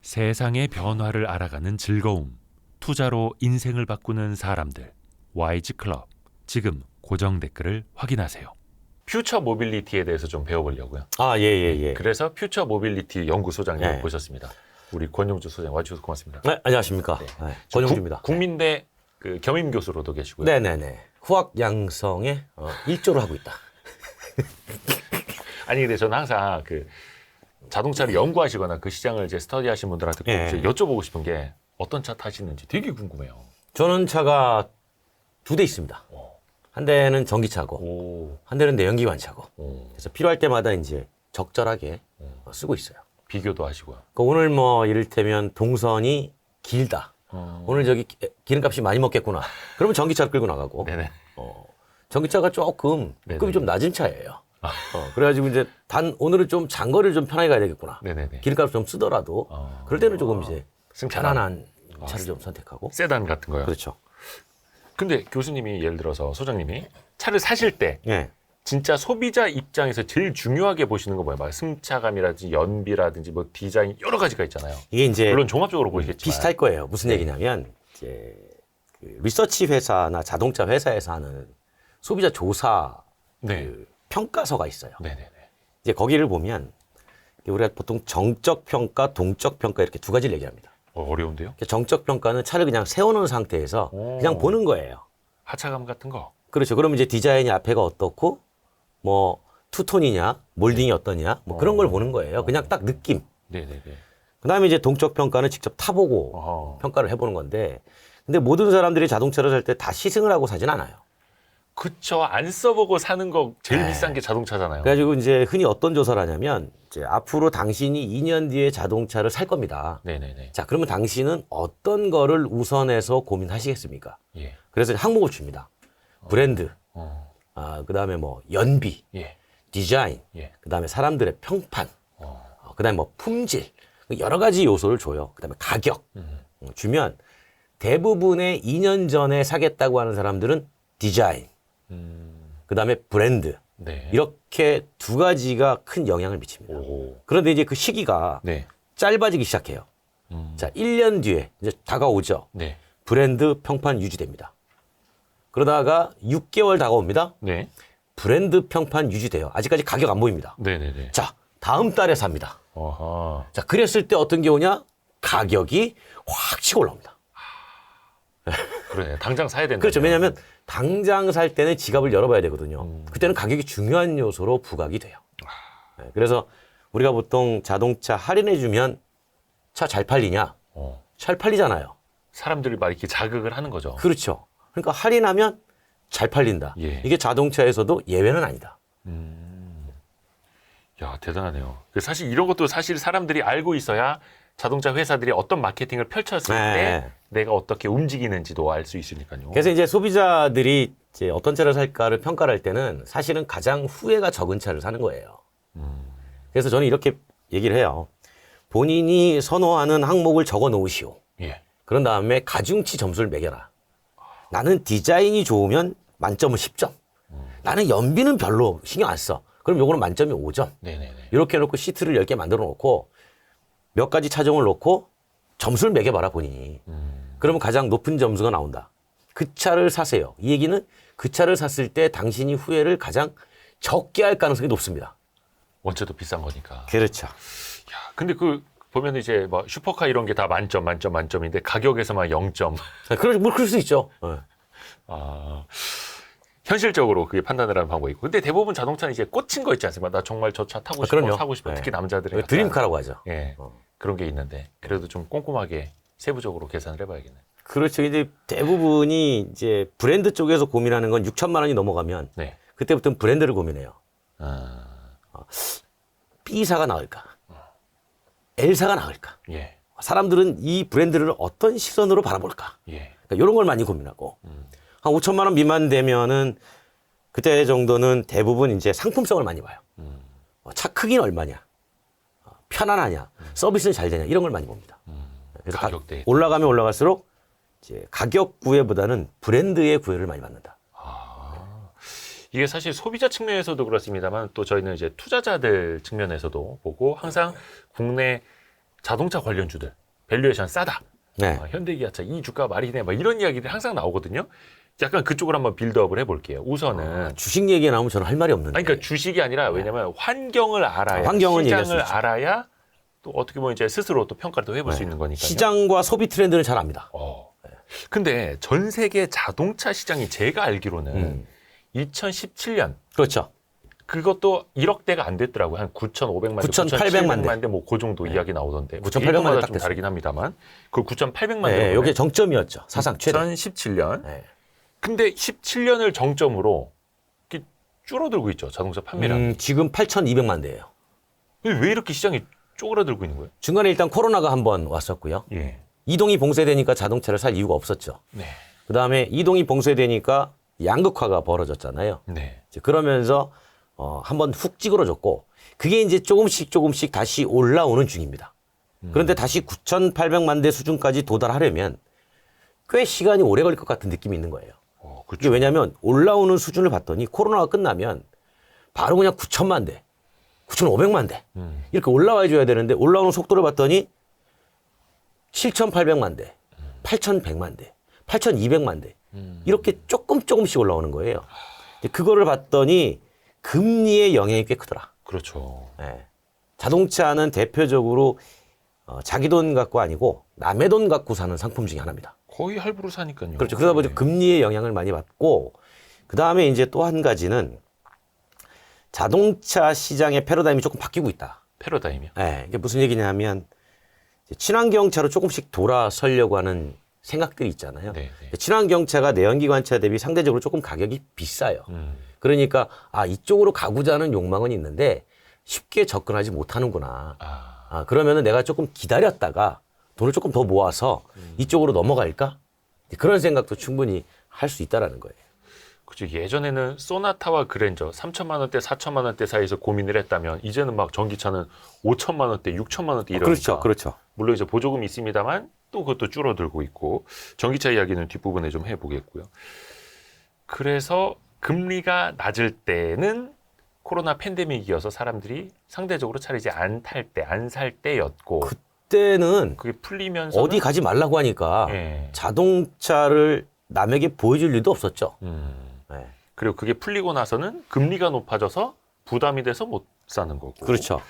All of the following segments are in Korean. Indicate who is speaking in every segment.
Speaker 1: 세상의 변화를 알아가는 즐거움, 투자로 인생을 바꾸는 사람들, YG 클럽. 지금 고정 댓글을 확인하세요. 퓨처 모빌리티에 대해서 좀 배워보려고요.
Speaker 2: 예.
Speaker 1: 그래서 퓨처 모빌리티 연구소장님
Speaker 2: 네.
Speaker 1: 모셨습니다. 우리 권용주 소장 와주셔서 고맙습니다.
Speaker 2: 네, 안녕하십니까. 네, 권용주입니다.
Speaker 1: 국민대 그 겸임 교수로도 계시고요.
Speaker 2: 네네네. 후학 양성에 일조를 하고 있다.
Speaker 1: 아니 근데 저는 항상 그 자동차를 연구하시거나 그 시장을 이제 스터디하신 분들한테 꼭 이제 여쭤보고 싶은 게 어떤 차 타시는지 되게 궁금해요.
Speaker 2: 저는 차가 2대 있습니다. 한 대는 전기차고,
Speaker 1: 오.
Speaker 2: 한 대는 내연기관차고.
Speaker 1: 오.
Speaker 2: 그래서 필요할 때마다 이제 적절하게 쓰고 있어요.
Speaker 1: 비교도 하시고요.
Speaker 2: 그러니까 오늘 뭐 이를테면 동선이 길다. 오늘 저기 기름값이 많이 먹겠구나. 그러면 전기차를 끌고 나가고.
Speaker 1: 네네.
Speaker 2: 전기차가 조금
Speaker 1: 네네.
Speaker 2: 급이 좀 낮은 차예요. 그래가지고 이제 오늘은 좀 장거리를 좀 편하게 가야 되겠구나.
Speaker 1: 네네네.
Speaker 2: 기름값을 좀 쓰더라도 그럴 때는 조금 이제
Speaker 1: 승차감.
Speaker 2: 편안한 차를 좀 선택하고.
Speaker 1: 세단 같은 거요.
Speaker 2: 그렇죠.
Speaker 1: 근데 교수님이 예를 들어서 소장님이 차를 사실 때
Speaker 2: 예.
Speaker 1: 진짜 소비자 입장에서 제일 중요하게 보시는 거 뭐예요? 막 승차감이라든지 연비라든지 뭐 디자인 여러 가지가 있잖아요.
Speaker 2: 이게 이제
Speaker 1: 물론 종합적으로 보시겠지만
Speaker 2: 비슷할 거예요. 무슨 얘기냐면 이제 그 리서치 회사나 자동차 회사에서 하는 소비자 조사
Speaker 1: 네.
Speaker 2: 그 평가서가 있어요.
Speaker 1: 네네네.
Speaker 2: 이제 거기를 보면 우리가 보통 정적 평가, 동적 평가 이렇게 두 가지를 얘기합니다.
Speaker 1: 어려운데요?
Speaker 2: 정적 평가는 차를 그냥 세워놓은 상태에서 그냥 보는 거예요.
Speaker 1: 하차감 같은 거.
Speaker 2: 그렇죠. 그러면 이제 디자인이 앞에가 어떻고, 뭐 투톤이냐, 몰딩이 어떠냐, 뭐 그런 걸 보는 거예요. 그냥 딱 느낌.
Speaker 1: 네네네.
Speaker 2: 그다음에 이제 동적 평가는 직접 타보고 평가를 해보는 건데, 근데 모든 사람들이 자동차를 살 때 다 시승을 하고 사진 않아요.
Speaker 1: 그쵸. 안 써보고 사는 거 제일 비싼 게 자동차잖아요.
Speaker 2: 그래가지고 이제 흔히 어떤 조사를 하냐면, 이제 앞으로 당신이 2년 뒤에 자동차를 살 겁니다.
Speaker 1: 네네네.
Speaker 2: 자, 그러면 당신은 어떤 거를 우선해서 고민하시겠습니까?
Speaker 1: 예.
Speaker 2: 그래서 항목을 줍니다. 브랜드, 그다음에 뭐 연비,
Speaker 1: 예.
Speaker 2: 디자인,
Speaker 1: 예.
Speaker 2: 그다음에 사람들의 평판, 그다음에 뭐 품질, 여러 가지 요소를 줘요. 그다음에 가격 주면 대부분의 2년 전에 사겠다고 하는 사람들은 디자인, 그다음에 브랜드,
Speaker 1: 네.
Speaker 2: 이렇게 두 가지가 큰 영향을 미칩니다.
Speaker 1: 오.
Speaker 2: 그런데 이제 그 시기가
Speaker 1: 네.
Speaker 2: 짧아지기 시작해요. 자, 1년 뒤에 이제 다가오죠.
Speaker 1: 네.
Speaker 2: 브랜드 평판 유지됩니다. 그러다가 6개월 다가옵니다.
Speaker 1: 네.
Speaker 2: 브랜드 평판 유지돼요. 아직까지 가격 안 보입니다.
Speaker 1: 네네네.
Speaker 2: 자, 다음 달에 삽니다.
Speaker 1: 어하.
Speaker 2: 자, 그랬을 때 어떤 게 오냐? 가격이 확 치고 올라옵니다.
Speaker 1: 그래. 당장 사야 된다.
Speaker 2: 그렇죠. 왜냐하면 당장 살 때는 지갑을 열어봐야 되거든요. 그때는 가격이 중요한 요소로 부각이 돼요. 네, 그래서 우리가 보통 자동차 할인해주면 차 잘 팔리냐? 잘 팔리잖아요.
Speaker 1: 사람들이 막 이렇게 자극을 하는 거죠.
Speaker 2: 그렇죠. 그러니까 할인하면 잘 팔린다.
Speaker 1: 예.
Speaker 2: 이게 자동차에서도 예외는 아니다.
Speaker 1: 야, 대단하네요. 사실 이런 것도 사실 사람들이 알고 있어야 자동차 회사들이 어떤 마케팅을 펼쳤을
Speaker 2: 네.
Speaker 1: 때 내가 어떻게 움직이는지도 알 수 있으니까요.
Speaker 2: 그래서 이제 소비자들이 이제 어떤 차를 살까를 평가를 할 때는 사실은 가장 후회가 적은 차를 사는 거예요. 그래서 저는 이렇게 얘기를 해요. 본인이 선호하는 항목을 적어 놓으시오.
Speaker 1: 예.
Speaker 2: 그런 다음에 가중치 점수를 매겨라. 나는 디자인이 좋으면 만점은 10점. 나는 연비는 별로 신경 안 써. 그럼 요거는 만점이 5점.
Speaker 1: 네네네.
Speaker 2: 이렇게 해놓고 시트를 10개 만들어 놓고 몇 가지 차종을 놓고 점수를 매겨봐라, 본인이. 그러면 가장 높은 점수가 나온다. 그 차를 사세요. 이 얘기는 그 차를 샀을 때 당신이 후회를 가장 적게 할 가능성이 높습니다.
Speaker 1: 원체도 비싼 거니까.
Speaker 2: 그렇죠.
Speaker 1: 야, 근데 그 보면 이제 뭐 슈퍼카 이런 게 다 만점인데 가격에서만 0점.
Speaker 2: 그럴 수 있죠.
Speaker 1: 아, 현실적으로 그게 판단을 하는 방법이 있고. 근데 대부분 자동차는 이제 꽂힌 거 있지 않습니까? 나 정말 저 차 타고 싶어,
Speaker 2: 그럼요.
Speaker 1: 사고 싶어.
Speaker 2: 네.
Speaker 1: 특히 남자들은.
Speaker 2: 드림카라고 하죠.
Speaker 1: 예. 그런 게 있는데 그래도 좀 꼼꼼하게 세부적으로 계산을 해봐야겠네.
Speaker 2: 그렇죠. 이제 대부분이 이제 브랜드 쪽에서 고민하는 건 6천만 원이 넘어가면
Speaker 1: 네.
Speaker 2: 그때부터는 브랜드를 고민해요.
Speaker 1: 아,
Speaker 2: B사가 나을까? L사가 나을까?
Speaker 1: 예.
Speaker 2: 사람들은 이 브랜드를 어떤 시선으로 바라볼까?
Speaker 1: 예.
Speaker 2: 그러니까 이런 걸 많이 고민하고 한 5천만 원 미만 되면은 그때 정도는 대부분 이제 상품성을 많이 봐요. 차 크기는 얼마냐? 편안하냐? 서비스는 잘 되냐? 이런 걸 많이 봅니다. 그래서
Speaker 1: 가격대.
Speaker 2: 올라가면 올라갈수록 이제 가격 구애보다는 브랜드의 구애를 많이 받는다.
Speaker 1: 이게 사실 소비자 측면에서도 그렇습니다만 또 저희는 이제 투자자들 측면에서도 보고 항상 국내 자동차 관련주들 밸류에이션 싸다.
Speaker 2: 네.
Speaker 1: 현대기아차 이 주가 말이 돼. 막 이런 이야기들이 항상 나오거든요. 약간 그쪽으로 한번 빌드업을 해볼게요. 우선은
Speaker 2: 주식 얘기 나오면 저는 할 말이 없는데.
Speaker 1: 아니, 그러니까 주식이 아니라 왜냐면 환경을 알아야
Speaker 2: 환경은 얘기할 수
Speaker 1: 시장을
Speaker 2: 있죠.
Speaker 1: 알아야 또 어떻게 보면 이제 스스로 또 평가를 또 해볼 수 있는 거니까요.
Speaker 2: 시장과 소비 트렌드는 잘 압니다.
Speaker 1: 근데 전 세계 자동차 시장이 제가 알기로는 2017년
Speaker 2: 그렇죠.
Speaker 1: 그것도 1억대가 안 됐더라고요. 한 9,500만 대,
Speaker 2: 9,800만 대.
Speaker 1: 뭐 그 정도 이야기 나오던데.
Speaker 2: 9,800만 대 딱
Speaker 1: 좀
Speaker 2: 됐어요.
Speaker 1: 다르긴 합니다만. 그 9,800만 대.
Speaker 2: 네, 이게 정점이었죠. 사상 최대.
Speaker 1: 2017년.
Speaker 2: 네.
Speaker 1: 근데 17년을 정점으로 이렇게 줄어들고 있죠. 자동차 판매량.
Speaker 2: 지금 8,200만 대예요.
Speaker 1: 왜 이렇게 시장이 쪼그라들고 있는 거예요?
Speaker 2: 중간에 일단 코로나가 한번 왔었고요.
Speaker 1: 예.
Speaker 2: 이동이 봉쇄되니까 자동차를 살 이유가 없었죠.
Speaker 1: 네.
Speaker 2: 그다음에 이동이 봉쇄되니까 양극화가 벌어졌잖아요.
Speaker 1: 네.
Speaker 2: 이제 그러면서 한번 훅 찌그러졌고 그게 이제 조금씩 다시 올라오는 중입니다. 그런데 다시 9,800만 대 수준까지 도달하려면 꽤 시간이 오래 걸릴 것 같은 느낌이 있는 거예요. 이게
Speaker 1: 그렇죠.
Speaker 2: 왜냐하면 올라오는 수준을 봤더니 코로나가 끝나면 바로 그냥 9,000만 대, 9,500만 대 이렇게 올라와 줘야 되는데 올라오는 속도를 봤더니 7,800만 대, 8,100만 대, 8,200만 대 이렇게 조금씩 올라오는 거예요. 그거를 봤더니 금리의 영향이 꽤 크더라.
Speaker 1: 그렇죠.
Speaker 2: 예. 자동차는 대표적으로 자기 돈 갖고 아니고 남의 돈 갖고 사는 상품 중에 하나입니다.
Speaker 1: 거의 할부로 사니까요.
Speaker 2: 그렇죠. 그러다 보니
Speaker 1: 네.
Speaker 2: 금리의 영향을 많이 받고 그 다음에 이제 또 한 가지는 자동차 시장의 패러다임이 조금 바뀌고 있다.
Speaker 1: 패러다임이요.
Speaker 2: 예. 이게 무슨 얘기냐면 이제 친환경차로 조금씩 돌아서려고 하는 생각들이 있잖아요.
Speaker 1: 네, 네.
Speaker 2: 친환경차가 내연기관차 대비 상대적으로 조금 가격이 비싸요. 그러니까 이쪽으로 가고자 하는 욕망은 있는데 쉽게 접근하지 못하는구나. 그러면은 내가 조금 기다렸다가 돈을 조금 더 모아서 이쪽으로 넘어갈까? 그런 생각도 충분히 할 수 있다라는 거예요.
Speaker 1: 그죠. 예전에는 소나타와 그랜저 3천만 원대, 4천만 원대 사이에서 고민을 했다면 이제는 막 전기차는 5천만 원대, 6천만 원대 이러니까.
Speaker 2: 그렇죠.
Speaker 1: 물론 이제 보조금이 있습니다만 또 그것도 줄어들고 있고 전기차 이야기는 뒷부분에 좀 해보겠고요. 그래서 금리가 낮을 때는 코로나 팬데믹이어서 사람들이 상대적으로 차를 이제 안 탈 때, 안 살 때였고
Speaker 2: 그때는
Speaker 1: 그게 풀리면서
Speaker 2: 어디 가지 말라고 하니까
Speaker 1: 예.
Speaker 2: 자동차를 남에게 보여줄 일도 없었죠. 네.
Speaker 1: 그리고 그게 풀리고 나서는 금리가 높아져서 부담이 돼서 못 사는 거고.
Speaker 2: 그렇죠.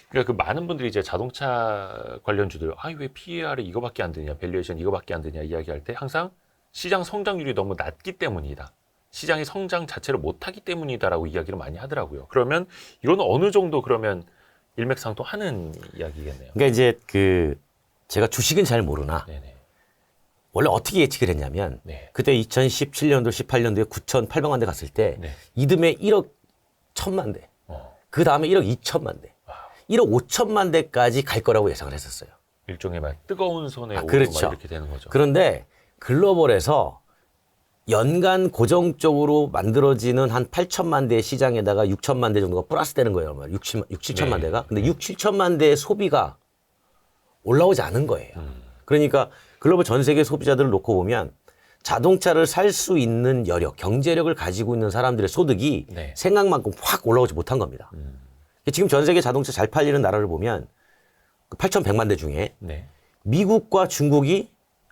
Speaker 1: 그러니까 그 많은 분들이 이제 자동차 관련주들 왜 PER이 이거밖에 안 되냐, 밸류에이션 이거밖에 안 되냐 이야기할 때 항상 시장 성장률이 너무 낮기 때문이다. 시장이 성장 자체를 못하기 때문이다라고 이야기를 많이 하더라고요. 그러면 이거는 어느 정도 그러면 일맥상통하는 이야기겠네요.
Speaker 2: 그러니까 이제 제가 주식은 잘 모르나
Speaker 1: 네네.
Speaker 2: 원래 어떻게 예측을 했냐면
Speaker 1: 네.
Speaker 2: 그때 2017년도, 18년도에 9,800만 대 갔을 때
Speaker 1: 네.
Speaker 2: 이듬해 1억 1천만 대, 그 다음에 1억 2천만 대, 1억 5천만 대까지 갈 거라고 예상을 했었어요.
Speaker 1: 일종의 막 뜨거운 손에 오르
Speaker 2: 그렇죠.
Speaker 1: 막 이렇게 되는 거죠.
Speaker 2: 그런데 글로벌에서 연간 고정적으로 만들어지는 한 8천만 대 시장에다가 6천만 대 정도가 플러스 되는 거예요. 6, 7천만
Speaker 1: 네.
Speaker 2: 대가. 근데 6, 7천만 대의 소비가 올라오지 않은 거예요. 그러니까 글로벌 전 세계 소비자들을 놓고 보면 자동차를 살 수 있는 여력, 경제력을 가지고 있는 사람들의 소득이
Speaker 1: 네.
Speaker 2: 생각만큼 확 올라오지 못한 겁니다. 지금 전 세계 자동차 잘 팔리는 나라를 보면 8,100만 대 중에
Speaker 1: 네.
Speaker 2: 미국과 중국이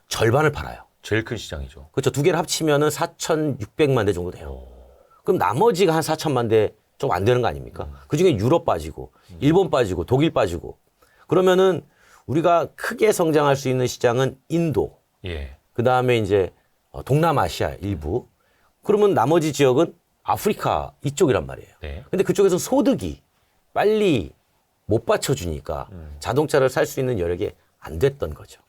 Speaker 2: 절반을 팔아요.
Speaker 1: 제일 큰 시장이죠.
Speaker 2: 그렇죠. 두 개를 합치면은 4,600만 대 정도 돼요. 그럼 나머지가 한 4천만 대 좀 안 되는 거 아닙니까? 그 중에 유럽 빠지고, 일본 빠지고, 독일 빠지고. 그러면은 우리가 크게 성장할 수 있는 시장은 인도,
Speaker 1: 예.
Speaker 2: 그 다음에 이제 동남아시아 일부. 그러면 나머지 지역은 아프리카 이쪽이란 말이에요.
Speaker 1: 네.
Speaker 2: 근데 그쪽에서 소득이 빨리 못 받쳐주니까 자동차를 살 수 있는 여력이 안 됐던 거죠.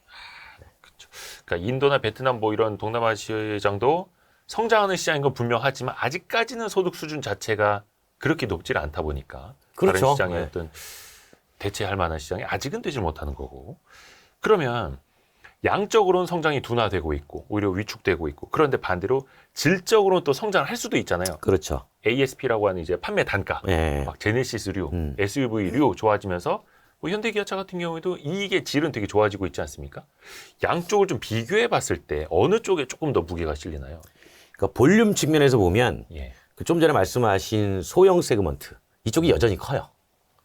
Speaker 1: 그러니까 인도나 베트남 뭐 이런 동남아시아 시장도 성장하는 시장인 건 분명하지만 아직까지는 소득 수준 자체가 그렇게 높지 않다 보니까
Speaker 2: 그렇죠.
Speaker 1: 다른 시장의
Speaker 2: 네.
Speaker 1: 어떤 대체할 만한 시장이 아직은 되지 못하는 거고. 그러면 양적으로는 성장이 둔화되고 있고 오히려 위축되고 있고 그런데 반대로 질적으로는 또 성장을 할 수도 있잖아요.
Speaker 2: 그렇죠.
Speaker 1: ASP라고 하는 이제 판매 단가,
Speaker 2: 예.
Speaker 1: 막 제네시스류, SUV류 좋아지면서 뭐 현대기아차 같은 경우에도 이익의 질은 되게 좋아지고 있지 않습니까? 양쪽을 좀 비교해 봤을 때 어느 쪽에 조금 더 무게가 실리나요?
Speaker 2: 그러니까 볼륨 측면에서 보면
Speaker 1: 예.
Speaker 2: 좀 전에 말씀하신 소형 세그먼트 이쪽이 여전히 커요.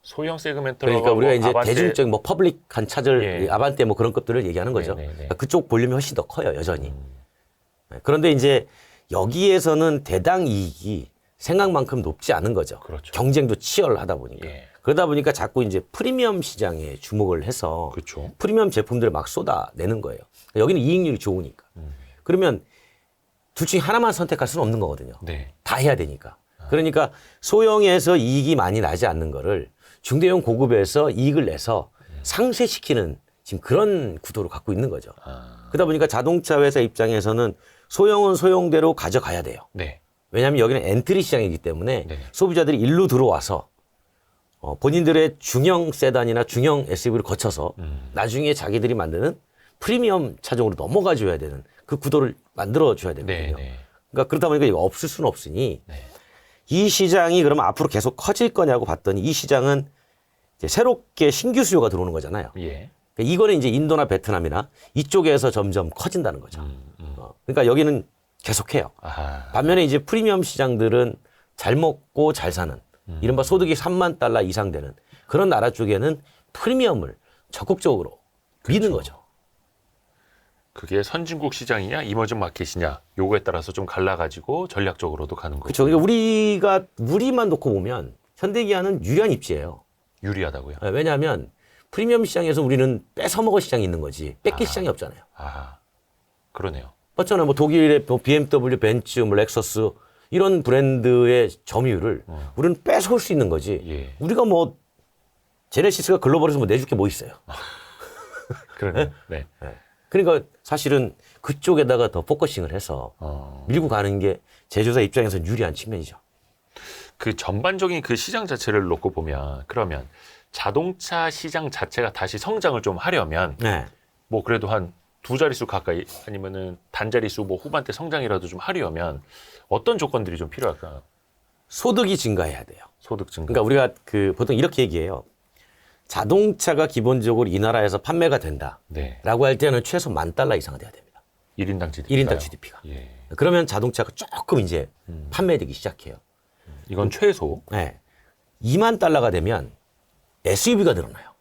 Speaker 1: 소형 세그멘트로
Speaker 2: 그러니까 우리가 이제
Speaker 1: 아반떼-
Speaker 2: 대중적인 뭐 퍼블릭한 차들,
Speaker 1: 예.
Speaker 2: 아반떼 뭐 그런 것들을 얘기하는 거죠.
Speaker 1: 네네네.
Speaker 2: 그러니까 그쪽 볼륨이 훨씬 더 커요, 여전히. 네, 그런데 이제 여기에서는 대당 이익이 생각만큼 높지 않은 거죠.
Speaker 1: 그렇죠.
Speaker 2: 경쟁도 치열하다 보니까.
Speaker 1: 예.
Speaker 2: 그러다 보니까 자꾸 이제 프리미엄 시장에 주목을 해서
Speaker 1: 그렇죠.
Speaker 2: 프리미엄 제품들을 막 쏟아내는 거예요. 여기는 이익률이 좋으니까. 그러면 둘 중에 하나만 선택할 수는 없는 거거든요.
Speaker 1: 네.
Speaker 2: 다 해야 되니까. 그러니까 소형에서 이익이 많이 나지 않는 거를 중대형 고급에서 이익을 내서 상쇄시키는 지금 그런 구도를 갖고 있는 거죠.
Speaker 1: 아,
Speaker 2: 그러다 보니까 자동차 회사 입장에서는 소형은 소형대로 가져가야 돼요.
Speaker 1: 네.
Speaker 2: 왜냐하면 여기는 엔트리 시장이기 때문에
Speaker 1: 네.
Speaker 2: 소비자들이 일로 들어와서 본인들의 중형 세단이나 중형 SUV를 거쳐서 나중에 자기들이 만드는 프리미엄 차종으로 넘어가 줘야 되는 그 구도를 만들어 줘야
Speaker 1: 네.
Speaker 2: 되거든요.
Speaker 1: 네.
Speaker 2: 그러니까 그러다 보니까 이거 없을 수는 없으니
Speaker 1: 네.
Speaker 2: 이 시장이 그러면 앞으로 계속 커질 거냐고 봤더니 이 시장은 이제 새롭게 신규 수요가 들어오는 거잖아요.
Speaker 1: 예.
Speaker 2: 그러니까 이거는 이제 인도나 베트남이나 이쪽에서 점점 커진다는 거죠. 그러니까 여기는 계속해요.
Speaker 1: 아하.
Speaker 2: 반면에 이제 프리미엄 시장들은 잘 먹고 잘 사는 이른바 소득이 3만 달러 이상 되는 그런 나라 쪽에는 프리미엄을 적극적으로 미는 거죠.
Speaker 1: 그게 선진국 시장이냐 이머징 마켓이냐 요거에 따라서 좀 갈라가지고 전략적으로도 가는 거고.
Speaker 2: 그렇죠. 그러니까 우리만 놓고 보면 현대기아는 유리한 입지예요.
Speaker 1: 유리하다고요.
Speaker 2: 왜냐하면 프리미엄 시장에서 우리는 뺏어 먹을 시장이 있는 거지 뺏길 시장이 없잖아요.
Speaker 1: 아, 그러네요.
Speaker 2: 맞잖아요. 뭐 독일의 뭐 BMW, 벤츠, 뭐 렉서스 이런 브랜드의 점유율을 우리는 뺏어올 수 있는 거지.
Speaker 1: 예.
Speaker 2: 우리가 뭐 제네시스가 글로벌에서 뭐 내줄 게 뭐 있어요.
Speaker 1: 그러네요. 네.
Speaker 2: 그러니까 사실은 그쪽에다가 더 포커싱을 해서 밀고 가는 게 제조사 입장에서는 유리한 측면이죠.
Speaker 1: 그 전반적인 그 시장 자체를 놓고 보면 그러면 자동차 시장 자체가 다시 성장을 좀 하려면
Speaker 2: 네.
Speaker 1: 뭐 그래도 한 두 자릿수 가까이 아니면은 단자릿수 뭐 후반대 성장이라도 좀 하려면 어떤 조건들이 좀 필요할까?
Speaker 2: 소득이 증가해야 돼요.
Speaker 1: 소득 증가.
Speaker 2: 그러니까 우리가 그 보통 이렇게 얘기해요. 자동차가 기본적으로 이 나라에서 판매가 된다라고
Speaker 1: 네.
Speaker 2: 할 때는 최소 $10,000 이상은 돼야 됩니다.
Speaker 1: 1인당 GDP.
Speaker 2: 1인당 GDP가.
Speaker 1: 예.
Speaker 2: 그러면 자동차가 조금 이제 판매되기 시작해요.
Speaker 1: 이건 최소.
Speaker 2: 네. $20,000가 되면 SUV가 늘어나요.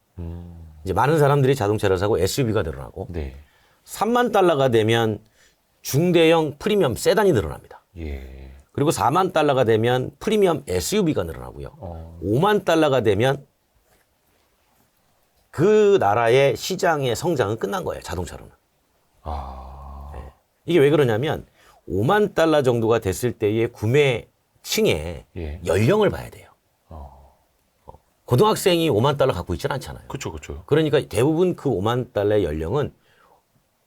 Speaker 2: 이제 많은 사람들이 자동차를 사고 SUV가 늘어나고
Speaker 1: 네.
Speaker 2: $30,000가 되면 중대형 프리미엄 세단이 늘어납니다.
Speaker 1: 예.
Speaker 2: 그리고 $40,000가 되면 프리미엄 SUV가 늘어나고요. $50,000가 되면 그 나라의 시장의 성장은 끝난 거예요. 자동차로는.
Speaker 1: 아.
Speaker 2: 이게 왜 그러냐면 $50,000 정도가 됐을 때의 구매층의
Speaker 1: 예.
Speaker 2: 연령을 봐야 돼요. 고등학생이 $50,000 갖고 있지는 않잖아요.
Speaker 1: 그렇죠, 그렇죠.
Speaker 2: 그러니까 대부분 그 $50,000의 연령은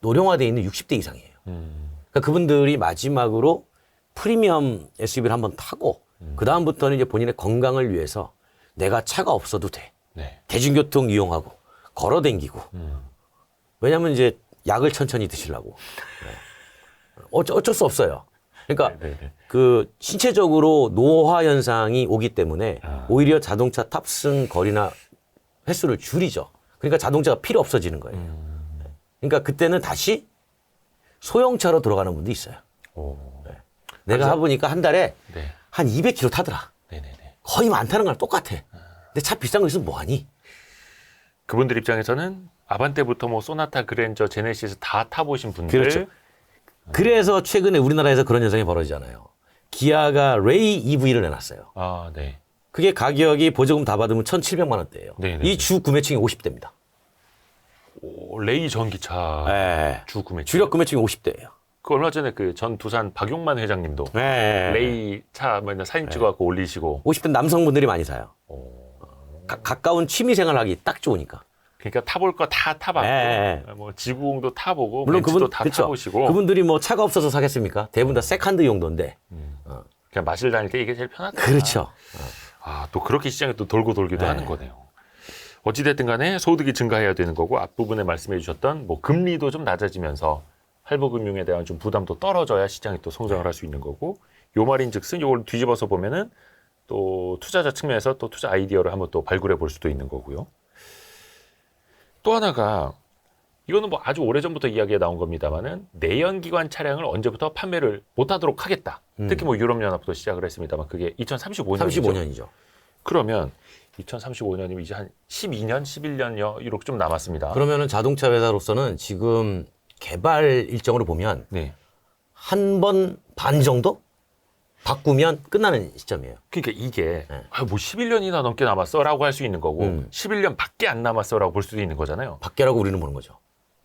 Speaker 2: 노령화되어 있는 60대 이상이에요. 그러니까 그분들이 마지막으로 프리미엄 SUV를 한번 타고 그 다음부터는 이제 본인의 건강을 위해서 내가 차가 없어도 돼.
Speaker 1: 네.
Speaker 2: 대중교통 이용하고 걸어 댕기고. 왜냐하면 이제 약을 천천히 드시려고. 네. 어쩔 수 없어요. 그러니까
Speaker 1: 네네.
Speaker 2: 그 신체적으로 노화 현상이 오기 때문에 오히려 자동차 탑승 거리나 횟수를 줄이죠. 그러니까 자동차가 필요 없어지는 거예요. 그러니까 그때는 다시 소형차로 들어가는 분도 있어요.
Speaker 1: 오.
Speaker 2: 내가 해보니까 한 달에
Speaker 1: 네.
Speaker 2: 한 200km 타더라.
Speaker 1: 네네네.
Speaker 2: 거의 많다는 거랑 똑같아. 근데 차 비싼 거 있으면 뭐하니?
Speaker 1: 그분들 입장에서는 아반떼부터 뭐 소나타, 그랜저, 제네시스 다 타보신 분들.
Speaker 2: 그렇죠. 그래서 최근에 우리나라에서 그런 현상이 벌어지잖아요. 기아가 레이 EV를 내놨어요.
Speaker 1: 아, 네.
Speaker 2: 그게 가격이 보조금 다 받으면 1,700만 원대예요.
Speaker 1: 네네.
Speaker 2: 이 주 구매층이 50대입니다.
Speaker 1: 오, 레이 전기차
Speaker 2: 네.
Speaker 1: 주 구매.
Speaker 2: 주력 구매층이 50대예요.
Speaker 1: 그 얼마 전에 그 전 두산 박용만 회장님도
Speaker 2: 네.
Speaker 1: 레이 차 맨날 사진 찍어갖고 올리시고.
Speaker 2: 50대 남성분들이 많이 사요. 가까운 취미 생활하기 딱 좋으니까.
Speaker 1: 그러니까 타볼 거 다 타봤고,
Speaker 2: 네.
Speaker 1: 뭐 지구공도 타보고,
Speaker 2: 물론
Speaker 1: 벤츠도
Speaker 2: 그분
Speaker 1: 다
Speaker 2: 그쵸.
Speaker 1: 타보시고.
Speaker 2: 그분들이 뭐 차가 없어서 사겠습니까? 대부분 다 세컨드 용도인데.
Speaker 1: 그냥 마실 다닐 때 이게 제일 편하다.
Speaker 2: 그렇죠.
Speaker 1: 아, 또 그렇게 시장에 또 돌고 돌기도 하는 거네요. 어찌됐든 간에 소득이 증가해야 되는 거고, 앞부분에 말씀해 주셨던 뭐 금리도 좀 낮아지면서 할부금융에 대한 좀 부담도 떨어져야 시장이 또 성장을 할 수 있는 거고, 요 말인 즉슨 요걸 뒤집어서 보면은 또 투자자 측면에서 또 투자 아이디어를 한번 또 발굴해 볼 수도 있는 거고요. 또 하나가 이거는 뭐 아주 오래전부터 이야기가 나온 겁니다만은 내연기관 차량을 언제부터 판매를 못하도록 하겠다. 특히 뭐 유럽연합도 시작을 했습니다만 그게 2035년이죠.
Speaker 2: 35년이죠.
Speaker 1: 그러면 2035년이면 이제 한 12년, 11년여 이렇게 좀 남았습니다.
Speaker 2: 그러면은 자동차 회사로서는 지금 개발 일정으로 보면
Speaker 1: 네.
Speaker 2: 한 번 반 정도 바꾸면 끝나는 시점이에요.
Speaker 1: 그러니까 이게
Speaker 2: 네.
Speaker 1: 뭐 11년이나 넘게 남았어라고 할 수 있는 거고 11년 밖에 안 남았어라고 볼 수도 있는 거잖아요.
Speaker 2: 밖에라고 우리는 보는 거죠.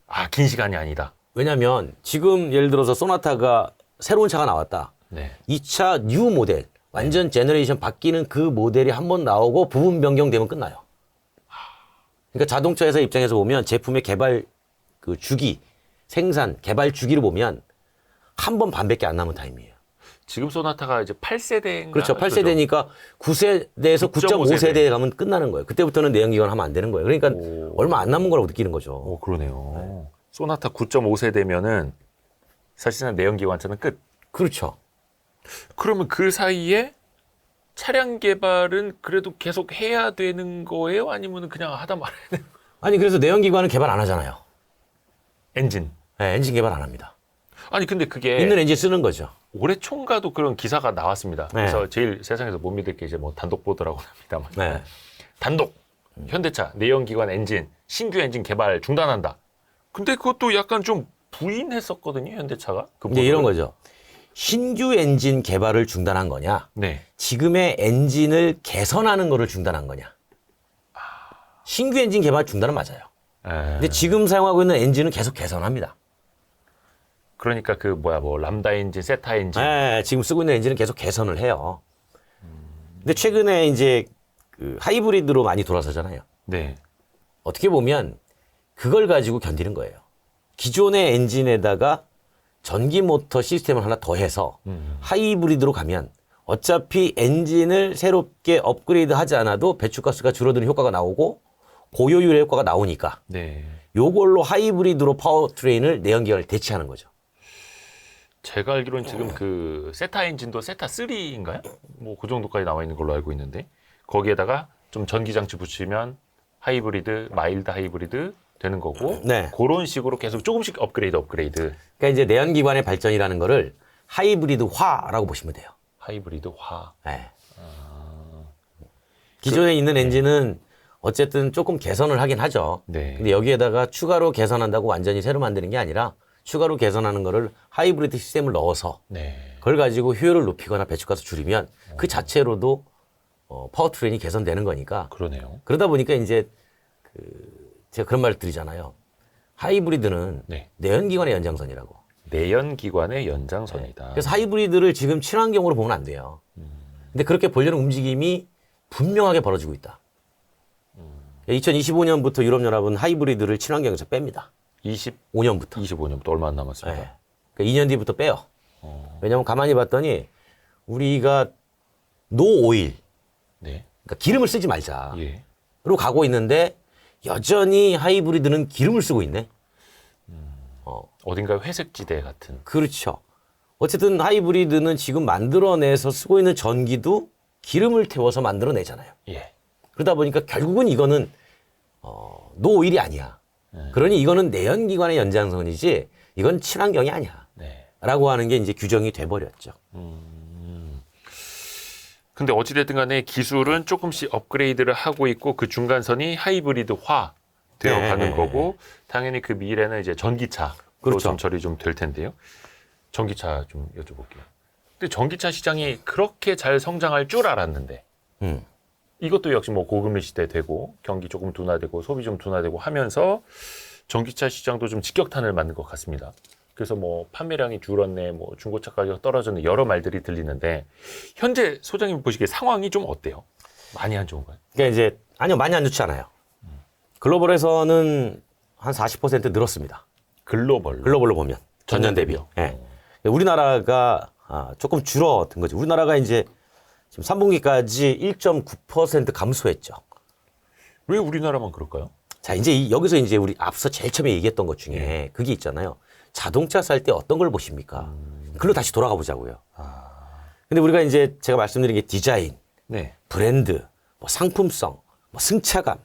Speaker 1: 아, 긴 시간이 아니다.
Speaker 2: 왜냐하면 지금 예를 들어서 소나타가 새로운 차가 나왔다.
Speaker 1: 네.
Speaker 2: 이 차 뉴 모델 완전 제너레이션 바뀌는 그 모델이 한 번 나오고 부분 변경되면 끝나요. 그러니까 자동차 회사 입장에서 보면 제품의 개발 그 주기, 생산, 개발 주기를 보면 한 번 반밖에 안 남은 타임이에요.
Speaker 1: 지금 소나타가 이제 8세대인가?
Speaker 2: 그렇죠. 8세대니까 9세대에서 9.5세대에
Speaker 1: 9.5세대
Speaker 2: 가면 끝나는 거예요. 그때부터는 내연기관 하면 안 되는 거예요. 그러니까 얼마 안 남은 거라고 느끼는 거죠.
Speaker 1: 오, 그러네요. 소나타 9.5세대면은 사실상 내연기관차는 끝.
Speaker 2: 그렇죠.
Speaker 1: 그러면 그 사이에 차량 개발은 그래도 계속 해야 되는 거예요? 아니면 그냥 하다 말아야 되는 거예요?
Speaker 2: 아니 그래서 내연기관은 개발 안 하잖아요.
Speaker 1: 엔진.
Speaker 2: 네, 엔진 개발 안 합니다.
Speaker 1: 아니 근데 그게
Speaker 2: 있는 엔진 쓰는 거죠.
Speaker 1: 올해 총가도 그런 기사가 나왔습니다.
Speaker 2: 네.
Speaker 1: 그래서 제일 세상에서 못 믿을 게 이제 뭐 단독 보도라고 합니다만.
Speaker 2: 네.
Speaker 1: 단독. 현대차 내연기관 엔진 신규 엔진 개발 중단한다. 근데 그것도 약간 좀 부인했었거든요, 현대차가. 그
Speaker 2: 이제 이런
Speaker 1: 보도를.
Speaker 2: 거죠. 신규 엔진 개발을 중단한 거냐?
Speaker 1: 네.
Speaker 2: 지금의 엔진을 개선하는 거를 중단한 거냐? 신규 엔진 개발 중단은 맞아요. 근데 지금 사용하고 있는 엔진은 계속 개선합니다.
Speaker 1: 그러니까 그 뭐 람다 엔진, 세타 엔진.
Speaker 2: 네, 지금 쓰고 있는 엔진은 계속 개선을 해요. 근데 최근에 이제 그 하이브리드로 많이 돌아서잖아요.
Speaker 1: 네.
Speaker 2: 어떻게 보면 그걸 가지고 견디는 거예요. 기존의 엔진에다가 전기 모터 시스템을 하나 더해서 하이브리드로 가면 어차피 엔진을 새롭게 업그레이드 하지 않아도 배출가스가 줄어드는 효과가 나오고 고효율의 효과가 나오니까
Speaker 1: 네.
Speaker 2: 요걸로 하이브리드로 파워트레인을 내연기관을 대체하는 거죠.
Speaker 1: 제가 알기로는 지금 그 세타 엔진도 세타 3인가요? 뭐 그 정도까지 나와 있는 걸로 알고 있는데 거기에다가 좀 전기 장치 붙이면 하이브리드, 마일드 하이브리드 되는 거고
Speaker 2: 네.
Speaker 1: 그런 식으로 계속 조금씩 업그레이드.
Speaker 2: 그러니까 이제 내연기관의 발전이라는 거를 하이브리드화라고 보시면 돼요.
Speaker 1: 하이브리드화.
Speaker 2: 네. 기존에 있는 엔진은 어쨌든 조금 개선을 하긴 하죠.
Speaker 1: 네.
Speaker 2: 근데 여기에다가 추가로 개선한다고 완전히 새로 만드는 게 아니라 추가로 개선하는 거를 하이브리드 시스템을 넣어서
Speaker 1: 네.
Speaker 2: 그걸 가지고 효율을 높이거나 배출가스 줄이면 그 자체로도 파워트레인이 개선되는 거니까
Speaker 1: 그러네요.
Speaker 2: 그러다 보니까 이제 제가 그런 말을 드리잖아요. 하이브리드는
Speaker 1: 네.
Speaker 2: 내연기관의 연장선이라고.
Speaker 1: 내연기관의 연장선이다.
Speaker 2: 그래서 하이브리드를 지금 친환경으로 보면 안 돼요. 근데 그렇게 보려는 움직임이 분명하게 벌어지고 있다. 2025년부터 유럽연합은 하이브리드를 친환경에서 뺍니다. 5년부터.
Speaker 1: 25년부터 얼마 안 남았습니다.
Speaker 2: 네. 그러니까 2년 뒤부터 빼요. 왜냐하면 가만히 봤더니 우리가 노오일,
Speaker 1: 네.
Speaker 2: 그러니까 기름을 쓰지 말자.
Speaker 1: 예.
Speaker 2: 로 가고 있는데 여전히 하이브리드는 기름을 쓰고 있네.
Speaker 1: 어딘가 회색지대 같은.
Speaker 2: 그렇죠. 어쨌든 하이브리드는 지금 만들어내서 쓰고 있는 전기도 기름을 태워서 만들어내잖아요.
Speaker 1: 예.
Speaker 2: 그러다 보니까 결국은 이거는 노오일이 아니야. 그러니 이거는 내연기관의 연장선이지 이건 친환경이 아니야.
Speaker 1: 네.
Speaker 2: 라고 하는 게 이제 규정이 돼버렸죠.
Speaker 1: 근데 어찌됐든 간에 기술은 조금씩 업그레이드를 하고 있고 그 중간선이 하이브리드화 되어
Speaker 2: 네.
Speaker 1: 가는 거고 당연히 그 미래는 이제 전기차로
Speaker 2: 그렇죠.
Speaker 1: 좀 처리 좀 될 텐데요. 전기차 좀 여쭤볼게요. 근데 전기차 시장이 그렇게 잘 성장할 줄 알았는데
Speaker 2: 음.
Speaker 1: 이것도 역시 뭐 고금리 시대 되고 경기 조금 둔화되고 소비 좀 둔화되고 하면서 전기차 시장도 좀 직격탄을 맞는 것 같습니다. 그래서 뭐 판매량이 줄었네, 뭐 중고차 가격 떨어졌네 여러 말들이 들리는데 현재 소장님 보시기에 상황이 좀 어때요? 많이 안 좋은가요?
Speaker 2: 그러니까 이제 아니요 많이 안 좋지 않아요. 글로벌에서는 한 40% 늘었습니다. 글로벌로 보면 전년 대비.
Speaker 1: 대비요?
Speaker 2: 예. 우리나라가 조금 줄어든 거죠. 우리나라가 이제 지금 3분기까지 1.9% 감소했죠.
Speaker 1: 왜 우리나라만 그럴까요?
Speaker 2: 자, 이제 여기서 이제 우리 앞서 제일 처음에 얘기했던 것 중에 그게 있잖아요. 자동차 살 때 어떤 걸 보십니까? 글로 다시 돌아가 보자고요. 근데 우리가 이제 제가 말씀드린 게 디자인,
Speaker 1: 네.
Speaker 2: 브랜드, 뭐 상품성, 뭐 승차감,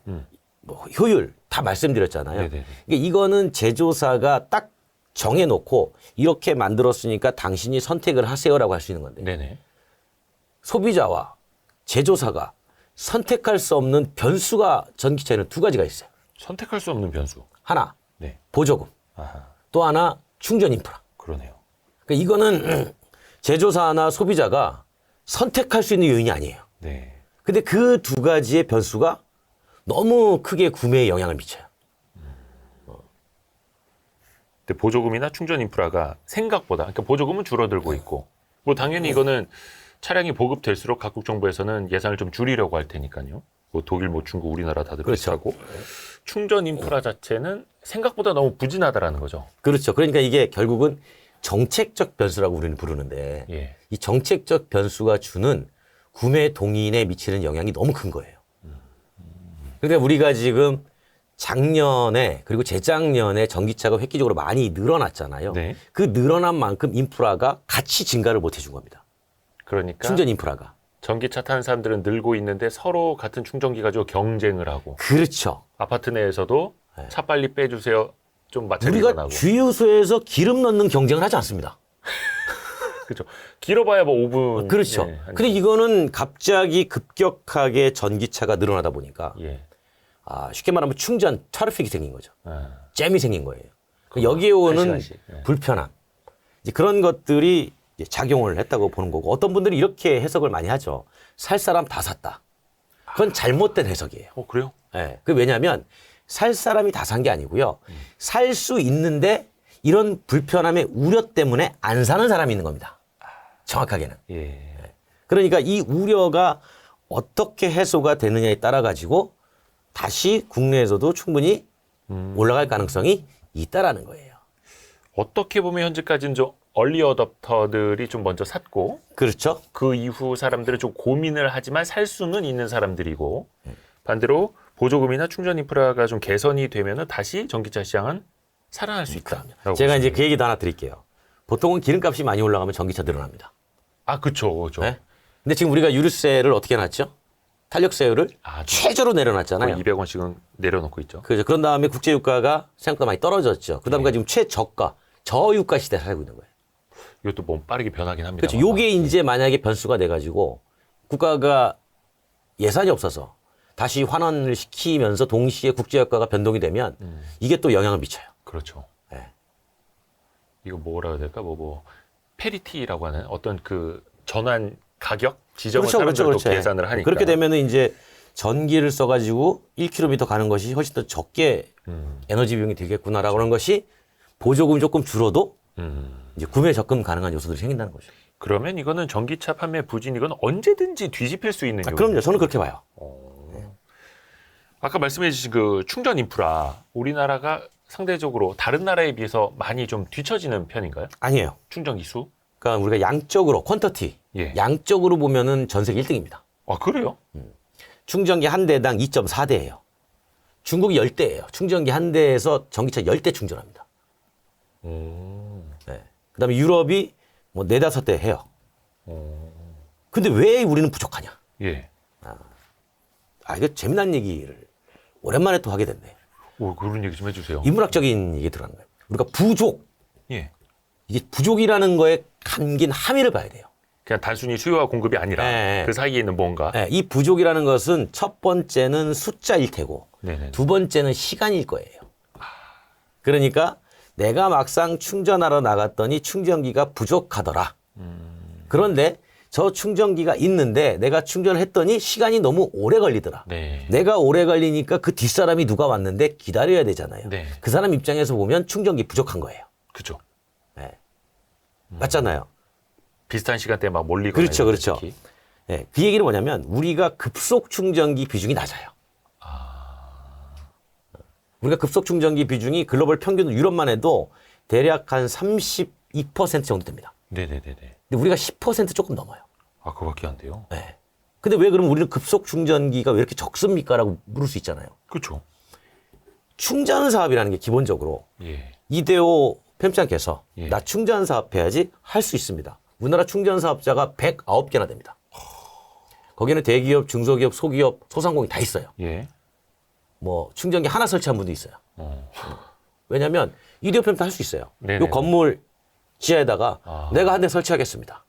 Speaker 2: 뭐 효율 다 말씀드렸잖아요.
Speaker 1: 네네네.
Speaker 2: 그러니까 이거는 제조사가 딱 정해놓고 이렇게 만들었으니까 당신이 선택을 하세요라고 할 수 있는 건데
Speaker 1: 네네.
Speaker 2: 소비자와 제조사가 선택할 수 없는 변수가 전기차에는 두 가지가 있어요.
Speaker 1: 선택할 수 없는 변수.
Speaker 2: 하나,
Speaker 1: 네.
Speaker 2: 보조금.
Speaker 1: 아하.
Speaker 2: 또 하나, 충전 인프라.
Speaker 1: 그러네요.
Speaker 2: 그러니까 이거는 제조사나 소비자가 선택할 수 있는 요인이 아니에요.
Speaker 1: 네.
Speaker 2: 근데 그 두 가지의 변수가 너무 크게 구매에 영향을 미쳐요.
Speaker 1: 근데 보조금이나 충전 인프라가 생각보다, 그러니까 보조금은 줄어들고 있고, 뭐 당연히 이거는 차량이 보급될수록 각국 정부에서는 예산을 좀 줄이려고 할 테니까요. 뭐 독일, 뭐 중국, 우리나라 다들
Speaker 2: 그렇죠.
Speaker 1: 비슷하고, 충전 인프라 자체는 생각보다 너무 부진하다라는 거죠.
Speaker 2: 그렇죠. 그러니까 이게 결국은 정책적 변수라고 우리는 부르는데
Speaker 1: 예.
Speaker 2: 이 정책적 변수가 주는 구매 동인에 미치는 영향이 너무 큰 거예요. 그러니까 우리가 지금 작년에 그리고 재작년에 전기차가 획기적으로 많이 늘어났잖아요.
Speaker 1: 네.
Speaker 2: 그 늘어난 만큼 인프라가 같이 증가를 못 해준 겁니다.
Speaker 1: 그러니까
Speaker 2: 충전 인프라가.
Speaker 1: 전기차 타는 사람들은 늘고 있는데 서로 같은 충전기 가지고 경쟁을 하고,
Speaker 2: 그렇죠.
Speaker 1: 아파트 내에서도
Speaker 2: 네.
Speaker 1: 차 빨리 빼주세요. 좀 마찰이
Speaker 2: 우리가
Speaker 1: 일어나고.
Speaker 2: 주유소에서 기름 넣는 경쟁을 하지 않습니다.
Speaker 1: 그렇죠. 길어봐야 뭐 5분.
Speaker 2: 그렇죠.
Speaker 1: 예, 한-
Speaker 2: 근데 이거는 갑자기 급격하게 전기차가 늘어나다 보니까
Speaker 1: 예.
Speaker 2: 쉽게 말하면 충전 트래픽이 생긴 거죠.
Speaker 1: 아,
Speaker 2: 잼이 생긴 거예요. 여기에 오는
Speaker 1: 한 시간씩. 예.
Speaker 2: 불편함, 이제 그런 것들이 이제 작용을 했다고 보는 거고, 어떤 분들이 이렇게 해석을 많이 하죠. 살 사람 다 샀다. 그건 잘못된 해석이에요.
Speaker 1: 그래요?
Speaker 2: 예. 그 왜냐하면 살 사람이 다 산 게 아니고요. 살 수 있는데 이런 불편함의 우려 때문에 안 사는 사람이 있는 겁니다. 정확하게는.
Speaker 1: 예.
Speaker 2: 그러니까 이 우려가 어떻게 해소가 되느냐에 따라 가지고 다시 국내에서도 충분히 올라갈 가능성이 있다라는 거예요.
Speaker 1: 어떻게 보면 현재까지는 좀 얼리 어답터들이 좀 먼저 샀고,
Speaker 2: 그렇죠?
Speaker 1: 그 이후 사람들은 좀 고민을 하지만 살 수는 있는 사람들이고, 반대로 보조금이나 충전 인프라가 좀 개선이 되면은 다시 전기차 시장은 살아날 수 있다.
Speaker 2: 제가 이제 그 얘기도 하나 드릴게요. 보통은 기름값이 많이 올라가면 전기차 늘어납니다.
Speaker 1: 그렇죠, 그렇죠.
Speaker 2: 네? 근데 지금 우리가 유류세를 어떻게 놨죠? 탄력세율을 최저로 내려놨잖아요.
Speaker 1: 200원씩은 내려놓고 있죠.
Speaker 2: 그죠. 그런 다음에 국제유가가 생각보다 많이 떨어졌죠. 그 다음에 지금 최저가, 저유가 시대에 살고 있는 거예요.
Speaker 1: 이것도 뭐 빠르게 변하긴 합니다.
Speaker 2: 그렇죠. 요게 이제 만약에 변수가 돼가지고 국가가 예산이 없어서 다시 환원을 시키면서 동시에 국제유가가 변동이 되면 이게 또 영향을 미쳐요.
Speaker 1: 그렇죠.
Speaker 2: 네.
Speaker 1: 이거 뭐라 해야 될까? 페리티라고 하는 어떤 그 전환 가격 지점을 사람들도 계산을 하니까.
Speaker 2: 그렇게 되면은 이제 전기를 써가지고 1km 가는 것이 훨씬 더 적게 에너지 비용이 들겠구나라고 하는 것이 보조금이 조금 줄어도 이제 구매 접근 가능한 요소들이 생긴다는 거죠.
Speaker 1: 그러면 이거는 전기차 판매 부진 이건 언제든지 뒤집힐 수 있는
Speaker 2: 그럼요. 저는 그렇게 봐요.
Speaker 1: 아까 말씀해 주신 그 충전 인프라 우리나라가 상대적으로 다른 나라에 비해서 많이 좀 뒤처지는 편인가요?
Speaker 2: 아니에요.
Speaker 1: 충전기 수?
Speaker 2: 그러니까 우리가 양적으로 퀀터티,
Speaker 1: 예.
Speaker 2: 양적으로 보면은 전 세계 1등입니다.
Speaker 1: 그래요?
Speaker 2: 충전기 한 대당 2.4대예요. 중국이 10대예요. 충전기 한 대에서 전기차 10대 충전합니다. 네. 그다음에 유럽이 뭐 4, 5대 해요. 근데 왜 우리는 부족하냐?
Speaker 1: 예.
Speaker 2: 이거 재미난 얘기를 오랜만에 또 하게 됐네.
Speaker 1: 그런 얘기 좀 해주세요.
Speaker 2: 인문학적인 얘기 들어가는 거예요. 우리가 부족,
Speaker 1: 예.
Speaker 2: 이게 부족이라는 거에 담긴 함의를 봐야 돼요.
Speaker 1: 그냥 단순히 수요와 공급이 아니라
Speaker 2: 네.
Speaker 1: 그 사이에 있는 뭔가.
Speaker 2: 네, 이 부족이라는 것은 첫 번째는 숫자일 테고
Speaker 1: 네네.
Speaker 2: 두 번째는 시간일 거예요. 그러니까 내가 막상 충전하러 나갔더니 충전기가 부족하더라. 그런데 저 충전기가 있는데 내가 충전을 했더니 시간이 너무 오래 걸리더라.
Speaker 1: 네.
Speaker 2: 내가 오래 걸리니까 그 뒷사람이 누가 왔는데 기다려야 되잖아요.
Speaker 1: 네.
Speaker 2: 그 사람 입장에서 보면 충전기 부족한 거예요.
Speaker 1: 그죠.
Speaker 2: 네. 맞잖아요.
Speaker 1: 비슷한 시간대에 막 몰리고.
Speaker 2: 그렇죠, 그렇죠. 네. 그 얘기는 뭐냐면 우리가 급속 충전기 비중이 낮아요. 우리가 급속 충전기 비중이 글로벌 평균 유럽만 해도 대략 한 32% 정도 됩니다.
Speaker 1: 네네네네.
Speaker 2: 근데 우리가 10% 조금 넘어요.
Speaker 1: 그거밖에 안 돼요.
Speaker 2: 네. 근데 왜 그럼 우리는 급속 충전기가 왜 이렇게 적습니까? 라고 물을 수 있잖아요.
Speaker 1: 그렇죠.
Speaker 2: 충전 사업이라는 게 기본적으로
Speaker 1: 예.
Speaker 2: 이대호 편집장께서
Speaker 1: 예.
Speaker 2: 나 충전 사업 해야지 할 수 있습니다. 우리나라 충전 사업자가 109개나 됩니다. 거기는 대기업, 중소기업, 소기업, 소상공인 다 있어요.
Speaker 1: 예.
Speaker 2: 뭐 충전기 하나 설치한 분도 있어요.
Speaker 1: 어.
Speaker 2: 왜냐하면 이대호 편집도 할 수 있어요.
Speaker 1: 네네.
Speaker 2: 이 건물 지하에다가 내가 한 대 설치하겠습니다.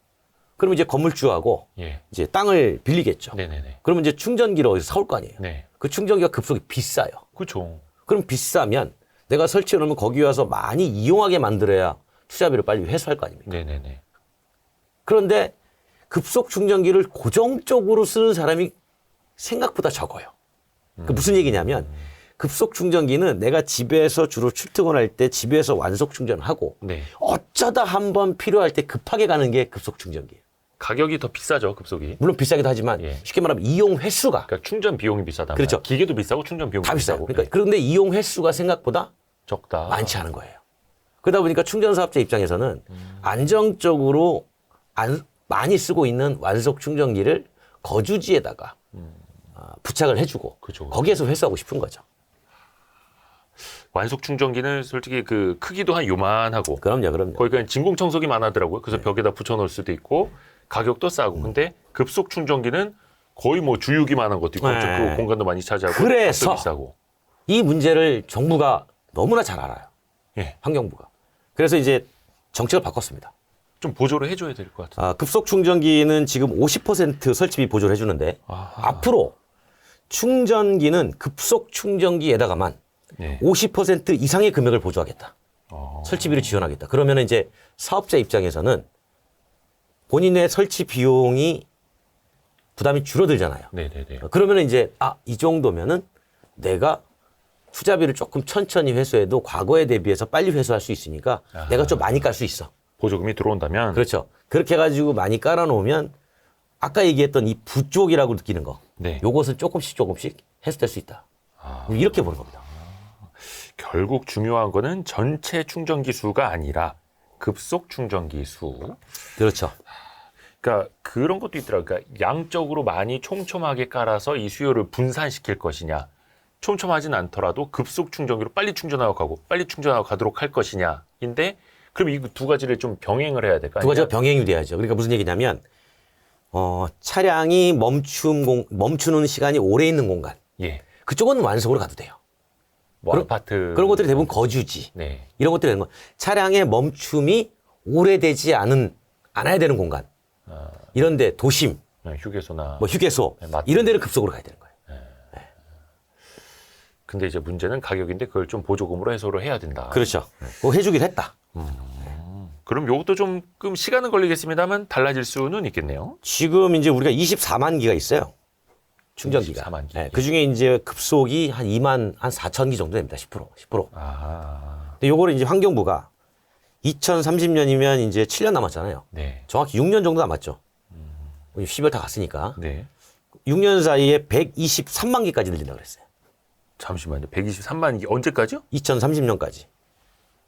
Speaker 2: 그러면 이제 건물주하고
Speaker 1: 예.
Speaker 2: 이제 땅을 빌리겠죠.
Speaker 1: 네네네.
Speaker 2: 그러면 이제 충전기를 어디서 사올 거 아니에요.
Speaker 1: 네.
Speaker 2: 그 충전기가 급속히 비싸요.
Speaker 1: 그렇죠.
Speaker 2: 그럼 비싸면 내가 설치해 놓으면 거기 와서 많이 이용하게 만들어야 투자비를 빨리 회수할 거 아닙니까?
Speaker 1: 네네네.
Speaker 2: 그런데 급속 충전기를 고정적으로 쓰는 사람이 생각보다 적어요. 그 무슨 얘기냐면 급속 충전기는 내가 집에서 주로 출퇴근할 때 집에서 완속 충전을 하고
Speaker 1: 네.
Speaker 2: 어쩌다 한번 필요할 때 급하게 가는 게 급속 충전기예요.
Speaker 1: 가격이 더 비싸죠, 급속이.
Speaker 2: 물론 비싸기도 하지만
Speaker 1: 예.
Speaker 2: 쉽게 말하면 이용 횟수가
Speaker 1: 그러니까 충전 비용이 비싸다.
Speaker 2: 그렇죠.
Speaker 1: 기계도 비싸고 충전 비용도
Speaker 2: 다 비싸요.
Speaker 1: 비싸고.
Speaker 2: 그러니까
Speaker 1: 예.
Speaker 2: 그런데 이용 횟수가 생각보다
Speaker 1: 적다.
Speaker 2: 많지 않은 거예요. 그러다 보니까 충전 사업자 입장에서는 안정적으로 많이 쓰고 있는 완속 충전기를 거주지에다가 부착을 해주고
Speaker 1: 그죠.
Speaker 2: 거기에서 회수하고 싶은 거죠.
Speaker 1: 완속 충전기는 솔직히 그 크기도 한 요만하고
Speaker 2: 그럼요, 그럼요.
Speaker 1: 거의 그냥 진공 청소기만 하더라고요. 그래서 벽에다 붙여놓을 수도 있고 가격도 싸고. 근데 급속 충전기는 거의 뭐 주유기만한 것도 있고
Speaker 2: 네.
Speaker 1: 그 공간도 많이 차지하고
Speaker 2: 그래서
Speaker 1: 값도 비싸고.
Speaker 2: 이 문제를 정부가 너무나 잘 알아요.
Speaker 1: 예.
Speaker 2: 환경부가. 그래서 이제 정책을 바꿨습니다.
Speaker 1: 좀 보조를 해줘야 될 것 같아요.
Speaker 2: 급속 충전기는 지금 50% 설치비 보조를 해주는데
Speaker 1: 아하.
Speaker 2: 앞으로 충전기는 급속 충전기에다가만
Speaker 1: 네.
Speaker 2: 50% 이상의 금액을 보조하겠다. 설치비를 지원하겠다. 그러면 이제 사업자 입장에서는 본인의 설치 비용이 부담이 줄어들잖아요.
Speaker 1: 네네네.
Speaker 2: 그러면 이제 이 정도면은 내가 투자비를 조금 천천히 회수해도 과거에 대비해서 빨리 회수할 수 있으니까 내가 좀 많이 깔 수 있어.
Speaker 1: 보조금이 들어온다면.
Speaker 2: 그렇죠. 그렇게 해가지고 많이 깔아놓으면 아까 얘기했던 이 부족이라고 느끼는 거.
Speaker 1: 네.
Speaker 2: 요것은 조금씩 해소될 수 있다. 이렇게 보는 겁니다.
Speaker 1: 결국 중요한 거는 전체 충전기 수가 아니라 급속 충전기 수.
Speaker 2: 그렇죠.
Speaker 1: 그러니까 그런 것도 있더라고요. 그러니까 양적으로 많이 촘촘하게 깔아서 이 수요를 분산시킬 것이냐. 촘촘하진 않더라도 급속 충전기로 빨리 충전하고 가고 빨리 충전하고 가도록 할 것이냐인데 그럼 이 두 가지를 좀 병행을 해야 될까?
Speaker 2: 두 가지가 병행이 돼야죠. 그러니까 무슨 얘기냐면 차량이 멈추는 시간이 오래 있는 공간.
Speaker 1: 예.
Speaker 2: 그쪽은 완속으로 가도 돼요.
Speaker 1: 뭐 아파트
Speaker 2: 그런 것들이 대부분 거주지.
Speaker 1: 네.
Speaker 2: 이런 것들이 되는 거. 차량의 멈춤이 오래되지 않아야 되는 공간. 이런데 도심,
Speaker 1: 휴게소나
Speaker 2: 뭐 휴게소
Speaker 1: 네, 마트.
Speaker 2: 이런 데를 급속으로 가야 되는 거예요.
Speaker 1: 근데 이제 문제는 가격인데 그걸 좀 보조금으로 해소를 해야 된다.
Speaker 2: 그렇죠. 그거 해주긴 했다.
Speaker 1: 그럼 요것도 조금 시간은 걸리겠습니다만 달라질 수는 있겠네요.
Speaker 2: 지금 이제 우리가 24만 기가 있어요. 충전기가.
Speaker 1: 24만 기.
Speaker 2: 그 중에 이제 급속이 한 2만, 한 4천 기 정도 됩니다. 10%.
Speaker 1: 아,
Speaker 2: 근데 요거를 이제 환경부가 2030년이면 이제 7년 남았잖아요.
Speaker 1: 네.
Speaker 2: 정확히 6년 정도 남았죠. 10월 다 갔으니까.
Speaker 1: 네.
Speaker 2: 6년 사이에 123만 기까지 늘린다고 그랬어요.
Speaker 1: 잠시만요. 123만 기 언제까지요?
Speaker 2: 2030년까지.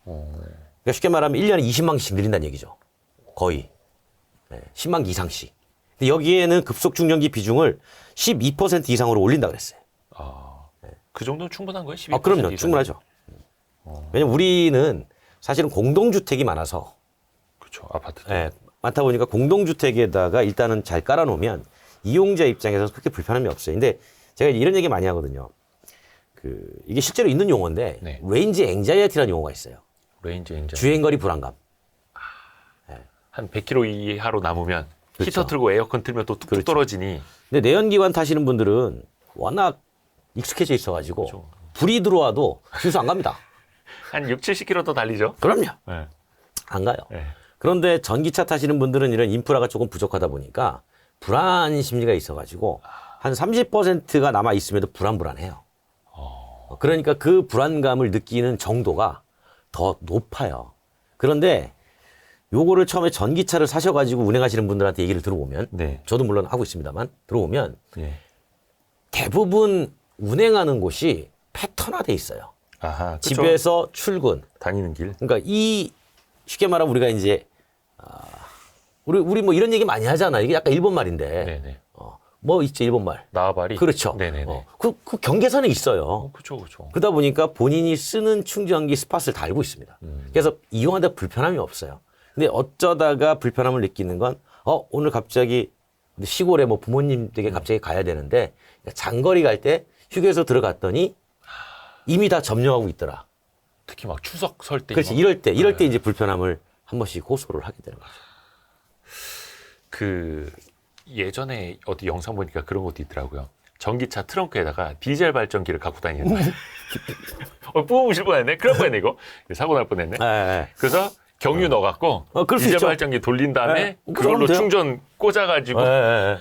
Speaker 2: 그러니까 쉽게 말하면 1년에 20만 기씩 늘린다는 얘기죠. 거의. 10만 기 이상씩. 근데 여기에는 급속 충전기 비중을 12% 이상으로 올린다 그랬어요.
Speaker 1: 그 정도는 충분한 거예요? 12%
Speaker 2: 그럼요.
Speaker 1: 이상이면?
Speaker 2: 충분하죠. 왜냐면 우리는 사실은 공동주택이 많아서
Speaker 1: 그렇죠. 아파트.
Speaker 2: 많다 보니까 공동주택에다가 일단은 잘 깔아놓으면 이용자 입장에서 그렇게 불편함이 없어요. 근데 제가 이런 얘기 많이 하거든요. 이게 실제로 있는 용어인데
Speaker 1: 네.
Speaker 2: 레인지 앵자이어티라는 용어가 있어요.
Speaker 1: 레인지 엔진.
Speaker 2: 주행거리 불안감.
Speaker 1: 한 100km 이하로 남으면
Speaker 2: 그렇죠.
Speaker 1: 히터 틀고 에어컨 틀면 또 뚝뚝
Speaker 2: 그렇죠.
Speaker 1: 떨어지니.
Speaker 2: 근데 내연기관 타시는 분들은 워낙 익숙해져 있어가지고
Speaker 1: 그렇죠.
Speaker 2: 불이 들어와도 순수 안 갑니다.
Speaker 1: 한 6, 70km 더 달리죠.
Speaker 2: 그럼요.
Speaker 1: 네.
Speaker 2: 안 가요.
Speaker 1: 네.
Speaker 2: 그런데 전기차 타시는 분들은 이런 인프라가 조금 부족하다 보니까 불안 심리가 있어가지고 한 30%가 남아 있음에도 불안해요. 그러니까 그 불안감을 느끼는 정도가 더 높아요. 그런데 요거를 처음에 전기차를 사셔가지고 운행하시는 분들한테 얘기를 들어보면
Speaker 1: 네.
Speaker 2: 저도 물론 하고 있습니다만 들어보면
Speaker 1: 예.
Speaker 2: 대부분 운행하는 곳이 패턴화돼 있어요.
Speaker 1: 아하. 그쵸?
Speaker 2: 집에서 출근.
Speaker 1: 다니는 길.
Speaker 2: 그러니까 쉽게 말하면 우리가 이제 우리 뭐 이런 얘기 많이 하잖아. 이게 약간 일본 말인데.
Speaker 1: 네네.
Speaker 2: 뭐 있지 일본 말.
Speaker 1: 나와바리.
Speaker 2: 그렇죠.
Speaker 1: 네네네.
Speaker 2: 그 경계선에 있어요.
Speaker 1: 그렇죠, 그렇죠.
Speaker 2: 그러다 보니까 본인이 쓰는 충전기 스팟을 다 알고 있습니다. 그래서 이용하다 불편함이 없어요. 근데 어쩌다가 불편함을 느끼는 건 오늘 갑자기 시골에 뭐 부모님 댁에 갑자기 가야 되는데 장거리 갈 때 휴게소 들어갔더니 이미 다 점령하고 있더라.
Speaker 1: 특히 막 추석 설 때.
Speaker 2: 그렇지. 이럴 때 이제 불편함을 한 번씩 호소를 하게 되는 거죠.
Speaker 1: 그 예전에 어디 영상 보니까 그런 것도 있더라고요. 전기차 트렁크에다가 디젤 발전기를 갖고 다니는 거예요. 뽑으실 뻔했네. 그럴 뻔했네 이거. 사고 날 뻔했네.
Speaker 2: 네.
Speaker 1: 그래서 경유 넣어갖고
Speaker 2: 그럴 수
Speaker 1: 디젤
Speaker 2: 있죠.
Speaker 1: 발전기 돌린 다음에
Speaker 2: 네.
Speaker 1: 그걸로
Speaker 2: 그러면 돼요.
Speaker 1: 충전 꽂아가지고
Speaker 2: 네.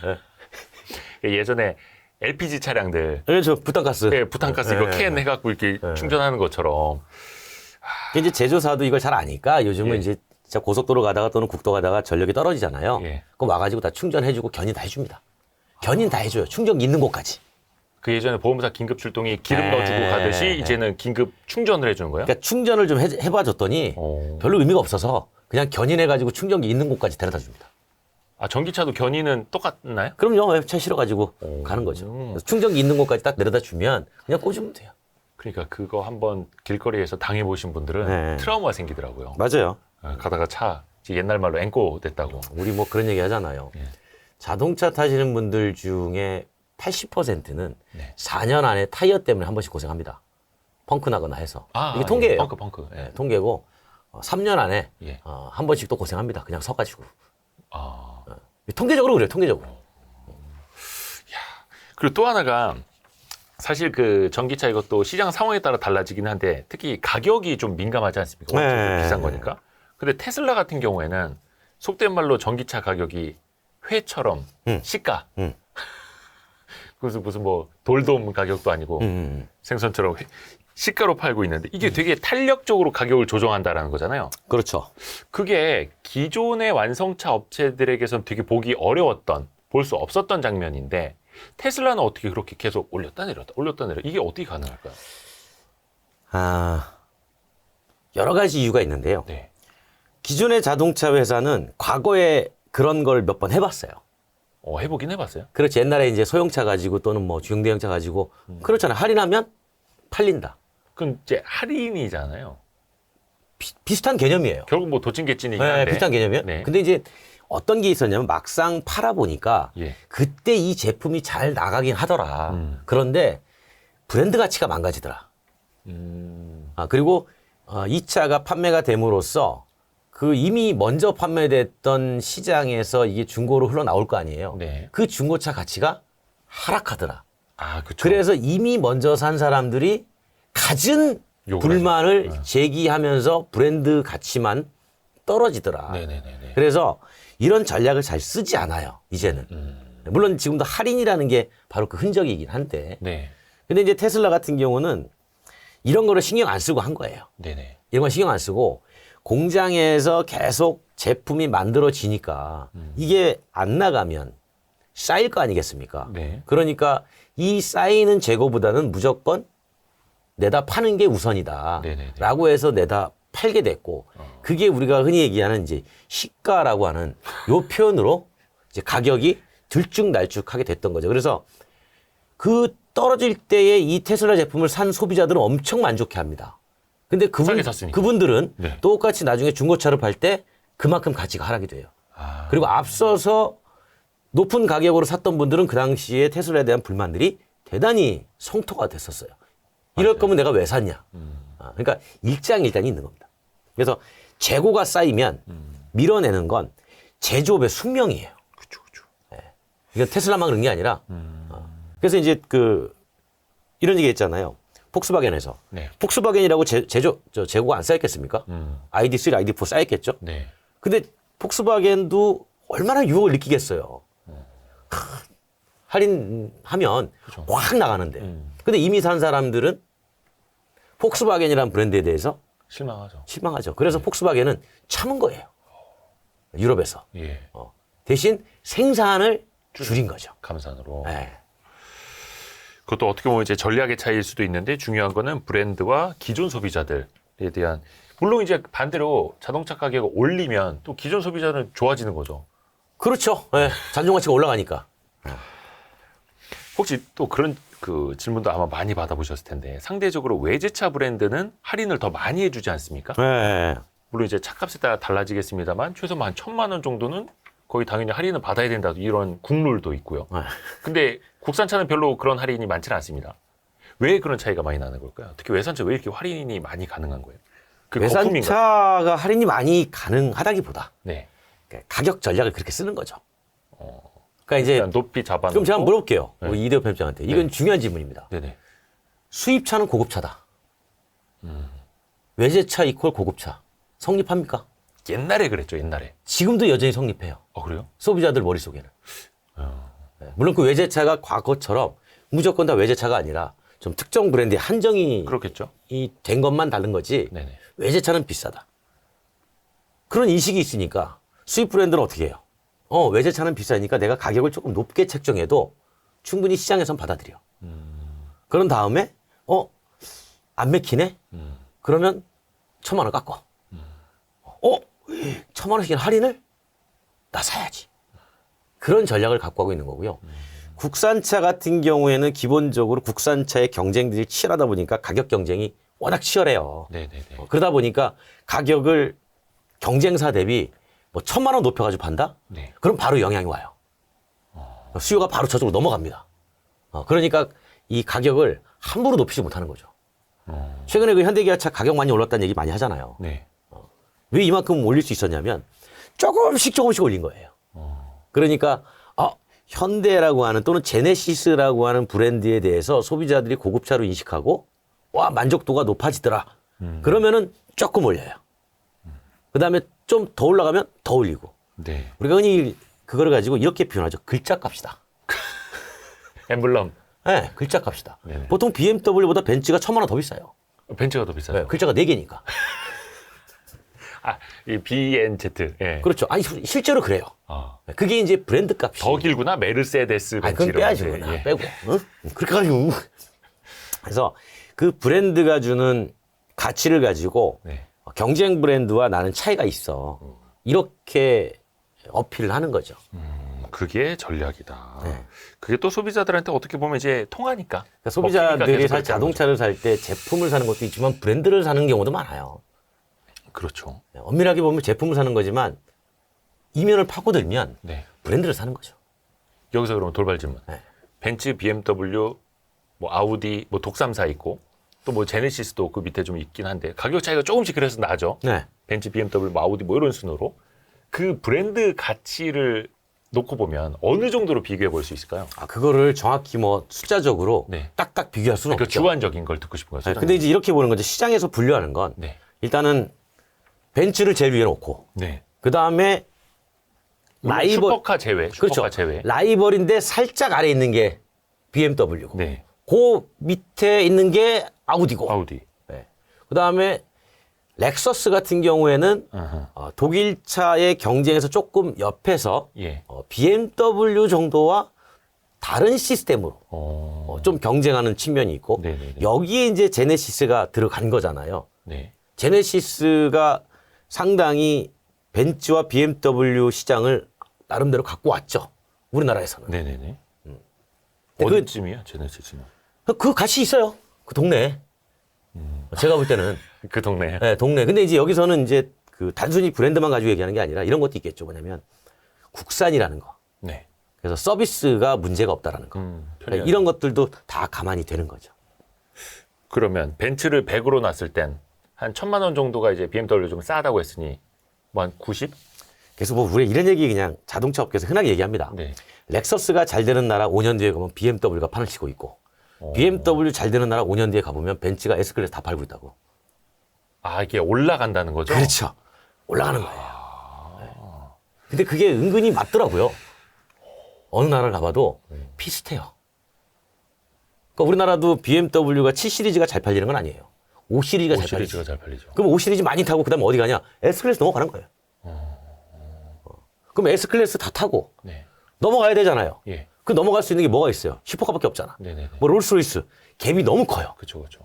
Speaker 1: 예전에 LPG 차량들
Speaker 2: 저 부탄가스.
Speaker 1: 예, 부탄가스 이거 캔 해갖고 이렇게 충전하는 것처럼.
Speaker 2: 이제 제조사도 이걸 잘 아니까 요즘은
Speaker 1: 예.
Speaker 2: 이제 진짜 고속도로 가다가 또는 국도 가다가 전력이 떨어지잖아요.
Speaker 1: 예.
Speaker 2: 그럼 와가지고 다 충전해주고 견인 다 해줍니다. 견인 다 해줘요. 충전기 있는 곳까지.
Speaker 1: 그 예전에 보험사 긴급 출동이 기름
Speaker 2: 네.
Speaker 1: 넣어주고 가듯이 이제는 긴급 충전을 해주는 거예요?
Speaker 2: 그러니까 충전을 좀 해봐줬더니 별로 의미가 없어서 그냥 견인해가지고 충전기 있는 곳까지 데려다 줍니다.
Speaker 1: 아, 전기차도 견인은 똑같나요?
Speaker 2: 그럼요. 차 실어가지고 가는 거죠. 그래서 충전기 있는 곳까지 딱 내려다 주면 그냥 꽂으면 돼요.
Speaker 1: 그러니까 그거 한번 길거리에서 당해보신 분들은
Speaker 2: 네.
Speaker 1: 트라우마 생기더라고요.
Speaker 2: 맞아요.
Speaker 1: 아, 가다가 차 옛날 말로 앵꼬 됐다고.
Speaker 2: 우리 뭐 그런 얘기 하잖아요.
Speaker 1: 예.
Speaker 2: 자동차 타시는 분들 중에 80%는
Speaker 1: 네.
Speaker 2: 4년 안에 타이어 때문에 한 번씩 고생합니다. 펑크 나거나 해서.
Speaker 1: 아,
Speaker 2: 이게 통계예요.
Speaker 1: 예. 펑크. 예.
Speaker 2: 네, 통계고 3년 안에
Speaker 1: 예.
Speaker 2: 한 번씩 또 고생합니다. 그냥 서가지고.
Speaker 1: 아.
Speaker 2: 통계적으로 그래요. 통계적으로.
Speaker 1: 그리고 또 하나가 사실 그 전기차 이것도 시장 상황에 따라 달라지긴 한데 특히 가격이 좀 민감하지 않습니까?
Speaker 2: 네.
Speaker 1: 엄청 비싼 거니까. 근데 테슬라 같은 경우에는 속된 말로 전기차 가격이 회처럼 시가. 그래서 무슨 뭐 돌돔 가격도 아니고 생선처럼 시가로 팔고 있는데 이게 되게 탄력적으로 가격을 조정한다라는 거잖아요.
Speaker 2: 그렇죠.
Speaker 1: 그게 기존의 완성차 업체들에게선 되게 보기 어려웠던, 볼 수 없었던 장면인데 테슬라는 어떻게 그렇게 계속 올렸다 내렸다 이게 어떻게 가능할까요?
Speaker 2: 여러 가지 이유가 있는데요.
Speaker 1: 네.
Speaker 2: 기존의 자동차 회사는 과거에 그런 걸 몇 번 해봤어요.
Speaker 1: 해보긴 해봤어요.
Speaker 2: 그렇지. 옛날에 이제 소형차 가지고 또는 뭐 중형 대형차 가지고 그렇잖아요. 할인하면 팔린다.
Speaker 1: 그건 이제 할인이잖아요.
Speaker 2: 비슷한 개념이에요.
Speaker 1: 결국 뭐 도찐개찐이긴
Speaker 2: 네,
Speaker 1: 한데.
Speaker 2: 비슷한 개념이에요.
Speaker 1: 네.
Speaker 2: 근데 이제 어떤 게 있었냐면 막상 팔아보니까
Speaker 1: 예.
Speaker 2: 그때 이 제품이 잘 나가긴 하더라. 그런데 브랜드 가치가 망가지더라. 그리고 이 차가 판매가 됨으로써 그 이미 먼저 판매됐던 시장에서 이게 중고로 흘러나올 거 아니에요.
Speaker 1: 네.
Speaker 2: 그 중고차 가치가 하락하더라.
Speaker 1: 아, 그렇죠.
Speaker 2: 그래서 이미 먼저 산 사람들이 갖은
Speaker 1: 욕을
Speaker 2: 불만을 제기하면서 브랜드 가치만 떨어지더라.
Speaker 1: 네네네.
Speaker 2: 그래서 이런 전략을 잘 쓰지 않아요, 이제는. 물론 지금도 할인이라는 게 바로 그 흔적이긴 한데.
Speaker 1: 네.
Speaker 2: 근데 이제 테슬라 같은 경우는 이런 거를 신경 안 쓰고 한 거예요.
Speaker 1: 네네.
Speaker 2: 이런 건 신경 안 쓰고 공장에서 계속 제품이 만들어지니까 이게 안 나가면 쌓일 거 아니겠습니까?
Speaker 1: 네.
Speaker 2: 그러니까 이 쌓이는 재고보다는 무조건 내다 파는 게 우선이다.
Speaker 1: 네네네.
Speaker 2: 라고 해서 내다 팔게 됐고 그게 우리가 흔히 얘기하는 이제 시가라고 하는 요 표현으로 이제 가격이 들쭉날쭉하게 됐던 거죠. 그래서 그 떨어질 때에 이 테슬라 제품을 산 소비자들은 엄청 만족해 합니다. 근데
Speaker 1: 싸게 샀으니까.
Speaker 2: 그분들은
Speaker 1: 네.
Speaker 2: 똑같이 나중에 중고차를 팔 때 그만큼 가치가 하락이 돼요.
Speaker 1: 아.
Speaker 2: 그리고 앞서서 높은 가격으로 샀던 분들은 그 당시에 테슬라에 대한 불만들이 대단히 성토가 됐었어요. 이럴 거면 내가 왜 샀냐. 그러니까 일장일단이 있는 겁니다. 그래서 재고가 쌓이면 밀어내는 건 제조업의 숙명이에요.
Speaker 1: 그쵸.
Speaker 2: 이건 테슬라만 그런 게 아니라. 그래서 이제 이런 얘기 했잖아요. 폭스바겐에서.
Speaker 1: 네.
Speaker 2: 폭스바겐이라고 재고가 안 쌓였겠습니까? ID3, ID4 쌓였겠죠?
Speaker 1: 네.
Speaker 2: 근데 폭스바겐도 얼마나 유혹을 느끼겠어요. 할인하면 확 나가는데. 근데 이미 산 사람들은 폭스바겐이라는 브랜드에 대해서 실망하죠. 그래서 폭스바겐은 참은 거예요. 유럽에서.
Speaker 1: 예.
Speaker 2: 대신 생산을 줄인 거죠.
Speaker 1: 감산으로.
Speaker 2: 네.
Speaker 1: 그것도 어떻게 보면 이제 전략의 차이일 수도 있는데 중요한 거는 브랜드와 기존 소비자들에 대한 물론 이제 반대로 자동차 가격을 올리면 또 기존 소비자는 좋아지는 거죠.
Speaker 2: 그렇죠. 네. 잔존 가치가 올라가니까.
Speaker 1: 혹시 또 그런 그 질문도 아마 많이 받아보셨을 텐데 상대적으로 외제차 브랜드는 할인을 더 많이 해주지 않습니까?
Speaker 2: 네.
Speaker 1: 물론 이제 차값에 따라 달라지겠습니다만 최소한 한 1,000만 원 정도는 거의 당연히 할인을 받아야 된다 이런 국룰도 있고요. 근데 국산차는 별로 그런 할인이 많지는 않습니다. 왜 그런 차이가 많이 나는 걸까요? 특히 외산차 왜 이렇게 할인이 많이 가능한 거예요? 그 거품인가요?
Speaker 2: 외산차가 할인이 많이 가능하다기보다
Speaker 1: 네.
Speaker 2: 가격 전략을 그렇게 쓰는 거죠. 그러니까 이제
Speaker 1: 일단 높이 잡아놓고.
Speaker 2: 그럼 제가 한번 물어볼게요.
Speaker 1: 네.
Speaker 2: 우리 이대호 편집장한테. 이건 중요한 질문입니다.
Speaker 1: 네네.
Speaker 2: 수입차는 고급차다. 외제차 이퀄 고급차. 성립합니까?
Speaker 1: 옛날에 그랬죠, 옛날에.
Speaker 2: 지금도 여전히 성립해요.
Speaker 1: 그래요?
Speaker 2: 소비자들 머릿속에는. 네. 물론 그 외제차가 과거처럼 무조건 다 외제차가 아니라 좀 특정 브랜드의 한정이
Speaker 1: 그렇겠죠.
Speaker 2: 된 것만 다른 거지.
Speaker 1: 네네.
Speaker 2: 외제차는 비싸다. 그런 인식이 있으니까 수입 브랜드는 어떻게 해요? 외제차는 비싸니까 내가 가격을 조금 높게 책정해도 충분히 시장에선 받아들여. 그런 다음에 안 맥히네? 그러면 1,000만 원 깎어. 1,000만 원씩 할인을? 나 사야지. 그런 전략을 갖고 하고 있는 거고요. 국산차 같은 경우에는 기본적으로 국산차의 경쟁들이 치열하다 보니까 가격 경쟁이 워낙 치열해요.
Speaker 1: 네네네.
Speaker 2: 그러다 보니까 가격을 경쟁사 대비 뭐 1,000만 원 높여가지고 판다?
Speaker 1: 네.
Speaker 2: 그럼 바로 영향이 와요. 수요가 바로 저쪽으로 넘어갑니다. 그러니까 이 가격을 함부로 높이지 못하는 거죠. 최근에 그 현대기아차 가격 많이 올랐다는 얘기 많이 하잖아요.
Speaker 1: 네.
Speaker 2: 왜 이만큼 올릴 수 있었냐면 조금씩 올린 거예요. 그러니까 현대라고 하는 또는 제네시스라고 하는 브랜드에 대해서 소비자들이 고급차로 인식하고 와 만족도가 높아지더라. 그러면은 조금 올려요. 그다음에 좀 더 올라가면 더 올리고.
Speaker 1: 네.
Speaker 2: 우리가 흔히 그거를 가지고 이렇게 표현하죠. 글자 값이다.
Speaker 1: 엠블럼.
Speaker 2: 네, 글자 값이다.
Speaker 1: 네네.
Speaker 2: 보통 BMW보다 벤츠가 1,000만 원 더 비싸요.
Speaker 1: 벤츠가 더 비싸요.
Speaker 2: 네, 글자가 4개니까.
Speaker 1: 이 BNZ. 예.
Speaker 2: 그렇죠. 아니 실제로 그래요. 그게 이제 브랜드 값이.
Speaker 1: 더 길구나. 메르세데스 벤츠.
Speaker 2: 그건 빼야지.
Speaker 1: 이런 건데. 예.
Speaker 2: 빼고. 그렇게 가지고. 그래서 그 브랜드가 주는 가치를 가지고
Speaker 1: 네.
Speaker 2: 경쟁 브랜드와 나는 차이가 있어. 이렇게 어필을 하는 거죠.
Speaker 1: 그게 전략이다.
Speaker 2: 네.
Speaker 1: 그게 또 소비자들한테 어떻게 보면 이제 통하니까.
Speaker 2: 그러니까 소비자들이
Speaker 1: 계속 그렇게
Speaker 2: 자동차를 살 때 제품을 사는 것도 있지만 브랜드를 사는 경우도 많아요.
Speaker 1: 하는 거죠. 그렇죠.
Speaker 2: 엄밀하게 보면 제품을 사는 거지만 이면을 파고들면
Speaker 1: 네.
Speaker 2: 브랜드를 사는 거죠.
Speaker 1: 여기서 그러면 돌발 질문.
Speaker 2: 네.
Speaker 1: 벤츠, BMW, 뭐 아우디, 뭐 독삼사 있고 또 뭐 제네시스도 그 밑에 좀 있긴 한데 가격 차이가 조금씩 그래서 나죠.
Speaker 2: 네.
Speaker 1: 벤츠, BMW, 뭐 아우디 뭐 이런 순으로 그 브랜드 가치를 놓고 보면 어느 정도로 비교해 볼 수 있을까요?
Speaker 2: 그거를 정확히 뭐 숫자적으로
Speaker 1: 네.
Speaker 2: 딱딱 비교할 수는
Speaker 1: 그
Speaker 2: 없죠.
Speaker 1: 주관적인 걸 듣고 싶은 거죠.
Speaker 2: 네, 근데 이제 이렇게 보는 거죠. 시장에서 분류하는 건
Speaker 1: 네.
Speaker 2: 일단은 벤츠를 제일 위에 놓고
Speaker 1: 네.
Speaker 2: 그 다음에 라이벌
Speaker 1: 슈퍼카 제외. 슈퍼카
Speaker 2: 그렇죠.
Speaker 1: 제외.
Speaker 2: 라이벌인데 살짝 아래 있는 게 BMW고
Speaker 1: 네.
Speaker 2: 그 밑에 있는 게 아우디고
Speaker 1: 아우디.
Speaker 2: 네. 그 다음에 렉서스 같은 경우에는
Speaker 1: 아하.
Speaker 2: 독일차의 경쟁에서 조금 옆에서
Speaker 1: 예.
Speaker 2: BMW 정도와 다른 시스템으로 좀 경쟁하는 측면이 있고
Speaker 1: 네네네.
Speaker 2: 여기에 이제 제네시스가 들어간 거잖아요.
Speaker 1: 네.
Speaker 2: 제네시스가 상당히 벤츠와 BMW 시장을 나름대로 갖고 왔죠. 우리나라에서는.
Speaker 1: 네네네.
Speaker 2: 근데
Speaker 1: 어디쯤이야, 제네시스는?
Speaker 2: 그 가치 있어요. 그 동네에. 제가 볼 때는.
Speaker 1: 그 동네.
Speaker 2: 네, 동네. 근데 이제 여기서는 이제 그 단순히 브랜드만 가지고 얘기하는 게 아니라 이런 것도 있겠죠. 뭐냐면 국산이라는 거.
Speaker 1: 네.
Speaker 2: 그래서 서비스가 문제가 없다라는 거. 그러니까 이런 것들도 다 가만히 되는 거죠.
Speaker 1: 그러면 벤츠를 100으로 놨을 땐 한 1,000만 원 정도가 이제 BMW 좀 싸다고 했으니 뭐 한 90?
Speaker 2: 그래서 뭐 우리 이런 얘기 그냥 자동차 업계에서 흔하게 얘기합니다.
Speaker 1: 네.
Speaker 2: 렉서스가 잘 되는 나라 5년 뒤에 가면 BMW가 판을 치고 있고 BMW 잘 되는 나라 5년 뒤에 가보면 벤츠가 S클래스 다 팔고 있다고.
Speaker 1: 이게 올라간다는 거죠?
Speaker 2: 그렇죠. 올라가는 거예요. 네. 근데 그게 은근히 맞더라고요. 어느 나라를 가봐도 비슷해요. 그러니까 우리나라도 BMW가 7 시리즈가 잘 팔리는 건 아니에요. 5 시리즈가 잘 팔리죠.
Speaker 1: 시리즈가 잘 팔리죠.
Speaker 2: 그럼 5 시리즈 많이 타고 그다음에 어디 가냐? S클래스 넘어가는 거예요. 그럼 S클래스 다 타고
Speaker 1: 네.
Speaker 2: 넘어가야 되잖아요.
Speaker 1: 예.
Speaker 2: 그 넘어갈 수 있는 게 뭐가 있어요? 슈퍼카밖에 없잖아.
Speaker 1: 네네네.
Speaker 2: 뭐 롤스로이스 갭이 너무 커요.
Speaker 1: 그쵸, 그쵸.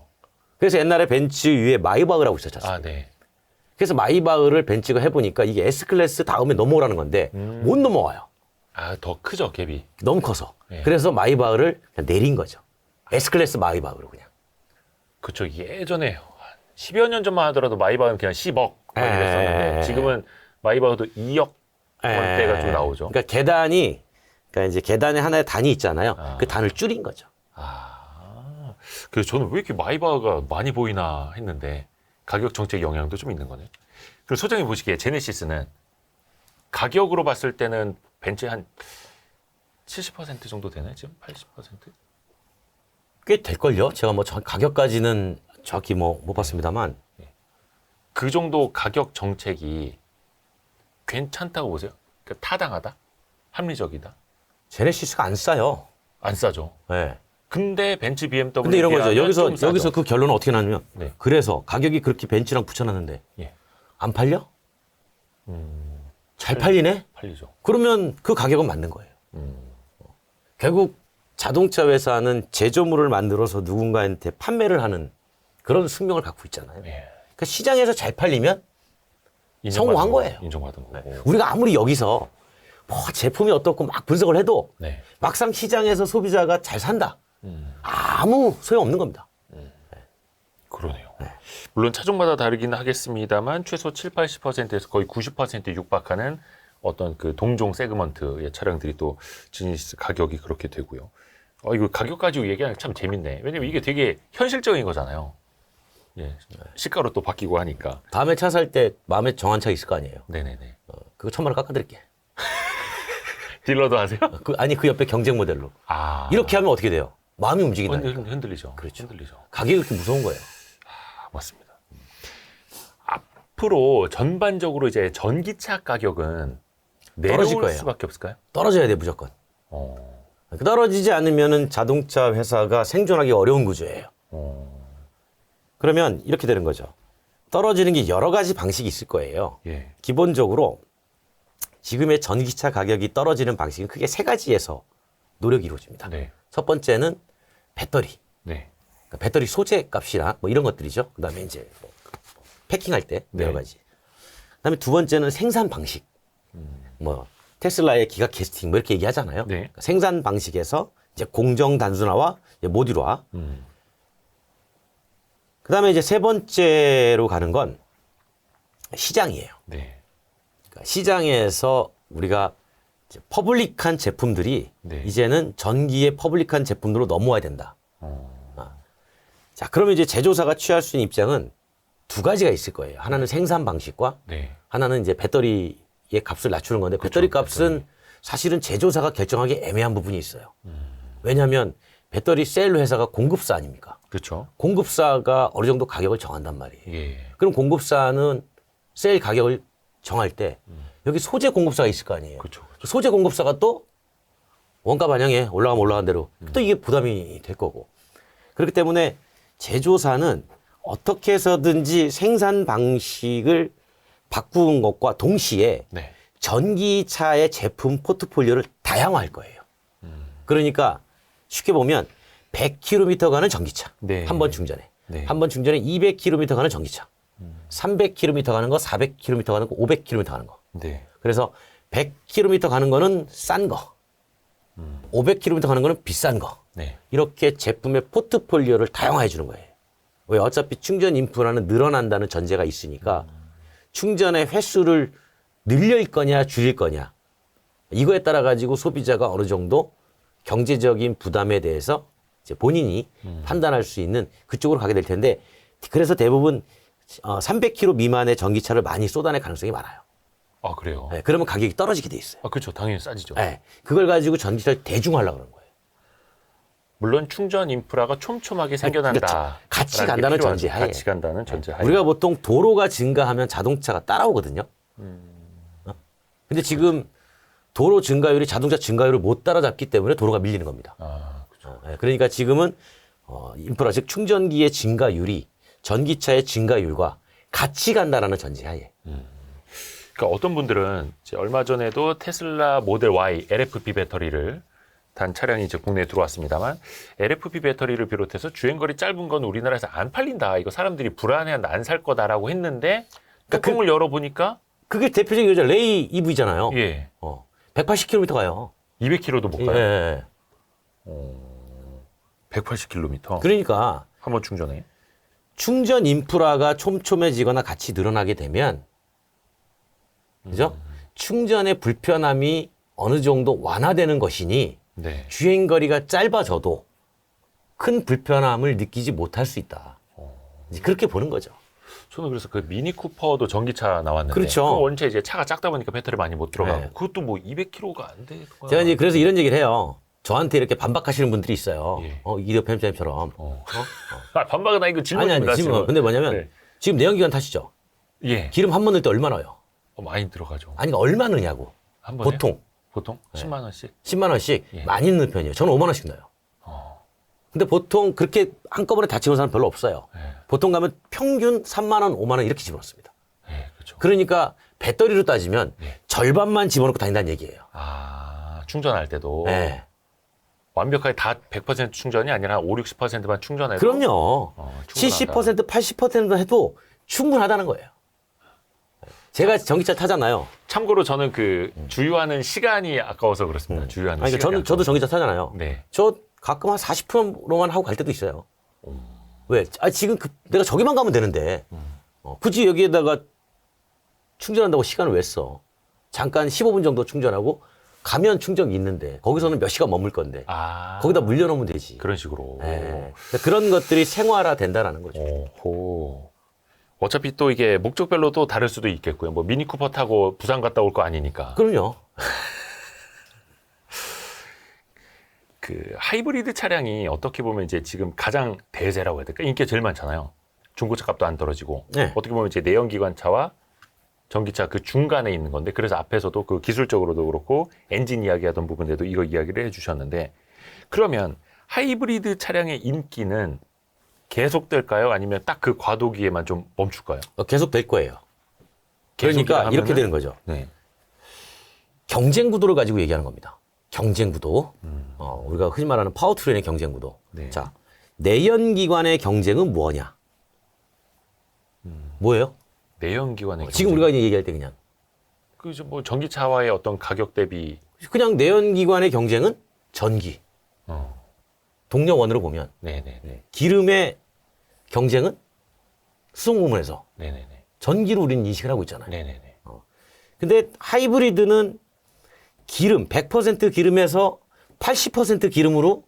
Speaker 2: 그래서 옛날에 벤츠 위에 마이바흐라고 있었지 않습니까?
Speaker 1: 네.
Speaker 2: 그래서 마이바흐를 벤츠가 해보니까 이게 S클래스 다음에 넘어오라는 건데 못 넘어와요.
Speaker 1: 더 크죠, 갭이.
Speaker 2: 너무 커서.
Speaker 1: 예.
Speaker 2: 그래서 마이바흐를 그냥 내린 거죠. S클래스 마이바흐로 그냥.
Speaker 1: 그쵸. 이게 예전에 한 10여 년 전만 하더라도 마이바흐는 그냥 10억 이랬었는데 지금은 마이바흐도 2억 원대가 좀 나오죠.
Speaker 2: 그러니까 계단이, 그러니까 이제 계단에 하나의 단이 있잖아요. 그 단을 줄인 거죠.
Speaker 1: 그래서 저는 왜 이렇게 마이바흐가 많이 보이나 했는데 가격 정책 영향도 좀 있는 거네. 그리고 소장님 보시기에 제네시스는 가격으로 봤을 때는 벤츠 한 70% 정도 되나요? 지금 80%?
Speaker 2: 꽤 될걸요? 제가 뭐 가격까지는 정확히 뭐 못 봤습니다만.
Speaker 1: 그 정도 가격 정책이 괜찮다고 보세요? 그러니까 타당하다? 합리적이다?
Speaker 2: 제네시스가 안 싸요.
Speaker 1: 안 싸죠.
Speaker 2: 네.
Speaker 1: 근데 벤츠 BMW
Speaker 2: 근데 이런 거죠.
Speaker 1: 비하면
Speaker 2: 여기서 그 결론은 어떻게 나냐면,
Speaker 1: 네.
Speaker 2: 그래서 가격이 그렇게 벤츠랑 붙여놨는데,
Speaker 1: 예.
Speaker 2: 안 팔려? 잘 팔리네?
Speaker 1: 팔리죠.
Speaker 2: 그러면 그 가격은 맞는 거예요. 결국 자동차 회사는 제조물을 만들어서 누군가한테 판매를 하는 그런 숙명을 갖고 있잖아요.
Speaker 1: 예.
Speaker 2: 그러니까 시장에서 잘 팔리면 성공한 거예요.
Speaker 1: 인정받은 거고.
Speaker 2: 우리가 아무리 여기서 뭐 제품이 어떻고 막 분석을 해도
Speaker 1: 네.
Speaker 2: 막상 시장에서 소비자가 잘 산다. 아무 소용없는 겁니다.
Speaker 1: 그러네요. 물론 차종마다 다르기는 하겠습니다만 최소 7, 80%에서 거의 90%에 육박하는 어떤 그 동종 세그먼트의 차량들이 또 지니스 가격이 그렇게 되고요. 이거 가격 가지고 얘기하는 게 참 재밌네. 왜냐면 이게 되게 현실적인 거잖아요. 예. 시가로 또 바뀌고 하니까.
Speaker 2: 다음에 차 살 때 마음에 정한 차 있을 거 아니에요.
Speaker 1: 네네네.
Speaker 2: 그거 1,000만 원 깎아드릴게.
Speaker 1: 딜러도 하세요?
Speaker 2: 그 옆에 경쟁 모델로.
Speaker 1: 아.
Speaker 2: 이렇게 하면 어떻게 돼요? 마음이 움직인다.
Speaker 1: 흔들리죠.
Speaker 2: 그렇죠.
Speaker 1: 흔들리죠.
Speaker 2: 가격이 그렇게 무서운 거예요.
Speaker 1: 맞습니다. 앞으로 전반적으로 이제 전기차 가격은
Speaker 2: 떨어질
Speaker 1: 내려올
Speaker 2: 거예요.
Speaker 1: 수밖에 없을까요?
Speaker 2: 떨어져야 돼, 무조건. 떨어지지 않으면 자동차 회사가 생존하기 어려운 구조예요. 그러면 이렇게 되는 거죠. 떨어지는 게 여러 가지 방식이 있을 거예요.
Speaker 1: 예.
Speaker 2: 기본적으로 지금의 전기차 가격이 떨어지는 방식은 크게 세 가지에서 노력이 이루어집니다.
Speaker 1: 네.
Speaker 2: 첫 번째는 배터리.
Speaker 1: 네.
Speaker 2: 그러니까 배터리 소재 값이나 뭐 이런 것들이죠. 그 다음에 이제 뭐 패킹할 때 여러 가지. 그 다음에 두 번째는 생산 방식. 뭐 테슬라의 기가 캐스팅 뭐 이렇게 얘기하잖아요.
Speaker 1: 네.
Speaker 2: 그러니까 생산 방식에서 이제 공정 단순화와 이제 모듈화. 그 다음에 이제 세 번째로 가는 건 시장이에요.
Speaker 1: 네.
Speaker 2: 그러니까 시장에서 우리가 이제 퍼블릭한 제품들이
Speaker 1: 네.
Speaker 2: 이제는 전기의 퍼블릭한 제품으로 넘어와야 된다. 자, 그러면 이제 제조사가 취할 수 있는 입장은 두 가지가 있을 거예요. 하나는 생산 방식과
Speaker 1: 네.
Speaker 2: 하나는 이제 배터리의 값을 낮추는 건데 배터리 값은 사실은 제조사가 결정하기 애매한 부분이 있어요. 왜냐하면 배터리 셀 회사가 공급사 아닙니까?
Speaker 1: 그렇죠.
Speaker 2: 공급사가 어느 정도 가격을 정한단 말이에요.
Speaker 1: 예.
Speaker 2: 그럼 공급사는 셀 가격을 정할 때 여기 소재 공급사가 있을 거 아니에요.
Speaker 1: 그렇죠.
Speaker 2: 소재 공급사가 또 원가 반영에 올라가면 올라간 대로 또 이게 부담이 될 거고. 그렇기 때문에 제조사는 어떻게 해서든지 생산 방식을 바꾸는 것과 동시에
Speaker 1: 네.
Speaker 2: 전기차의 제품 포트폴리오를 다양화할 거예요. 그러니까 쉽게 보면 100km 가는 전기차.
Speaker 1: 네.
Speaker 2: 한 번 충전에.
Speaker 1: 네.
Speaker 2: 한 번 충전에 200km 가는 전기차. 300km 가는 거, 400km 가는 거, 500km 가는 거.
Speaker 1: 네.
Speaker 2: 그래서 100km 가는 거는 싼 거. 500km 가는 거는 비싼 거.
Speaker 1: 네.
Speaker 2: 이렇게 제품의 포트폴리오를 다양화해 주는 거예요. 왜? 어차피 충전 인프라는 늘어난다는 전제가 있으니까 충전의 횟수를 늘릴 거냐 줄일 거냐 이거에 따라 가지고 소비자가 어느 정도 경제적인 부담에 대해서 이제 본인이 판단할 수 있는 그쪽으로 가게 될 텐데 그래서 대부분 300km 미만의 전기차를 많이 쏟아낼 가능성이 많아요.
Speaker 1: 아, 그래요?
Speaker 2: 네, 그러면 가격이 떨어지게 돼 있어요.
Speaker 1: 아, 그렇죠. 당연히 싸지죠.
Speaker 2: 네, 그걸 가지고 전기차를 대중화하려고 그러는 거예요.
Speaker 1: 물론 충전 인프라가 촘촘하게 생겨난다.
Speaker 2: 같이 간다는 전제하에.
Speaker 1: 같이 간다는 전제하에.
Speaker 2: 우리가 보통 도로가 증가하면 자동차가 따라오거든요. 근데 지금 도로 증가율이 자동차 증가율을 못 따라잡기 때문에 도로가 밀리는 겁니다.
Speaker 1: 아, 그렇죠.
Speaker 2: 그러니까 지금은 인프라 즉 충전기의 증가율이 전기차의 증가율과 같이 간다라는 전제하에.
Speaker 1: 그러니까 어떤 분들은 이제 얼마 전에도 테슬라 모델 Y LFP 배터리를 단 차량이 이제 국내에 들어왔습니다만 LFP 배터리를 비롯해서 주행거리 짧은 건 우리나라에서 안 팔린다. 이거 사람들이 불안해한다. 안 살 거다라고 했는데 뚜껑을 열어보니까
Speaker 2: 그게 대표적인 거죠. 레이 EV잖아요.
Speaker 1: 예.
Speaker 2: 180km 가요.
Speaker 1: 200km도 못 가요.
Speaker 2: 예.
Speaker 1: 180km.
Speaker 2: 그러니까
Speaker 1: 한번 충전해.
Speaker 2: 충전 인프라가 촘촘해지거나 같이 늘어나게 되면 그죠? 충전의 불편함이 어느 정도 완화되는 것이니
Speaker 1: 네.
Speaker 2: 주행거리가 짧아져도 큰 불편함을 느끼지 못할 수 있다. 이제 그렇게 보는 거죠.
Speaker 1: 저는 그래서 그 미니 쿠퍼도 전기차 나왔는데
Speaker 2: 그렇죠.
Speaker 1: 그거 원체 이제 차가 작다 보니까 배터리 많이 못 들어가고
Speaker 2: 네.
Speaker 1: 그것도 뭐 200km가 안 되고
Speaker 2: 제가 이제 그래서 이런 얘기를 해요. 저한테 이렇게 반박하시는 분들이 있어요.
Speaker 1: 예.
Speaker 2: 이대호 편집장님처럼.
Speaker 1: 반박은 아니고 질문입니다.
Speaker 2: 아니, 질문. 근데 뭐냐면,
Speaker 1: 네.
Speaker 2: 지금 내연기관 타시죠?
Speaker 1: 예.
Speaker 2: 기름 한 번 넣을 때 얼마 넣어요?
Speaker 1: 많이 들어가죠.
Speaker 2: 아니, 그러니까 얼마 넣냐고.
Speaker 1: 한 번에?
Speaker 2: 보통.
Speaker 1: 보통 10만 원씩.
Speaker 2: 10만 원씩
Speaker 1: 예.
Speaker 2: 많이 넣는 편이에요. 저는 5만 원씩 넣어요. 근데 보통 그렇게 한꺼번에 다 집어넣는 사람 별로 없어요.
Speaker 1: 예.
Speaker 2: 보통 가면 평균 3만 원, 5만 원 이렇게 집어넣습니다.
Speaker 1: 예, 그렇죠.
Speaker 2: 그러니까 배터리로 따지면
Speaker 1: 예.
Speaker 2: 절반만 집어넣고 다닌다는 얘기예요.
Speaker 1: 충전할 때도
Speaker 2: 네.
Speaker 1: 완벽하게 다 100% 충전이 아니라 한 5, 60%만 충전해도
Speaker 2: 그럼요.
Speaker 1: 충분하다.
Speaker 2: 70%, 80% 해도 충분하다는 거예요. 제가 전기차 타잖아요.
Speaker 1: 참고로 저는 그 주유하는 시간이 아까워서 그렇습니다. 주유하는
Speaker 2: 아니,
Speaker 1: 시간이
Speaker 2: 저도 전기차 타잖아요.
Speaker 1: 네.
Speaker 2: 저 가끔 한 40%로만 하고 갈 때도 있어요. 왜? 지금 내가 저기만 가면 되는데 굳이 여기에다가 충전한다고 시간을 왜 써? 잠깐 15분 정도 충전하고 가면 충전이 있는데 거기서는 몇 시간 머물 건데 거기다 물려놓으면 되지.
Speaker 1: 그런 식으로.
Speaker 2: 네. 그런 것들이 생활화 된다라는 거죠.
Speaker 1: 오호. 어차피 또 이게 목적별로 또 다를 수도 있겠고요. 뭐 미니 쿠퍼 타고 부산 갔다 올 거 아니니까.
Speaker 2: 그럼요.
Speaker 1: 그 하이브리드 차량이 어떻게 보면 이제 지금 가장 대세라고 해야 될까? 인기가 제일 많잖아요. 중고차 값도 안 떨어지고.
Speaker 2: 네.
Speaker 1: 어떻게 보면 이제 내연기관차와 전기차 그 중간에 있는 건데 그래서 앞에서도 그 기술적으로도 그렇고 엔진 이야기하던 부분에도 이거 이야기를 해주셨는데 그러면 하이브리드 차량의 인기는 계속될까요? 아니면 딱 그 과도기에만 좀 멈출까요?
Speaker 2: 계속 될 거예요. 그러니까 이렇게 되는 거죠.
Speaker 1: 네.
Speaker 2: 경쟁 구도를 가지고 얘기하는 겁니다. 경쟁 구도. 우리가 흔히 말하는 파워트레인의 경쟁 구도.
Speaker 1: 네.
Speaker 2: 자, 내연기관의 경쟁은 뭐냐? 뭐예요?
Speaker 1: 내연기관의
Speaker 2: 지금 우리가 이제 얘기할 때 그냥
Speaker 1: 그죠 뭐 전기차와의 어떤 가격 대비
Speaker 2: 그냥 내연기관의 경쟁은 전기. 동력원으로 보면
Speaker 1: 네네네
Speaker 2: 기름의 경쟁은 수송 부문에서
Speaker 1: 네네네
Speaker 2: 전기로 우리는 인식을 하고 있잖아요.
Speaker 1: 네네네
Speaker 2: 근데 하이브리드는 기름 100% 기름에서 80% 기름으로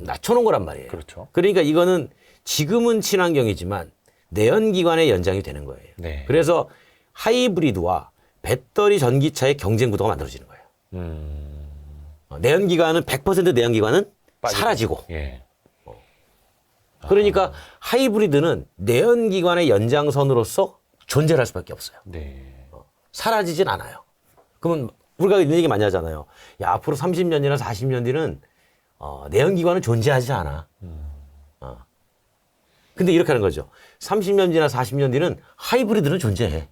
Speaker 2: 낮춰놓은 거란 말이에요.
Speaker 1: 그렇죠.
Speaker 2: 그러니까 이거는 지금은 친환경이지만 내연기관의 연장이 되는 거예요.
Speaker 1: 네.
Speaker 2: 그래서 하이브리드와 배터리 전기차의 경쟁 구도가 만들어지는 거예요. 내연기관은 100% 내연기관은
Speaker 1: 빠지고.
Speaker 2: 사라지고.
Speaker 1: 예.
Speaker 2: 그러니까 하이브리드는 내연기관의 연장선으로서 존재를 할 수밖에 없어요.
Speaker 1: 네.
Speaker 2: 사라지진 않아요. 그러면 우리가 이런 얘기 많이 하잖아요. 야, 앞으로 30년이나 40년 뒤는 내연기관은 존재하지 않아. 근데 이렇게 하는 거죠. 30년 뒤나 40년 뒤는 하이브리드는 존재해.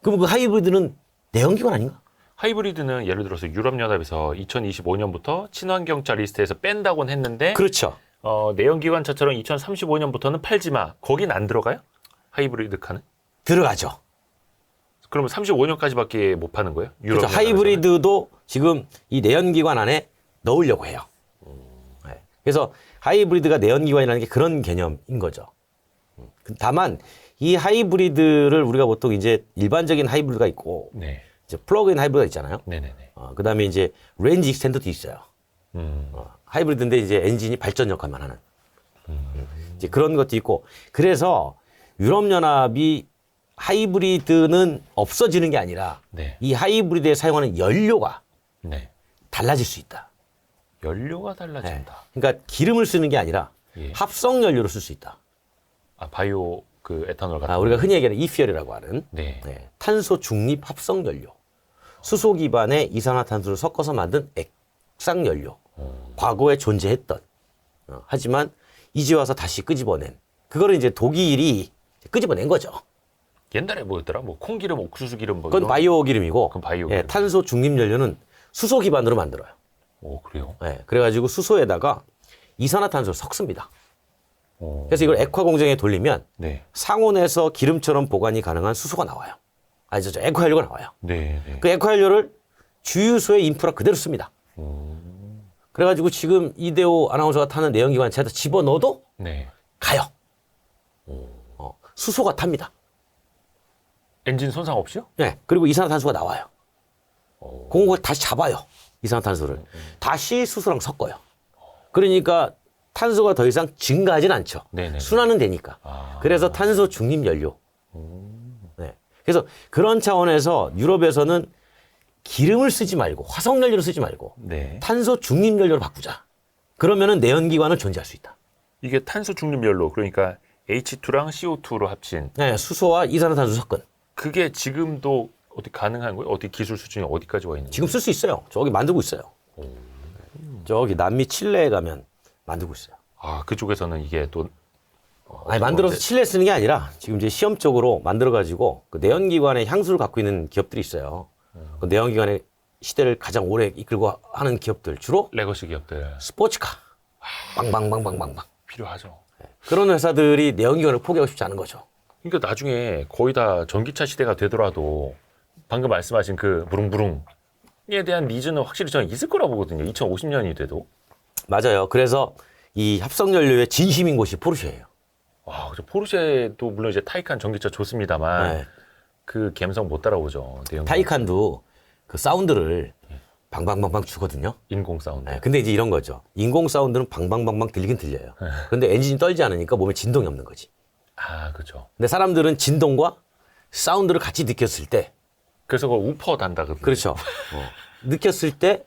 Speaker 2: 그럼 그 하이브리드는 내연기관 아닌가?
Speaker 1: 하이브리드는 예를 들어서 유럽연합에서 2025년부터 친환경차 리스트에서 뺀다고는 했는데
Speaker 2: 그렇죠.
Speaker 1: 내연기관차처럼 2035년부터는 팔지 마. 거긴 안 들어가요? 하이브리드 카는?
Speaker 2: 들어가죠.
Speaker 1: 그러면 35년까지밖에 못 파는 거예요?
Speaker 2: 그렇죠. 하이브리드도 지금 이 내연기관 안에 넣으려고 해요. 네. 그래서 하이브리드가 내연기관이라는 게 그런 개념인 거죠. 다만 이 하이브리드를 우리가 보통 이제 일반적인 하이브리드가 있고
Speaker 1: 네.
Speaker 2: 이제 플러그인 하이브리드가 있잖아요.
Speaker 1: 네네네.
Speaker 2: 그다음에 이제 레인지 익스텐더도 있어요. 하이브리드인데 이제 엔진이 발전 역할만 하는 이제 그런 것도 있고 그래서 유럽연합이 하이브리드는 없어지는 게 아니라
Speaker 1: 네.
Speaker 2: 이 하이브리드에 사용하는 연료가
Speaker 1: 네.
Speaker 2: 달라질 수 있다.
Speaker 1: 연료가 달라진다.
Speaker 2: 그러니까 기름을 쓰는 게 아니라
Speaker 1: 예.
Speaker 2: 합성 연료를 쓸 수 있다.
Speaker 1: 바이오 그 에탄올 같은
Speaker 2: 우리가 흔히 얘기하는 이퓨얼이라고 하는
Speaker 1: 네.
Speaker 2: 탄소 중립 합성 연료. 수소 기반의 이산화탄소를 섞어서 만든 액상 연료. 과거에 존재했던 하지만 이제 와서 다시 끄집어낸 그거를 이제 독일이 끄집어낸 거죠.
Speaker 1: 옛날에 뭐였더라? 뭐 콩기름, 옥수수 기름 뭐
Speaker 2: 그건
Speaker 1: 이런-
Speaker 2: 바이오 기름이고
Speaker 1: 그건 바이오 기름.
Speaker 2: 탄소 중립 연료는 수소 기반으로 만들어요.
Speaker 1: 오, 그래요?
Speaker 2: 그래가지고 수소에다가 이산화탄소를 섞습니다. 그래서 이걸 액화 공정에 돌리면
Speaker 1: 네.
Speaker 2: 상온에서 기름처럼 보관이 가능한 수소가 나와요. 액화 연료가 나와요.
Speaker 1: 네. 네.
Speaker 2: 그 액화 연료를 주유소의 인프라 그대로 씁니다. 그래가지고 지금 이대호 아나운서가 타는 내연기관 차에다 집어넣어도
Speaker 1: 네.
Speaker 2: 가요. 수소가 탑니다.
Speaker 1: 엔진 손상 없이요?
Speaker 2: 네. 그리고 이산화탄소가 나와요. 그걸 다시 잡아요. 이산화탄소를. 다시 수소랑 섞어요. 그러니까 탄소가 더 이상 증가하진 않죠.
Speaker 1: 네네.
Speaker 2: 순환은 되니까.
Speaker 1: 아.
Speaker 2: 그래서 탄소 중립 연료. 네. 그래서 그런 차원에서 유럽에서는 기름을 쓰지 말고 화석 연료를 쓰지 말고
Speaker 1: 네.
Speaker 2: 탄소 중립 연료로 바꾸자. 그러면은 내연기관은 존재할 수 있다.
Speaker 1: 이게 탄소 중립 연료 그러니까 H2랑 CO2로 합친
Speaker 2: 네, 수소와 이산화탄소 섞은.
Speaker 1: 그게 지금도 어디 가능한 거예요? 어디 기술 수준이 어디까지 와 있는
Speaker 2: 지금 쓸 수 있어요. 저기 만들고 있어요. 저기 남미 칠레에 가면 만들고 있어요.
Speaker 1: 아, 그쪽에서는 이게 또
Speaker 2: 아니 만들어서 칠레에 쓰는 게 아니라 지금 이제 시험적으로 만들어 가지고 그 내연기관의 향수를 갖고 있는 기업들이 있어요. 그 내연기관의 시대를 가장 오래 이끌고 하는 기업들 주로
Speaker 1: 레거시 기업들
Speaker 2: 스포츠카 빵빵빵빵빵빵
Speaker 1: 필요하죠.
Speaker 2: 그런 회사들이 내연기관을 포기하고 싶지 않은 거죠.
Speaker 1: 그러니까 나중에 거의 다 전기차 시대가 되더라도 방금 말씀하신 그 부릉부릉에 대한 니즈는 확실히 저는 있을 거라 보거든요. 2050년이 돼도.
Speaker 2: 맞아요. 그래서 이 합성연료의 진심인 곳이 포르쉐예요.
Speaker 1: 와, 그죠. 포르쉐도 물론 이제 타이칸 전기차 좋습니다만
Speaker 2: 네.
Speaker 1: 그 감성 못 따라오죠. 내연기관.
Speaker 2: 타이칸도 그 사운드를 방방방방 주거든요.
Speaker 1: 인공 사운드.
Speaker 2: 네, 근데 이제 이런 거죠. 인공 사운드는 방방방방 들리긴 들려요. 근데 엔진이 떨지 않으니까 몸에 진동이 없는 거지.
Speaker 1: 아, 그렇죠.
Speaker 2: 근데 사람들은 진동과 사운드를 같이 느꼈을 때,
Speaker 1: 그래서 그걸 우퍼 단다거든요.
Speaker 2: 그렇죠. 느꼈을 때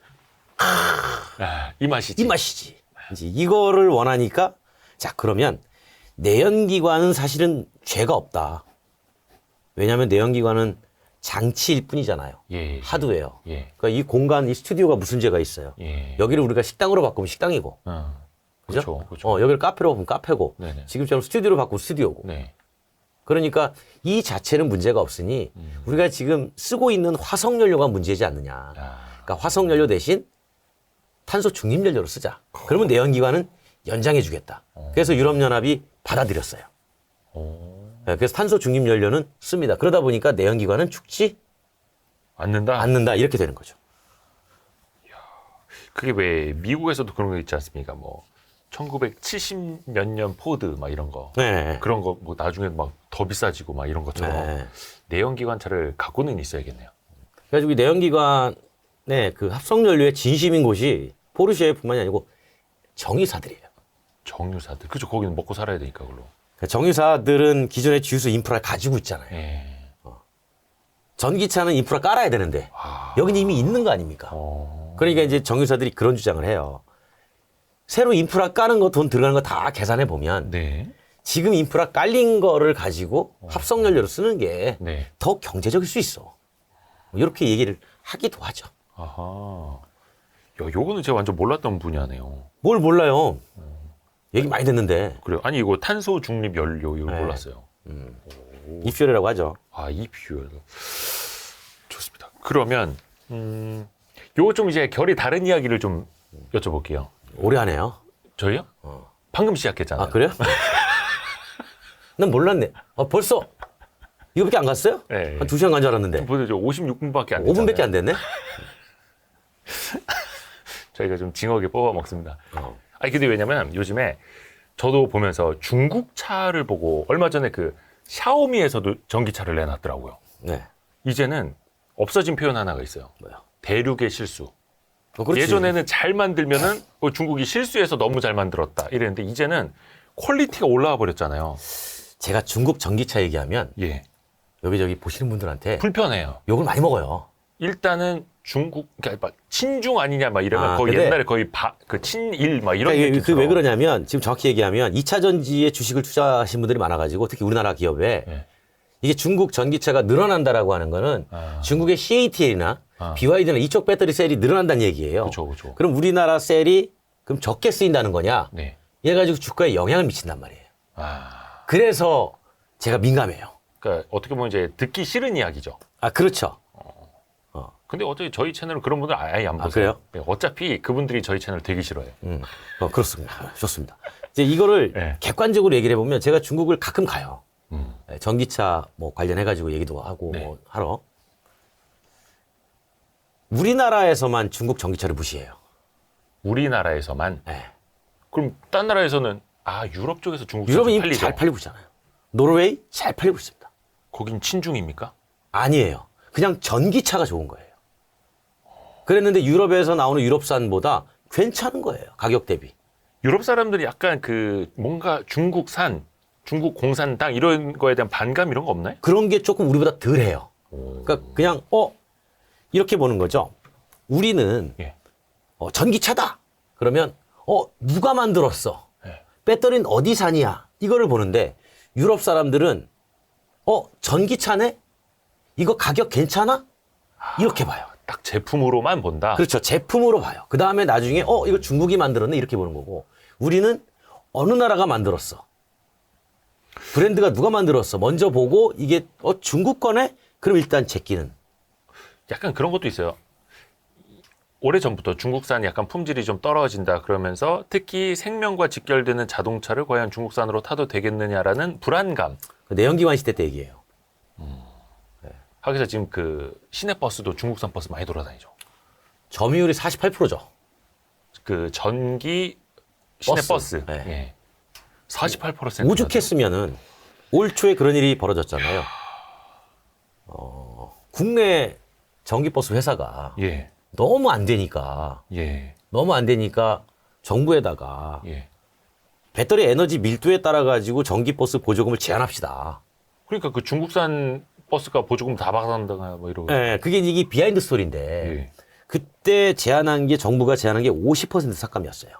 Speaker 2: 이
Speaker 1: 아, 이 맛이지.
Speaker 2: 맛이지. 이제 이거를 원하니까 자 그러면 내연기관은 사실은 죄가 없다. 왜냐하면 내연기관은 장치일 뿐이잖아요.
Speaker 1: 예.
Speaker 2: 하드웨어.
Speaker 1: 예.
Speaker 2: 그러니까 이 공간, 이 스튜디오가 무슨 죄가 있어요?
Speaker 1: 예.
Speaker 2: 여기를 우리가 식당으로 바꾸면 식당이고, 그죠?
Speaker 1: 그렇죠. 그렇죠.
Speaker 2: 여기를 카페로 바꾸면 카페고,
Speaker 1: 네네.
Speaker 2: 지금처럼 스튜디오로 바꾸면 스튜디오고.
Speaker 1: 네.
Speaker 2: 그러니까 이 자체는 문제가 없으니 우리가 지금 쓰고 있는 화석연료가 문제지 않느냐.
Speaker 1: 아.
Speaker 2: 그러니까 화석연료 대신 탄소 중립연료로 쓰자. 그러면 내연기관은 연장해 주겠다. 그래서 유럽연합이 받아들였어요. 네, 그래서 탄소 중립연료는 씁니다. 그러다 보니까 내연기관은 죽지
Speaker 1: 않는다.
Speaker 2: 않는다. 이렇게 되는 거죠.
Speaker 1: 그게 왜 미국에서도 그런 거 있지 않습니까? 뭐 1970 몇 년 포드 막 이런 거.
Speaker 2: 네.
Speaker 1: 그런 거 뭐 나중에 막 더 비싸지고 막 이런 것처럼
Speaker 2: 네.
Speaker 1: 내연기관차를 갖고는 있어야겠네요.
Speaker 2: 그래가지고 이 내연기관의 그 합성연료의 진심인 곳이 포르쉐뿐만이 아니고 정유사들이에요.
Speaker 1: 정유사들. 그죠. 거기는 먹고 살아야 되니까 그걸로.
Speaker 2: 정유사들은 기존의 주유소 인프라를 가지고 있잖아요.
Speaker 1: 예.
Speaker 2: 전기차는 인프라 깔아야 되는데
Speaker 1: 아.
Speaker 2: 여기는 이미 있는 거 아닙니까? 그러니까 이제 정유사들이 그런 주장을 해요. 새로 인프라 까는 거 돈 들어가는 거 다 계산해 보면
Speaker 1: 네.
Speaker 2: 지금 인프라 깔린 거를 가지고 합성연료로 쓰는 게
Speaker 1: 네.
Speaker 2: 더 경제적일 수 있어. 이렇게 얘기를 하기도 하죠.
Speaker 1: 아하. 야, 요거는 제가 완전 몰랐던 분야네요.
Speaker 2: 뭘 몰라요. 얘기 많이 듣는데
Speaker 1: 그래요. 아니 이거 탄소 중립 연료 이걸
Speaker 2: 네.
Speaker 1: 몰랐어요.
Speaker 2: 이퓨얼이라고 하죠.
Speaker 1: 아, 이 퓨얼. 좋습니다. 그러면 요거 좀 이제 결이 다른 이야기를 좀 여쭤볼게요.
Speaker 2: 오래 하네요.
Speaker 1: 저희요? 방금 시작했잖아요.
Speaker 2: 아 그래요? 난 몰랐네. 벌써 이거밖에 안 갔어요?
Speaker 1: 네.
Speaker 2: 한 2시간 간 줄 알았는데
Speaker 1: 보세요. 56분밖에 안 됐잖아요.
Speaker 2: 5분밖에 안 됐네?
Speaker 1: 저희가 좀 징하게 뽑아 먹습니다.
Speaker 2: 어.
Speaker 1: 아니 근데 왜냐면 요즘에 저도 보면서 중국 차를 보고 얼마 전에 그 샤오미에서도 전기차를 내놨더라고요.
Speaker 2: 네.
Speaker 1: 이제는 없어진 표현 하나가 있어요.
Speaker 2: 뭐야?
Speaker 1: 대륙의 실수.
Speaker 2: 그렇지.
Speaker 1: 예전에는 잘 만들면은 중국이 실수해서 너무 잘 만들었다 이랬는데 이제는 퀄리티가 올라와 버렸잖아요.
Speaker 2: 제가 중국 전기차 얘기하면
Speaker 1: 예.
Speaker 2: 여기저기 보시는 분들한테
Speaker 1: 불편해요.
Speaker 2: 욕을 많이 먹어요.
Speaker 1: 일단은 중국 그러니까 막 친중 아니냐 막 이러면
Speaker 2: 아,
Speaker 1: 거의
Speaker 2: 근데-
Speaker 1: 옛날에 거의 그 친일 막 이런
Speaker 2: 그러니까
Speaker 1: 느낌.
Speaker 2: 왜 그러냐면 지금 정확히 얘기하면 2차 전지에 주식을 투자하신 분들이 많아가지고 특히 우리나라 기업에
Speaker 1: 예.
Speaker 2: 이게 중국 전기차가 늘어난다라고 하는 거는
Speaker 1: 아.
Speaker 2: 중국의 CATL이나
Speaker 1: 아.
Speaker 2: BYD나 이쪽 배터리 셀이 늘어난다는 얘기예요.
Speaker 1: 그렇죠, 그렇죠.
Speaker 2: 그럼 우리나라 셀이 그럼 적게 쓰인다는 거냐?
Speaker 1: 네.
Speaker 2: 이래 가지고 주가에 영향을 미친단 말이에요.
Speaker 1: 아.
Speaker 2: 그래서 제가 민감해요.
Speaker 1: 그러니까 어떻게 보면 이제 듣기 싫은 이야기죠.
Speaker 2: 아 그렇죠.
Speaker 1: 근데 어차피 저희 채널은 그런 분들 아예 안 보세요.
Speaker 2: 그래요?
Speaker 1: 네, 어차피 그분들이 저희 채널 되게 싫어해요.
Speaker 2: 그렇습니다. 좋습니다. 이제 이거를
Speaker 1: 네.
Speaker 2: 객관적으로 얘기를 해보면 제가 중국을 가끔 가요.
Speaker 1: 음.
Speaker 2: 네, 전기차 뭐 관련해가지고 얘기도 하고
Speaker 1: 네.
Speaker 2: 뭐 하러. 우리나라에서만 중국 전기차를 무시해요.
Speaker 1: 우리나라에서만.
Speaker 2: 네.
Speaker 1: 그럼 딴 나라에서는 유럽 쪽에서 중국
Speaker 2: 유럽은
Speaker 1: 차좀
Speaker 2: 이미
Speaker 1: 팔리죠.
Speaker 2: 잘 팔리고 있잖아요. 노르웨이 잘 팔리고 있습니다.
Speaker 1: 거긴 친중입니까?
Speaker 2: 아니에요. 그냥 전기차가 좋은 거예요. 그랬는데 유럽에서 나오는 유럽산보다 괜찮은 거예요. 가격 대비.
Speaker 1: 유럽 사람들이 약간 그 뭔가 중국산, 중국 공산당 이런 거에 대한 반감 이런 거 없나요?
Speaker 2: 그런 게 조금 우리보다 덜해요. 그러니까 그냥 이렇게 보는 거죠. 우리는
Speaker 1: 예.
Speaker 2: 전기차다. 그러면 누가 만들었어?
Speaker 1: 예.
Speaker 2: 배터리는 어디 산이야? 이거를 보는데 유럽 사람들은 전기차네? 이거 가격 괜찮아? 이렇게 봐요.
Speaker 1: 딱 제품으로만 본다.
Speaker 2: 그렇죠. 제품으로 봐요. 그 다음에 나중에 이거 중국이 만들었네 이렇게 보는 거고 우리는 어느 나라가 만들었어? 브랜드가 누가 만들었어? 먼저 보고 이게 중국 거네? 그럼 일단 제끼는.
Speaker 1: 약간 그런 것도 있어요. 오래전부터 중국산이 약간 품질이 좀 떨어진다 그러면서 특히 생명과 직결되는 자동차를 과연 중국산으로 타도 되겠느냐라는 불안감.
Speaker 2: 내연기관 시대 때 얘기예요.
Speaker 1: 하기서 지금 그 시내버스도 중국산 버스 많이 돌아다니죠.
Speaker 2: 점유율이 48%죠.
Speaker 1: 그 전기 시내버스.
Speaker 2: 버스. 네.
Speaker 1: 예. 48%.
Speaker 2: 오죽했으면은 올 초에 그런 일이 벌어졌잖아요. 국내 전기버스 회사가
Speaker 1: 예.
Speaker 2: 너무 안 되니까 정부에다가
Speaker 1: 예.
Speaker 2: 배터리 에너지 밀도에 따라 가지고 전기버스 보조금을 제한합시다.
Speaker 1: 그러니까 그 중국산 버스가 보조금 다 받아간다가 뭐 이러고.
Speaker 2: 네, 그게 이게 비하인드 스토리인데
Speaker 1: 예.
Speaker 2: 그때 정부가 제한한 게 50% 삭감이었어요.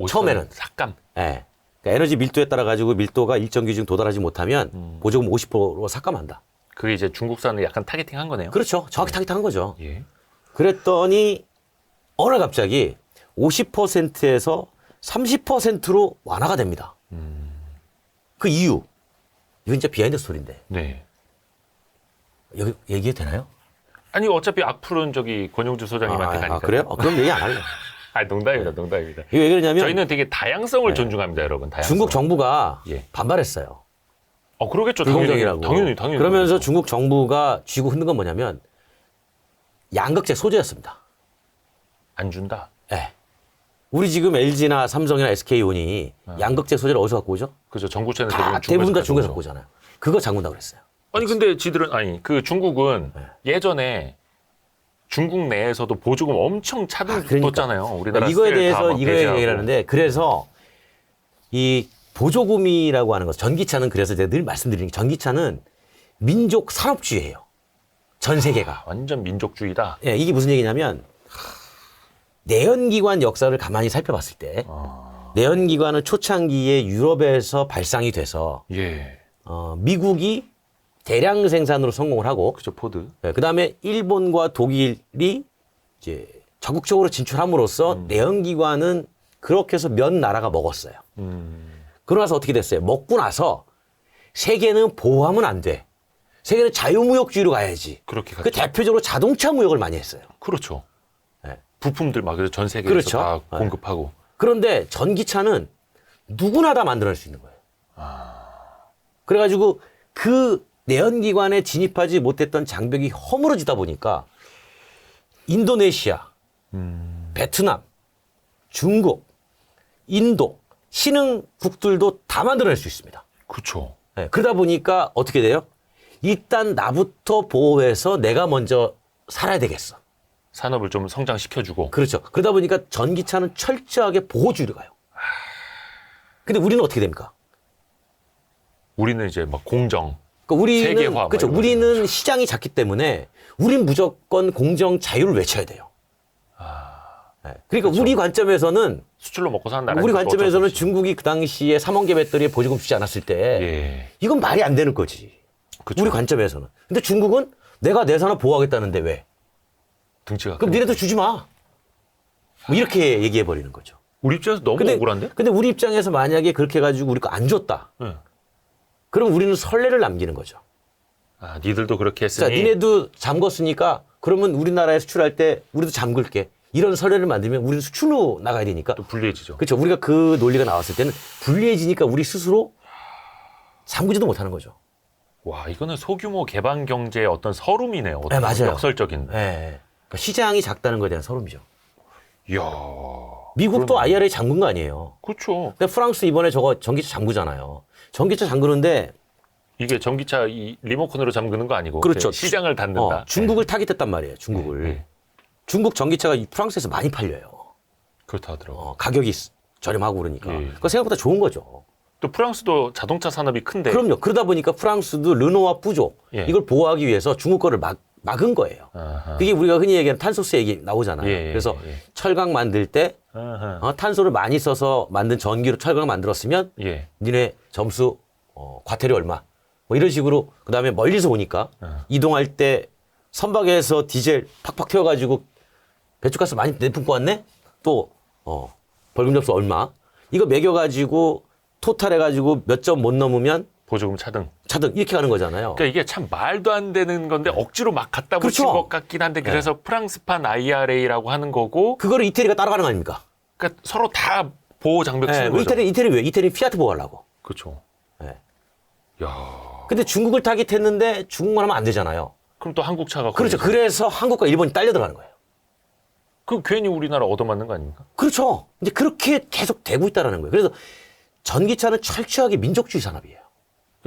Speaker 2: 처음에는.
Speaker 1: 삭감.
Speaker 2: 네. 그러니까 에너지 밀도에 따라 가지고 밀도가 일정 기준 도달하지 못하면 보조금 50%로 삭감한다.
Speaker 1: 그게 이제 중국산을 약간 타겟팅한 거네요.
Speaker 2: 그렇죠. 정확히 타깃한 거죠.
Speaker 1: 예.
Speaker 2: 그랬더니 어느 날 갑자기 50%에서 30%로 완화가 됩니다. 그 이유 이건 진짜 비하인드 스토리인데
Speaker 1: 네.
Speaker 2: 여기 얘기해도 되나요?
Speaker 1: 아니 어차피 악플은 저기 권용주 소장님한테 가니까.
Speaker 2: 그래요? 그럼 얘기 안 할래.
Speaker 1: 농담입니다. 농담입니다.
Speaker 2: 이거 왜 그러냐면
Speaker 1: 저희는 되게 다양성을 존중합니다, 여러분. 다양성.
Speaker 2: 중국 정부가
Speaker 1: 예.
Speaker 2: 반발했어요.
Speaker 1: 그러겠죠.
Speaker 2: 불공정이라고.
Speaker 1: 당연히.
Speaker 2: 그러면서
Speaker 1: 그렇죠.
Speaker 2: 중국 정부가 쥐고 흔든 건 뭐냐면 양극재 소재였습니다.
Speaker 1: 안 준다.
Speaker 2: 네. 우리 지금 LG나 삼성이나 SK온이 양극재 소재를 어디서 갖고 오죠?
Speaker 1: 그죠. 전구체는
Speaker 2: 대부분 다 중국에서
Speaker 1: 가져오죠.
Speaker 2: 갖고 오잖아요. 그거 잠근다고 그랬어요.
Speaker 1: 아니 근데 지들은 그 중국은 예전에 중국 내에서도 보조금 엄청 쳤잖아요. 우리나라
Speaker 2: 이거에
Speaker 1: 스틸
Speaker 2: 대해서
Speaker 1: 다막
Speaker 2: 이거
Speaker 1: 배제하고.
Speaker 2: 얘기를 하는데 그래서 이 보조금이라고 하는 것 전기차는 그래서 제가 늘 말씀드리는 게 전기차는 민족 산업주의예요. 전 세계가.
Speaker 1: 완전 민족주의다.
Speaker 2: 예, 이게 무슨 얘기냐면 내연기관 역사를 가만히 살펴봤을 때 내연기관은 초창기에 유럽에서 발상이 돼서
Speaker 1: 예.
Speaker 2: 미국이 대량 생산으로 성공을 하고
Speaker 1: 그죠. 포드.
Speaker 2: 그 다음에 일본과 독일이 이제 적극적으로 진출함으로써 내연기관은 그렇게 해서 몇 나라가 먹었어요. 그러고 나서 어떻게 됐어요? 먹고 나서 세계는 보호하면 안 돼. 세계는 자유무역주의로 가야지.
Speaker 1: 그렇게
Speaker 2: 그
Speaker 1: 갔죠.
Speaker 2: 대표적으로 자동차 무역을 많이 했어요.
Speaker 1: 그렇죠.
Speaker 2: 네.
Speaker 1: 부품들 막 전 세계에서
Speaker 2: 그렇죠.
Speaker 1: 다
Speaker 2: 네.
Speaker 1: 공급하고.
Speaker 2: 그런데 전기차는 누구나 다 만들어낼 수 있는 거예요. 그래가지고 그 내연기관에 진입하지 못했던 장벽이 허물어지다 보니까 인도네시아, 베트남, 중국, 인도, 신흥국들도 다 만들어낼 수 있습니다.
Speaker 1: 그렇죠.
Speaker 2: 네, 그러다 보니까 어떻게 돼요? 일단 나부터 보호해서 내가 먼저 살아야 되겠어.
Speaker 1: 산업을 좀 성장시켜주고.
Speaker 2: 그렇죠. 그러다 보니까 전기차는 철저하게 보호주의로 가요. 근데 우리는 어떻게 됩니까?
Speaker 1: 우리는 이제 막 공정.
Speaker 2: 그러니까 우리는
Speaker 1: 세계화 막
Speaker 2: 그렇죠.
Speaker 1: 이런 거
Speaker 2: 우리는 시장이 작기 때문에 우린 무조건 공정 자유를 외쳐야 돼요. 네. 그러니까
Speaker 1: 그렇죠.
Speaker 2: 우리 관점에서는
Speaker 1: 수출로 먹고 사는 나라.
Speaker 2: 우리 관점에서는 중국이 그 당시에 3원계 배터리에 보조금 주지 않았을 때
Speaker 1: 예.
Speaker 2: 이건 말이 안 되는 거지.
Speaker 1: 그쵸.
Speaker 2: 우리 관점에서는. 근데 중국은 내가 내 산업 보호하겠다는데 왜?
Speaker 1: 등치가.
Speaker 2: 그럼 니네도 주지 마. 뭐 이렇게 얘기해 버리는 거죠.
Speaker 1: 우리 입장에서 너무 억울한데?
Speaker 2: 근데 우리 입장에서 만약에 그렇게 해가지고 우리 거 안 줬다.
Speaker 1: 네.
Speaker 2: 그럼 우리는 선례를 남기는 거죠.
Speaker 1: 니들도 그렇게 했으니.
Speaker 2: 자, 니네도 잠궜으니까 그러면 우리나라에 수출할 때 우리도 잠글게. 이런 선례를 만들면 우리는 수출로 나가야 되니까.
Speaker 1: 또 불리해지죠.
Speaker 2: 그렇죠. 우리가 그 논리가 나왔을 때는 불리해지니까 우리 스스로 잠그지도 못하는 거죠.
Speaker 1: 와, 이거는 소규모 개방 경제의 어떤 서름이네요.
Speaker 2: 네, 맞아요.
Speaker 1: 역설적인데.
Speaker 2: 네. 그러니까 시장이 작다는 것에 대한 서름이죠.
Speaker 1: 이야.
Speaker 2: 미국도
Speaker 1: 그러네.
Speaker 2: IRA 잠근 거 아니에요.
Speaker 1: 그렇죠.
Speaker 2: 근데 프랑스 이번에 저거 전기차 잠그잖아요. 전기차 잠그는데
Speaker 1: 이게 전기차 이 리모컨으로 잠그는 거 아니고.
Speaker 2: 그렇죠.
Speaker 1: 시장을 닫는다.
Speaker 2: 중국을 타깃했단 말이에요. 중국을.
Speaker 1: 네.
Speaker 2: 중국 전기차가 프랑스에서 많이 팔려요.
Speaker 1: 그렇다 하더라고.
Speaker 2: 가격이 저렴하고 그러니까.
Speaker 1: 예.
Speaker 2: 그거 생각보다 좋은 거죠.
Speaker 1: 또 프랑스도 자동차 산업이 큰데.
Speaker 2: 그럼요. 그러다 보니까 프랑스도 르노와 푸조
Speaker 1: 예.
Speaker 2: 이걸 보호하기 위해서 중국 거를 막은 거예요.
Speaker 1: 아하.
Speaker 2: 그게 우리가 흔히 얘기하는 탄소세 얘기 나오잖아요.
Speaker 1: 예, 예,
Speaker 2: 그래서
Speaker 1: 예.
Speaker 2: 철강 만들 때
Speaker 1: 아하.
Speaker 2: 탄소를 많이 써서 만든 전기로 철강 만들었으면
Speaker 1: 예.
Speaker 2: 니네 점수 과태료 얼마 뭐 이런 식으로 그다음에 멀리서 오니까 이동할 때 선박에서 디젤 팍팍 태워가지고 배출가스 많이 내뿜고 왔네 또 벌금 접수 얼마 이거 매겨가지고 토탈 해가지고 몇 점 못 넘으면
Speaker 1: 보조금 차등.
Speaker 2: 이렇게 가는 거잖아요.
Speaker 1: 그러니까 이게 참 말도 안 되는 건데 억지로 막 갖다 붙인
Speaker 2: 그렇죠.
Speaker 1: 것 같긴 한데 그래서 프랑스판 IRA라고 하는 거고
Speaker 2: 그거를 이태리가 따라가는 거 아닙니까?
Speaker 1: 그러니까 서로 다 보호 장벽 쓰는 거죠.
Speaker 2: 이태리 왜? 이태리 피아트 보호하려고.
Speaker 1: 그렇죠.
Speaker 2: 예.
Speaker 1: 야.
Speaker 2: 근데 중국을 타깃했는데 중국만 하면 안 되잖아요.
Speaker 1: 그럼 또 한국 차가
Speaker 2: 그렇죠.
Speaker 1: 걸리죠.
Speaker 2: 그래서 한국과 일본이 딸려 들어가는 거예요.
Speaker 1: 그 괜히 우리나라 얻어맞는 거 아닙니까?
Speaker 2: 그렇죠. 이제 그렇게 계속 되고 있다는 거예요. 그래서 전기차는 철저하게 민족주의 산업이에요.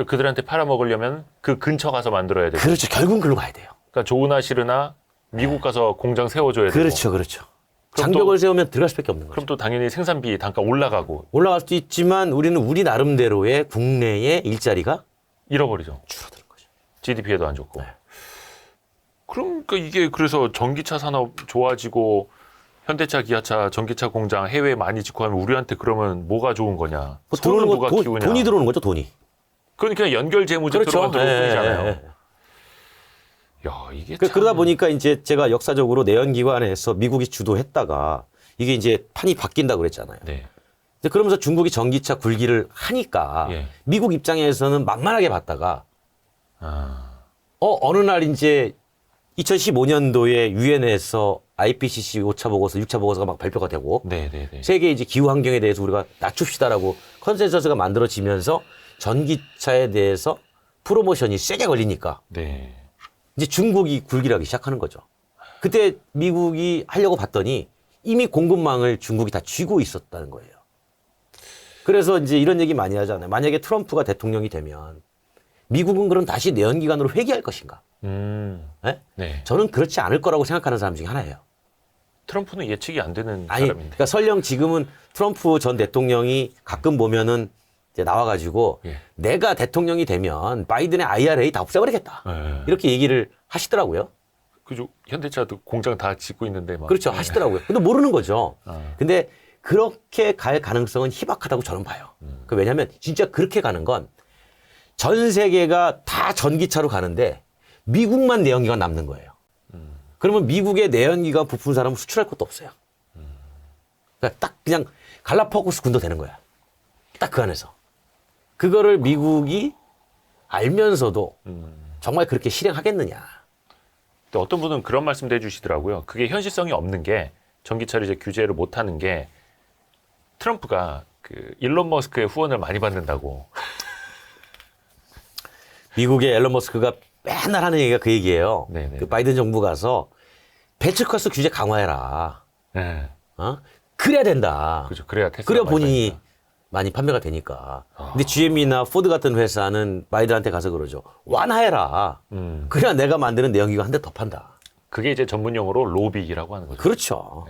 Speaker 1: 그들한테 팔아먹으려면 그 근처 가서 만들어야 되고.
Speaker 2: 그렇죠. 결국은 글로 가야 돼요.
Speaker 1: 그러니까 조우나 시르나 미국 가서 공장 세워줘야 되고.
Speaker 2: 그렇죠. 그렇죠.
Speaker 1: 그럼
Speaker 2: 장벽을 세우면 들어갈 수밖에 없는 거죠.
Speaker 1: 그럼 또 당연히 생산비 단가 올라가고
Speaker 2: 올라갈 수도 있지만 우리는 우리 나름대로의 국내의 일자리가
Speaker 1: 잃어버리죠.
Speaker 2: 줄어드는 거죠.
Speaker 1: GDP에도 안 좋고.
Speaker 2: 네.
Speaker 1: 그러니까 이게 그래서 전기차 산업 좋아지고 현대차, 기아차, 전기차 공장 해외에 많이 짓고 하면 우리한테 그러면 뭐가 좋은 거냐?
Speaker 2: 뭐
Speaker 1: 손을
Speaker 2: 들어오는
Speaker 1: 누가
Speaker 2: 거
Speaker 1: 키우냐?
Speaker 2: 돈이 들어오는 거죠. 돈이.
Speaker 1: 그건 그냥 연결 재무제표로만 들어올 뿐이잖아요.
Speaker 2: 예.
Speaker 1: 야, 이게 참...
Speaker 2: 그러다 보니까 이제 제가 역사적으로 내연기관에서 미국이 주도했다가 이게 이제 판이 바뀐다 그랬잖아요.
Speaker 1: 네.
Speaker 2: 근데 그러면서 중국이 전기차 굴기를 하니까
Speaker 1: 예.
Speaker 2: 미국 입장에서는 만만하게 봤다가
Speaker 1: 아,
Speaker 2: 어느 날 이제 2015년도에 유엔에서 IPCC 5차 보고서, 6차 보고서가 막 발표가 되고
Speaker 1: 네네네.
Speaker 2: 세계 이제 기후 환경에 대해서 우리가 낮춥시다라고 컨센서스가 만들어지면서 전기차에 대해서 프로모션이 세게 걸리니까
Speaker 1: 네.
Speaker 2: 이제 중국이 굴기를 하기 시작하는 거죠. 그때 미국이 하려고 봤더니 이미 공급망을 중국이 다 쥐고 있었다는 거예요. 그래서 이제 이런 얘기 많이 하잖아요. 만약에 트럼프가 대통령이 되면 미국은 그럼 다시 내연기관으로 회귀할 것인가? 네?
Speaker 1: 네.
Speaker 2: 저는 그렇지 않을 거라고 생각하는 사람 중에 하나예요.
Speaker 1: 트럼프는 예측이 안 되는
Speaker 2: 아니,
Speaker 1: 사람인데.
Speaker 2: 그러니까 설령 지금은 트럼프 전 대통령이 가끔 보면은 이제 나와가지고
Speaker 1: 예.
Speaker 2: 내가 대통령이 되면 바이든의 IRA 다 없애버리겠다.
Speaker 1: 예.
Speaker 2: 이렇게 얘기를 하시더라고요.
Speaker 1: 그죠. 현대차도 공장 다 짓고 있는데 막.
Speaker 2: 그렇죠.
Speaker 1: 예.
Speaker 2: 하시더라고요. 근데 모르는 거죠.
Speaker 1: 아.
Speaker 2: 근데 그렇게 갈 가능성은 희박하다고 저는 봐요. 그 왜냐하면 진짜 그렇게 가는 건 전 세계가 다 전기차로 가는데 미국만 내연기관 남는 거예요. 그러면 미국의 내연기관 부품 사람은 수출할 것도 없어요. 그러니까 딱 그냥 갈라파고스 군도 되는 거야. 딱 그 안에서. 그거를 미국이 알면서도 정말 그렇게 실행하겠느냐.
Speaker 1: 또 어떤 분은 그런 말씀도 해주시더라고요. 그게 현실성이 없는 게 전기차를 이제 규제를 못 하는 게 트럼프가 그 일론 머스크의 후원을 많이 받는다고.
Speaker 2: 미국의 앨런 머스크가 맨날 하는 얘기가 그 얘기예요.
Speaker 1: 네네.
Speaker 2: 그 바이든 정부 가서 배출가스 규제 강화해라.
Speaker 1: 네.
Speaker 2: 그래야 된다.
Speaker 1: 그죠. 그래야 테슬라
Speaker 2: 그래야
Speaker 1: 많이
Speaker 2: 본인이
Speaker 1: 팔니까.
Speaker 2: 많이 판매가 되니까. 근데 GM이나 포드 같은 회사는 바이든한테 가서 그러죠. 완화해라. 그래야 내가 만드는 내연기관 한 대 더 판다.
Speaker 1: 그게 이제 전문 용어로 로비라고 하는 거죠.
Speaker 2: 그렇죠.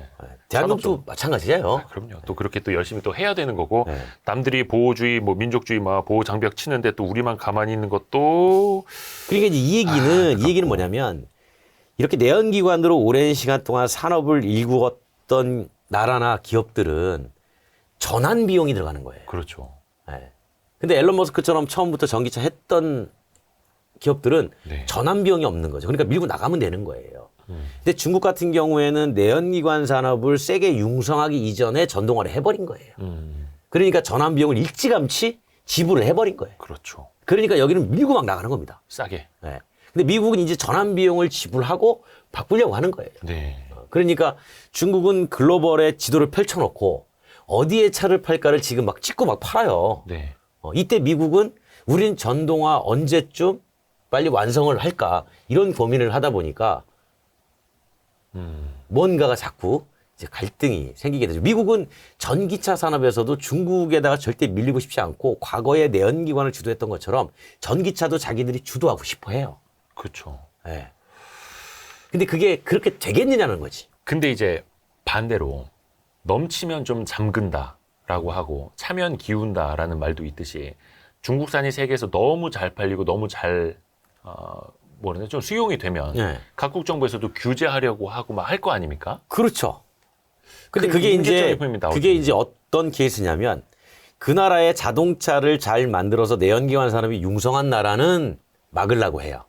Speaker 2: 대한민국도 마찬가지예요.
Speaker 1: 그럼요. 또 그렇게 또 열심히 또 해야 되는 거고
Speaker 2: 네.
Speaker 1: 남들이 보호주의, 뭐 민족주의, 막 보호 장벽 치는데 또 우리만 가만히 있는 것도
Speaker 2: 그러니까 이제 이 얘기는 뭐냐면 이렇게 내연기관으로 오랜 시간 동안 산업을 일구었던 나라나 기업들은 전환 비용이 들어가는 거예요.
Speaker 1: 그렇죠.
Speaker 2: 네. 근데 앨런 머스크처럼 처음부터 전기차 했던 기업들은
Speaker 1: 네.
Speaker 2: 전환 비용이 없는 거죠. 그러니까 밀고 나가면 되는 거예요. 근데 중국 같은 경우에는 내연기관 산업을 세게 융성하기 이전에 전동화를 해버린 거예요. 그러니까 전환 비용을 일찌감치 지불을 해버린 거예요.
Speaker 1: 그렇죠.
Speaker 2: 그러니까 여기는 밀고 막 나가는 겁니다.
Speaker 1: 싸게.
Speaker 2: 네. 근데 미국은 이제 전환 비용을 지불하고 바꾸려고 하는 거예요.
Speaker 1: 네.
Speaker 2: 그러니까 중국은 글로벌의 지도를 펼쳐놓고 어디에 차를 팔까를 지금 막 찍고 막 팔아요.
Speaker 1: 네.
Speaker 2: 이때 미국은 우린 전동화 언제쯤 빨리 완성을 할까 이런 고민을 하다 보니까 뭔가가 자꾸 이제 갈등이 생기게 되죠. 미국은 전기차 산업에서도 중국에다가 절대 밀리고 싶지 않고 과거에 내연기관을 주도했던 것처럼 전기차도 자기들이 주도하고 싶어 해요.
Speaker 1: 그렇죠.
Speaker 2: 예. 근데 그게 그렇게 되겠느냐는 거지.
Speaker 1: 근데 이제 반대로 넘치면 좀 잠근다라고 하고 차면 기운다라는 말도 있듯이 중국산이 세계에서 너무 잘 팔리고 너무 잘 뭐라냐 좀 수용이 되면
Speaker 2: 네.
Speaker 1: 각국 정부에서도 규제하려고 하고 막 할 거 아닙니까?
Speaker 2: 그렇죠. 근데
Speaker 1: 그
Speaker 2: 그게 이제
Speaker 1: 문제점이 나오죠.
Speaker 2: 그게 이제 어떤 케이스냐면 그 나라의 자동차를 잘 만들어서 내연기관 산업이 융성한 나라는 막으려고 해요.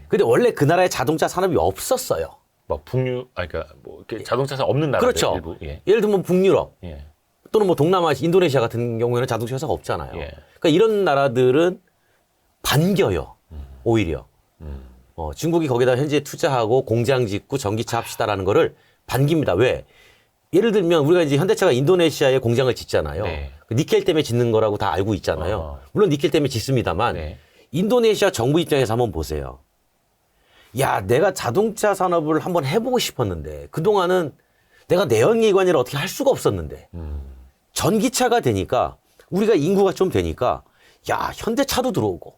Speaker 2: 근데 원래 그 나라에 자동차 산업이 없었어요.
Speaker 1: 막 북유, 그러니까 뭐 이렇게 자동차사 없는 나라들
Speaker 2: 그렇죠.
Speaker 1: 일부. 예.
Speaker 2: 예를 들면 북유럽
Speaker 1: 예.
Speaker 2: 또는 뭐 동남아, 인도네시아 같은 경우에는 자동차 회사가 없잖아요.
Speaker 1: 예.
Speaker 2: 그러니까 이런 나라들은 반겨요. 오히려. 중국이 거기다 현재 투자하고 공장 짓고 전기차 합시다라는 거를 반깁니다. 왜? 예를 들면 우리가 이제 현대차가 인도네시아에 공장을 짓잖아요.
Speaker 1: 네.
Speaker 2: 니켈 때문에 짓는 거라고 다 알고 있잖아요. 물론 니켈 때문에 짓습니다만
Speaker 1: 네.
Speaker 2: 인도네시아 정부 입장에서 한번 보세요. 야, 내가 자동차 산업을 한번 해보고 싶었는데 그동안은 내가 내연기관이라 어떻게 할 수가 없었는데 전기차가 되니까 우리가 인구가 좀 되니까 야, 현대차도 들어오고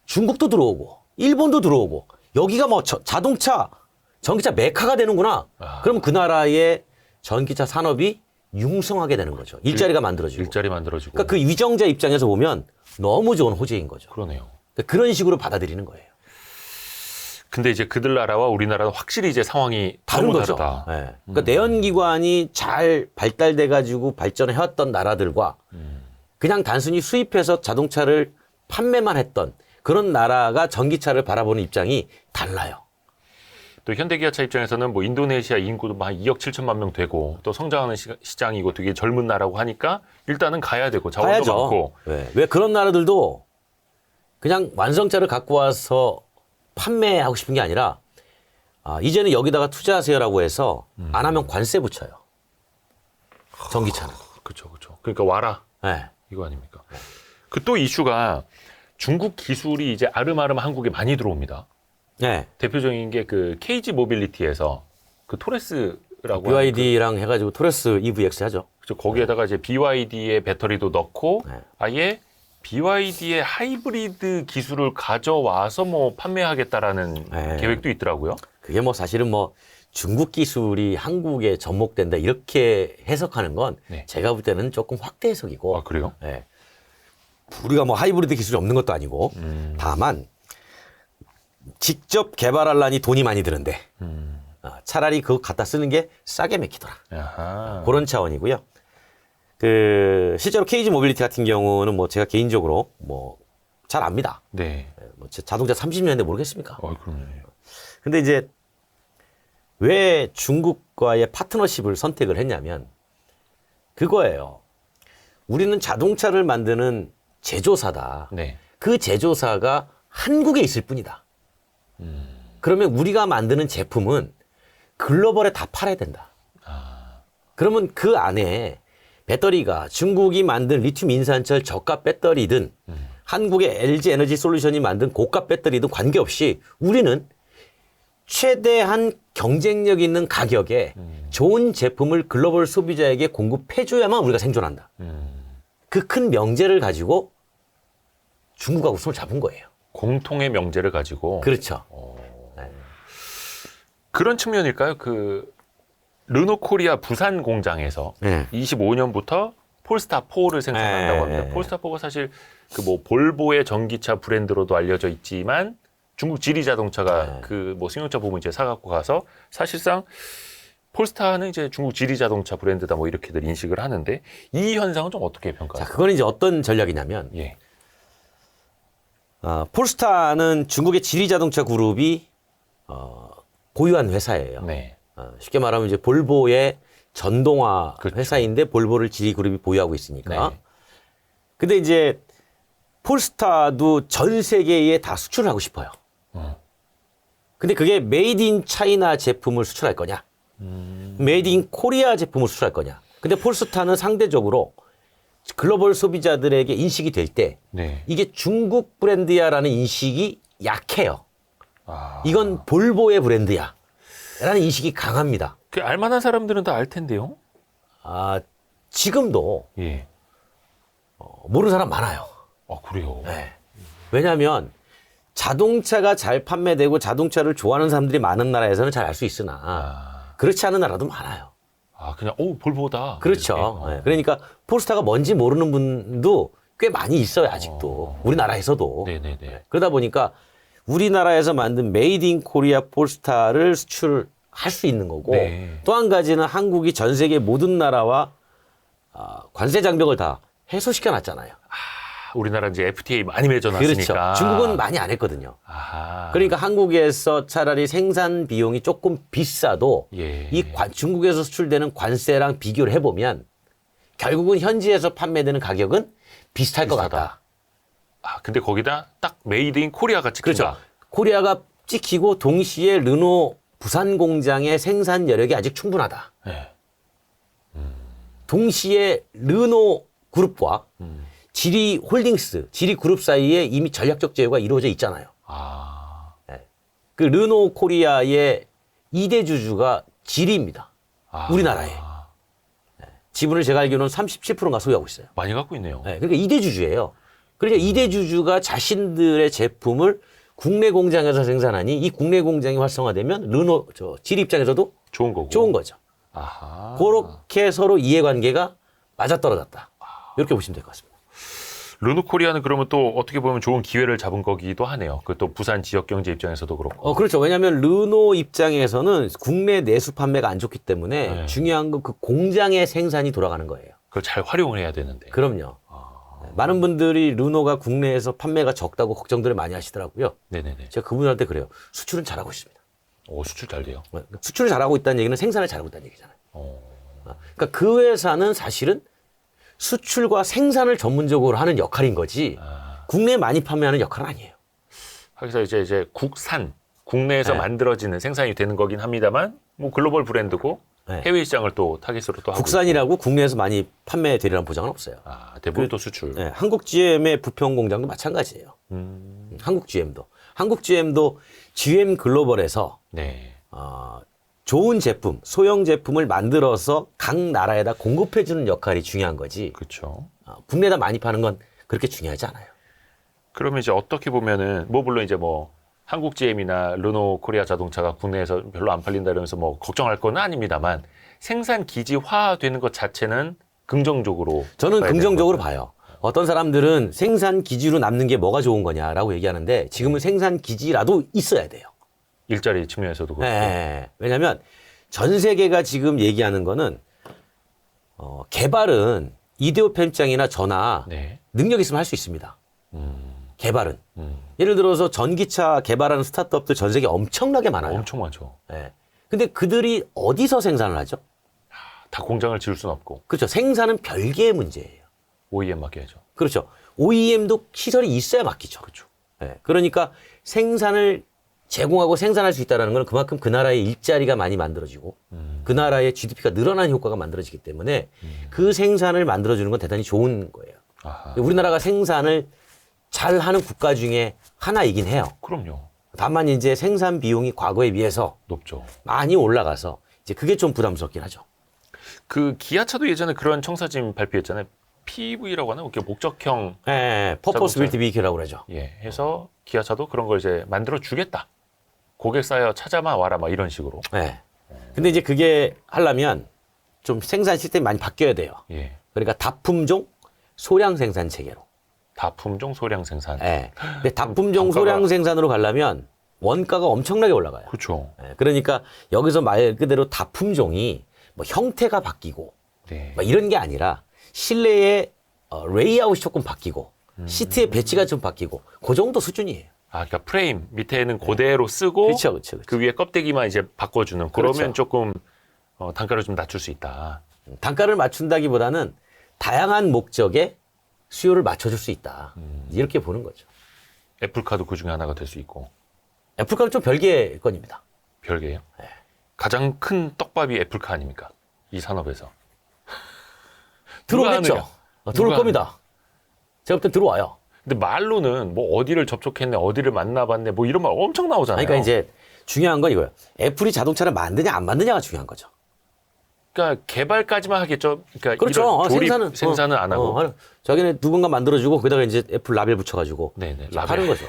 Speaker 2: 중국도 들어오고 일본도 들어오고 여기가 뭐 자동차 전기차 메카가 되는구나. 그럼 그 나라의 전기차 산업이 융성하게 되는 거죠. 일자리가 만들어지고.
Speaker 1: 일자리 만들어지고.
Speaker 2: 그러니까 그 위정자 입장에서 보면 너무 좋은 호재인 거죠.
Speaker 1: 그러네요.
Speaker 2: 그러니까 그런 식으로 받아들이는 거예요.
Speaker 1: 근데 이제 그들 나라와 우리나라는 확실히 이제 상황이
Speaker 2: 다른
Speaker 1: 너무
Speaker 2: 거죠.
Speaker 1: 다르다.
Speaker 2: 네. 그러니까 내연기관이 잘 발달돼 가지고 발전해왔던 나라들과 그냥 단순히 수입해서 자동차를 판매만 했던 그런 나라가 전기차를 바라보는 입장이 달라요.
Speaker 1: 또 현대기아차 입장에서는 뭐 인도네시아 인구도 막 2억 7천만 명 되고 또 성장하는 시장이고 되게 젊은 나라고 하니까 일단은 가야 되고 자원도
Speaker 2: 가야죠.
Speaker 1: 많고.
Speaker 2: 왜 그런 나라들도 그냥 완성차를 갖고 와서 판매하고 싶은 게 아니라 이제는 여기다가 투자하세요라고 해서 안 하면 관세 붙여요. 전기차는.
Speaker 1: 그렇죠, 그렇죠. 그러니까 와라
Speaker 2: 네.
Speaker 1: 이거 아닙니까? 그 또 이슈가 중국 기술이 이제 아름아름 한국에 많이 들어옵니다.
Speaker 2: 네.
Speaker 1: 대표적인 게 그 KG 모빌리티에서 그 토레스라고
Speaker 2: BYD랑 해가지고 토레스 EVX 하죠.
Speaker 1: 그렇죠. 거기에다가 이제 BYD의 배터리도 넣고
Speaker 2: 네.
Speaker 1: 아예 BYD의 하이브리드 기술을 가져와서 뭐 판매하겠다라는
Speaker 2: 네.
Speaker 1: 계획도 있더라고요.
Speaker 2: 그게 뭐 사실은 뭐 중국 기술이 한국에 접목된다 이렇게 해석하는 건
Speaker 1: 네.
Speaker 2: 제가 볼 때는 조금 확대 해석이고.
Speaker 1: 아, 그래요?
Speaker 2: 네. 우리가 뭐 하이브리드 기술이 없는 것도 아니고 다만 직접 개발하려니 돈이 많이 드는데 차라리 그거 갖다 쓰는 게 싸게 맥히더라.
Speaker 1: 아하.
Speaker 2: 그런 차원이고요. 그 실제로 KG 모빌리티 같은 경우는 뭐 제가 개인적으로 뭐 잘 압니다.
Speaker 1: 네.
Speaker 2: 뭐 자동차 30년인데 모르겠습니까?
Speaker 1: 그럼요.
Speaker 2: 근데 이제 왜 중국과의 파트너십을 선택을 했냐면 그거예요. 우리는 자동차를 만드는 제조사다.
Speaker 1: 네.
Speaker 2: 그 제조사가 한국에 있을 뿐이다. 그러면 우리가 만드는 제품은 글로벌에 다 팔아야 된다. 그러면 그 안에 배터리가 중국이 만든 리튬 인산철 저가 배터리든 한국의 LG 에너지 솔루션이 만든 고가 배터리든 관계없이 우리는 최대한 경쟁력 있는 가격에 좋은 제품을 글로벌 소비자에게 공급해줘야만 우리가 생존한다. 그 큰 명제를 가지고 중국하고 손을 잡은 거예요.
Speaker 1: 공통의 명제를 가지고
Speaker 2: 그렇죠.
Speaker 1: 그런 측면일까요? 그 르노 코리아 부산 공장에서
Speaker 2: 네.
Speaker 1: 25년부터 폴스타 4를 생산한다고 합니다.
Speaker 2: 네.
Speaker 1: 폴스타 4가 사실 그 뭐 볼보의 전기차 브랜드로도 알려져 있지만 중국 지리 자동차가 그 뭐 승용차 부분 이제 사갖고 가서 사실상 폴스타는 이제 중국 지리 자동차 브랜드다 뭐 이렇게들 인식을 하는데 이 현상은 좀 어떻게
Speaker 2: 자,
Speaker 1: 평가하세요?
Speaker 2: 그건 이제 어떤 전략이냐면
Speaker 1: 예.
Speaker 2: 폴스타는 중국의 지리자동차 그룹이 보유한 회사예요.
Speaker 1: 네.
Speaker 2: 쉽게 말하면 이제 볼보의 전동화
Speaker 1: 그렇죠.
Speaker 2: 회사인데 볼보를 지리그룹이 보유하고 있으니까.
Speaker 1: 네.
Speaker 2: 근데 이제 폴스타도 전 세계에 다 수출을 하고 싶어요. 근데 그게 메이드 인 차이나 제품을 수출할 거냐? 메이드 인 코리아 제품을 수출할 거냐? 근데 폴스타는 상대적으로 글로벌 소비자들에게 인식이 될 때
Speaker 1: 네.
Speaker 2: 이게 중국 브랜드야라는 인식이 약해요.
Speaker 1: 아.
Speaker 2: 이건 볼보의 브랜드야. 라는 인식이 강합니다.
Speaker 1: 그 알만한 사람들은 다 알 텐데요.
Speaker 2: 지금도
Speaker 1: 예.
Speaker 2: 모르는 사람 많아요.
Speaker 1: 그래요.
Speaker 2: 네. 왜냐하면 자동차가 잘 판매되고 자동차를 좋아하는 사람들이 많은 나라에서는 잘 알 수 있으나 그렇지 않은 나라도 많아요.
Speaker 1: 아, 그냥 볼보다.
Speaker 2: 그렇죠.
Speaker 1: 이렇게.
Speaker 2: 예, 그러니까 폴스타가 뭔지 모르는 분도 꽤 많이 있어요, 아직도. 우리나라에서도.
Speaker 1: 네네네.
Speaker 2: 그러다 보니까 우리나라에서 만든 메이드 인 코리아 폴스타를 수출할 수 있는 거고
Speaker 1: 네.
Speaker 2: 또 한 가지는 한국이 전 세계 모든 나라와 관세 장벽을 다 해소시켜 놨잖아요.
Speaker 1: 우리나라 이제 FTA 많이 맺어놨으니까.
Speaker 2: 그렇죠. 중국은 많이 안 했거든요.
Speaker 1: 아하.
Speaker 2: 그러니까 한국에서 차라리 생산 비용이 조금 비싸도
Speaker 1: 예.
Speaker 2: 중국에서 수출되는 관세랑 비교를 해보면 결국은 현지에서 판매되는 가격은 비슷할 것
Speaker 1: 비슷하다.
Speaker 2: 같다.
Speaker 1: 아, 근데 거기다 딱 메이드 인 코리아가 찍힌다.
Speaker 2: 그렇죠. 코리아가 찍히고 동시에 르노 부산 공장의 생산 여력이 아직 충분하다.
Speaker 1: 네.
Speaker 2: 동시에 르노 그룹과 지리 홀딩스, 지리 그룹 사이에 이미 전략적 제휴가 이루어져 있잖아요.
Speaker 1: 아.
Speaker 2: 그 르노 코리아의 2대 주주가 지리입니다.
Speaker 1: 아.
Speaker 2: 우리나라에. 지분을 제가 알기로는 37%가 소유하고 있어요.
Speaker 1: 많이 갖고 있네요.
Speaker 2: 네, 그러니까 2대 주주예요. 그러니까 2대 주주가 자신들의 제품을 국내 공장에서 생산하니 이 국내 공장이 활성화되면 르노, 지리 입장에서도
Speaker 1: 좋은 거고.
Speaker 2: 좋은 거죠.
Speaker 1: 아하.
Speaker 2: 그렇게 서로 이해관계가 맞아떨어졌다. 이렇게 보시면 될 것 같습니다.
Speaker 1: 르노 코리아는 그러면 또 어떻게 보면 좋은 기회를 잡은 거기도 하네요. 그 또 부산 지역 경제 입장에서도 그렇고.
Speaker 2: 그렇죠. 왜냐하면 르노 입장에서는 국내 내수 판매가 안 좋기 때문에
Speaker 1: 네.
Speaker 2: 중요한 건 그 공장의 생산이 돌아가는 거예요.
Speaker 1: 그걸 잘 활용을 해야 되는데.
Speaker 2: 그럼요. 많은 분들이 르노가 국내에서 판매가 적다고 걱정들을 많이 하시더라고요.
Speaker 1: 네네네.
Speaker 2: 제가 그분한테 그래요. 수출은 잘하고 있습니다.
Speaker 1: 수출 잘 돼요.
Speaker 2: 수출을 잘하고 있다는 얘기는 생산을 잘하고 있다는 얘기잖아요.
Speaker 1: 어.
Speaker 2: 그러니까 그 회사는 사실은 수출과 생산을 전문적으로 하는 역할인 거지 국내에 많이 판매하는 역할은 아니에요.
Speaker 1: 그래서 이제 국내에서
Speaker 2: 네.
Speaker 1: 만들어지는 생산이 되는 거긴 합니다만 뭐 글로벌 브랜드고
Speaker 2: 네.
Speaker 1: 해외 시장을 또 타깃으로 또 하고
Speaker 2: 국산이라고 국내에서 많이 판매되리라는 보장은 없어요.
Speaker 1: 있고. 대부분 또 수출.
Speaker 2: 네, 한국 GM의 부평 공장도 마찬가지예요. 한국 GM도 GM 글로벌에서
Speaker 1: 네.
Speaker 2: 좋은 제품, 소형 제품을 만들어서 각 나라에다 공급해주는 역할이 중요한 거지.
Speaker 1: 그렇죠.
Speaker 2: 국내에다 많이 파는 건 그렇게 중요하지 않아요.
Speaker 1: 그러면 이제 어떻게 보면은 뭐 물론 이제 뭐 한국 GM이나 르노 코리아 자동차가 국내에서 별로 안 팔린다 이러면서 뭐 걱정할 건 아닙니다만 생산 기지화 되는 것 자체는 긍정적으로
Speaker 2: 저는
Speaker 1: 봐야
Speaker 2: 긍정적으로
Speaker 1: 되는
Speaker 2: 봐요. 어떤 사람들은 생산 기지로 남는 게 뭐가 좋은 거냐라고 얘기하는데 지금은 생산 기지라도 있어야 돼요.
Speaker 1: 일자리 측면에서도 그렇고.
Speaker 2: 네. 왜냐하면 전 세계가 지금 얘기하는 거는 개발은 이데오 편입장이나 저나
Speaker 1: 네.
Speaker 2: 능력 있으면 할 수 있습니다. 개발은. 예를 들어서 전기차 개발하는 스타트업들 전 세계 엄청나게 많아요.
Speaker 1: 엄청 많죠.
Speaker 2: 네. 근데 그들이 어디서 생산을 하죠?
Speaker 1: 다 공장을 지을 수는 없고
Speaker 2: 그렇죠. 생산은 별개의 문제예요.
Speaker 1: OEM 맡겨야죠.
Speaker 2: 그렇죠. OEM도 시설이 있어야 맡기죠.
Speaker 1: 그렇죠.
Speaker 2: 네. 그러니까 생산을 제공하고 생산할 수 있다는 건 그만큼 그 나라의 일자리가 많이 만들어지고 그 나라의 GDP가 늘어나는 효과가 만들어지기 때문에 그 생산을 만들어주는 건 대단히 좋은 거예요.
Speaker 1: 아하.
Speaker 2: 우리나라가 생산을 잘하는 국가 중에 하나이긴 해요.
Speaker 1: 그럼요.
Speaker 2: 다만 이제 생산 비용이 과거에 비해서
Speaker 1: 높죠.
Speaker 2: 많이 올라가서 이제 그게 좀 부담스럽긴 하죠.
Speaker 1: 그 기아차도 예전에 그런 청사진 발표했잖아요. PV라고 하나? 이렇게 목적형
Speaker 2: 퍼포스 빌트 비키라고 그러죠.
Speaker 1: 해서 기아차도 그런 걸 이제 만들어 주겠다. 고객 사여 찾아만 와라 막 이런 식으로.
Speaker 2: 네. 근데 이제 그게 하려면 좀 생산 시스템이 많이 바뀌어야 돼요.
Speaker 1: 예.
Speaker 2: 그러니까 다품종 소량 생산 체계로.
Speaker 1: 다품종 소량 생산.
Speaker 2: 네. 근데 다품종
Speaker 1: 단가가-
Speaker 2: 소량 생산으로 가려면 원가가 엄청나게 올라가요.
Speaker 1: 그렇죠.
Speaker 2: 네. 그러니까 여기서 말 그대로 다품종이 뭐 형태가 바뀌고
Speaker 1: 네.
Speaker 2: 막 이런 게 아니라 실내의 레이아웃이 조금 바뀌고 시트의 배치가 좀 바뀌고 그 정도 수준이에요.
Speaker 1: 그러니까 프레임 밑에는 그대로 쓰고
Speaker 2: 그렇죠, 그렇죠, 그렇죠.
Speaker 1: 그 위에 껍데기만 이제 바꿔주는. 그러면
Speaker 2: 그렇죠.
Speaker 1: 조금 단가를 좀 낮출 수 있다.
Speaker 2: 단가를 맞춘다기보다는 다양한 목적에 수요를 맞춰줄 수 있다. 이렇게 보는 거죠.
Speaker 1: 애플카도 그 중에 하나가 될 수 있고.
Speaker 2: 애플카는 좀 별개의 건입니다.
Speaker 1: 별개예요.
Speaker 2: 네.
Speaker 1: 가장 큰 떡밥이 애플카 아닙니까? 이 산업에서.
Speaker 2: 들어오겠죠.
Speaker 1: 하느냐?
Speaker 2: 들어올
Speaker 1: 누가
Speaker 2: 겁니다. 제가 볼 땐 들어와요.
Speaker 1: 근데 말로는 뭐 어디를 접촉했네, 어디를 만나봤네, 뭐 이런 말 엄청 나오잖아요.
Speaker 2: 그러니까 이제 중요한 건 이거예요. 애플이 자동차를 만드냐 안 만드냐가 중요한 거죠.
Speaker 1: 그러니까 개발까지만 하겠죠. 그러니까
Speaker 2: 그렇죠.
Speaker 1: 이런 조립
Speaker 2: 생산은
Speaker 1: 생산은 안 하고.
Speaker 2: 자기네 누군가 만들어주고 거기다가 이제 애플 라벨 붙여가지고
Speaker 1: 네네,
Speaker 2: 이제
Speaker 1: 라벨.
Speaker 2: 파는 거죠.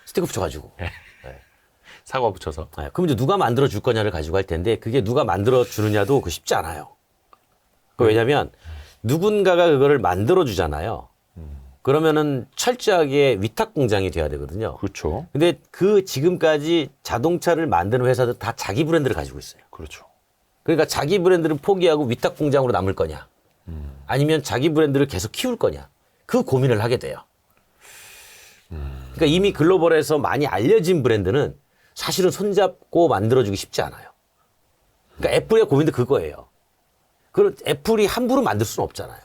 Speaker 2: 스티커 붙여가지고.
Speaker 1: 사과 붙여서.
Speaker 2: 그럼 이제 누가 만들어줄 거냐를 가지고 할 텐데 그게 누가 만들어주느냐도 그 쉽지 않아요. 왜냐하면 누군가가 그거를 만들어 주잖아요. 그러면은 철저하게 위탁 공장이 돼야 되거든요.
Speaker 1: 그렇죠.
Speaker 2: 근데 그 지금까지 자동차를 만드는 회사들 다 자기 브랜드를 가지고 있어요.
Speaker 1: 그렇죠.
Speaker 2: 그러니까 자기 브랜드를 포기하고 위탁 공장으로 남을 거냐, 아니면 자기 브랜드를 계속 키울 거냐, 그 고민을 하게 돼요. 그러니까 이미 글로벌에서 많이 알려진 브랜드는 사실은 손잡고 만들어주기 쉽지 않아요. 그러니까 애플의 고민도 그거예요. 그럼 애플이 함부로 만들 수는 없잖아요.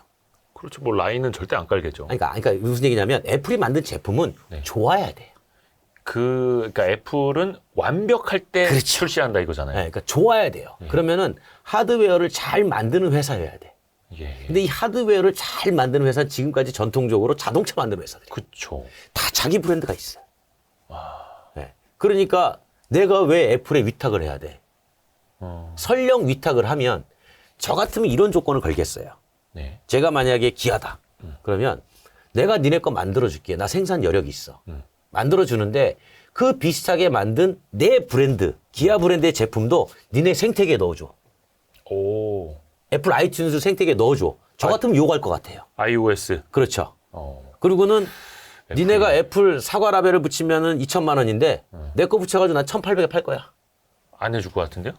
Speaker 1: 그렇죠. 뭐 라인은 절대 안 깔겠죠.
Speaker 2: 그러니까 무슨 얘기냐면 애플이 만든 제품은
Speaker 1: 네.
Speaker 2: 좋아야 돼요.
Speaker 1: 그러니까 애플은 완벽할 때
Speaker 2: 그렇죠.
Speaker 1: 출시한다 이거잖아요.
Speaker 2: 네, 그러니까 좋아야 돼요. 그러면은 하드웨어를 잘 만드는 회사여야 돼.
Speaker 1: 예.
Speaker 2: 근데 이 하드웨어를 잘 만드는 회사는 지금까지 전통적으로 자동차 만드는 회사들이
Speaker 1: 그렇죠.
Speaker 2: 다 자기 브랜드가 있어요. 네. 그러니까 내가 왜 애플에 위탁을 해야 돼? 설령 위탁을 하면 저 같으면 이런 조건을 걸겠어요.
Speaker 1: 네.
Speaker 2: 제가 만약에 기아다. 그러면 내가 니네 거 만들어줄게. 나 생산 여력이 있어. 만들어주는데 그 비슷하게 만든 내 브랜드, 기아 브랜드의 제품도 니네 생태계에 넣어줘.
Speaker 1: 오.
Speaker 2: 애플 아이튠즈 생태계에 넣어줘. 저 같으면 욕할 것 같아요.
Speaker 1: iOS.
Speaker 2: 그렇죠.
Speaker 1: 어.
Speaker 2: 그리고는 니네가 애플 사과 라벨을 붙이면은 2,000만 원인데 내 거 붙여가지고 난 1,800에 팔 거야.
Speaker 1: 안 해줄 것 같은데요?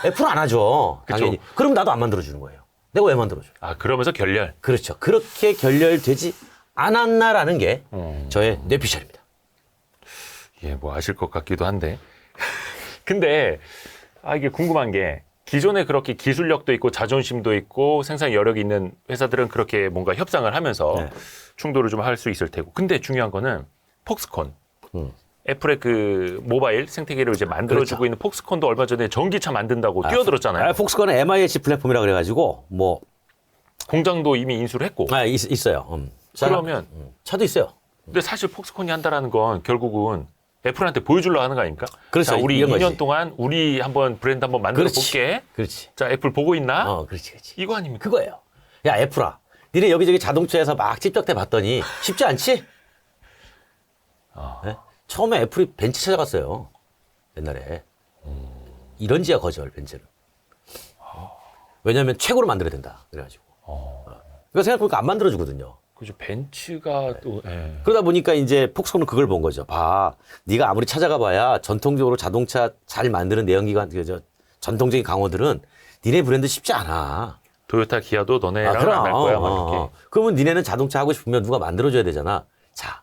Speaker 2: 애플은 안 하죠.
Speaker 1: 그쵸.
Speaker 2: 당연히. 그럼 나도 안 만들어주는 거예요. 내가 왜 만들어줘?
Speaker 1: 아 그러면서 결렬.
Speaker 2: 그렇죠. 그렇게 결렬되지 않았나라는 게 저의 뇌피셜입니다.
Speaker 1: 예, 뭐 아실 것 같기도 한데. 근데 이게 궁금한 게 기존에 그렇게 기술력도 있고 자존심도 있고 생산 여력이 있는 회사들은 그렇게 뭔가 협상을 하면서
Speaker 2: 네.
Speaker 1: 충돌을 좀 할 수 있을 테고. 근데 중요한 거는 폭스콘. 애플의 그 모바일 생태계를 이제 만들어주고
Speaker 2: 그렇죠.
Speaker 1: 있는 폭스콘도 얼마 전에 전기차 만든다고 뛰어들었잖아요.
Speaker 2: 폭스콘은 MIH 플랫폼이라 그래가지고 뭐
Speaker 1: 공장도 이미 인수를 했고.
Speaker 2: 있어요.
Speaker 1: 그러면
Speaker 2: 차도 있어요.
Speaker 1: 근데 사실 폭스콘이 한다라는 건 결국은 애플한테 보여주려고 하는 거 아닙니까?
Speaker 2: 그렇죠.
Speaker 1: 자, 우리
Speaker 2: 이런
Speaker 1: 2년
Speaker 2: 거지.
Speaker 1: 동안 우리 한번 브랜드 한번 만들어 볼게.
Speaker 2: 그렇지.
Speaker 1: 자, 애플 보고 있나?
Speaker 2: 그렇지.
Speaker 1: 이거 아닙니까?
Speaker 2: 그거예요. 야, 애플아. 니네 여기저기 자동차에서 막 찝적대 봤더니 쉽지 않지? 네? 처음에 애플이 벤츠 찾아갔어요. 옛날에. 이런지야 거절, 벤츠는. 왜냐하면 최고로 만들어야 된다. 그래가지고. 그러니까 생각해보니까 안 만들어주거든요.
Speaker 1: 그죠. 벤츠가 또 예.
Speaker 2: 그러다 보니까 이제 폭스콘은 그걸 본 거죠. 봐. 네가 아무리 찾아가 봐야 전통적으로 자동차 잘 만드는 내연기관, 전통적인 강호들은 니네 브랜드 쉽지 않아.
Speaker 1: 도요타, 기아도 너네랑 안 할 거야. 막 이렇게.
Speaker 2: 그러면 니네는 자동차 하고 싶으면 누가 만들어줘야 되잖아. 자,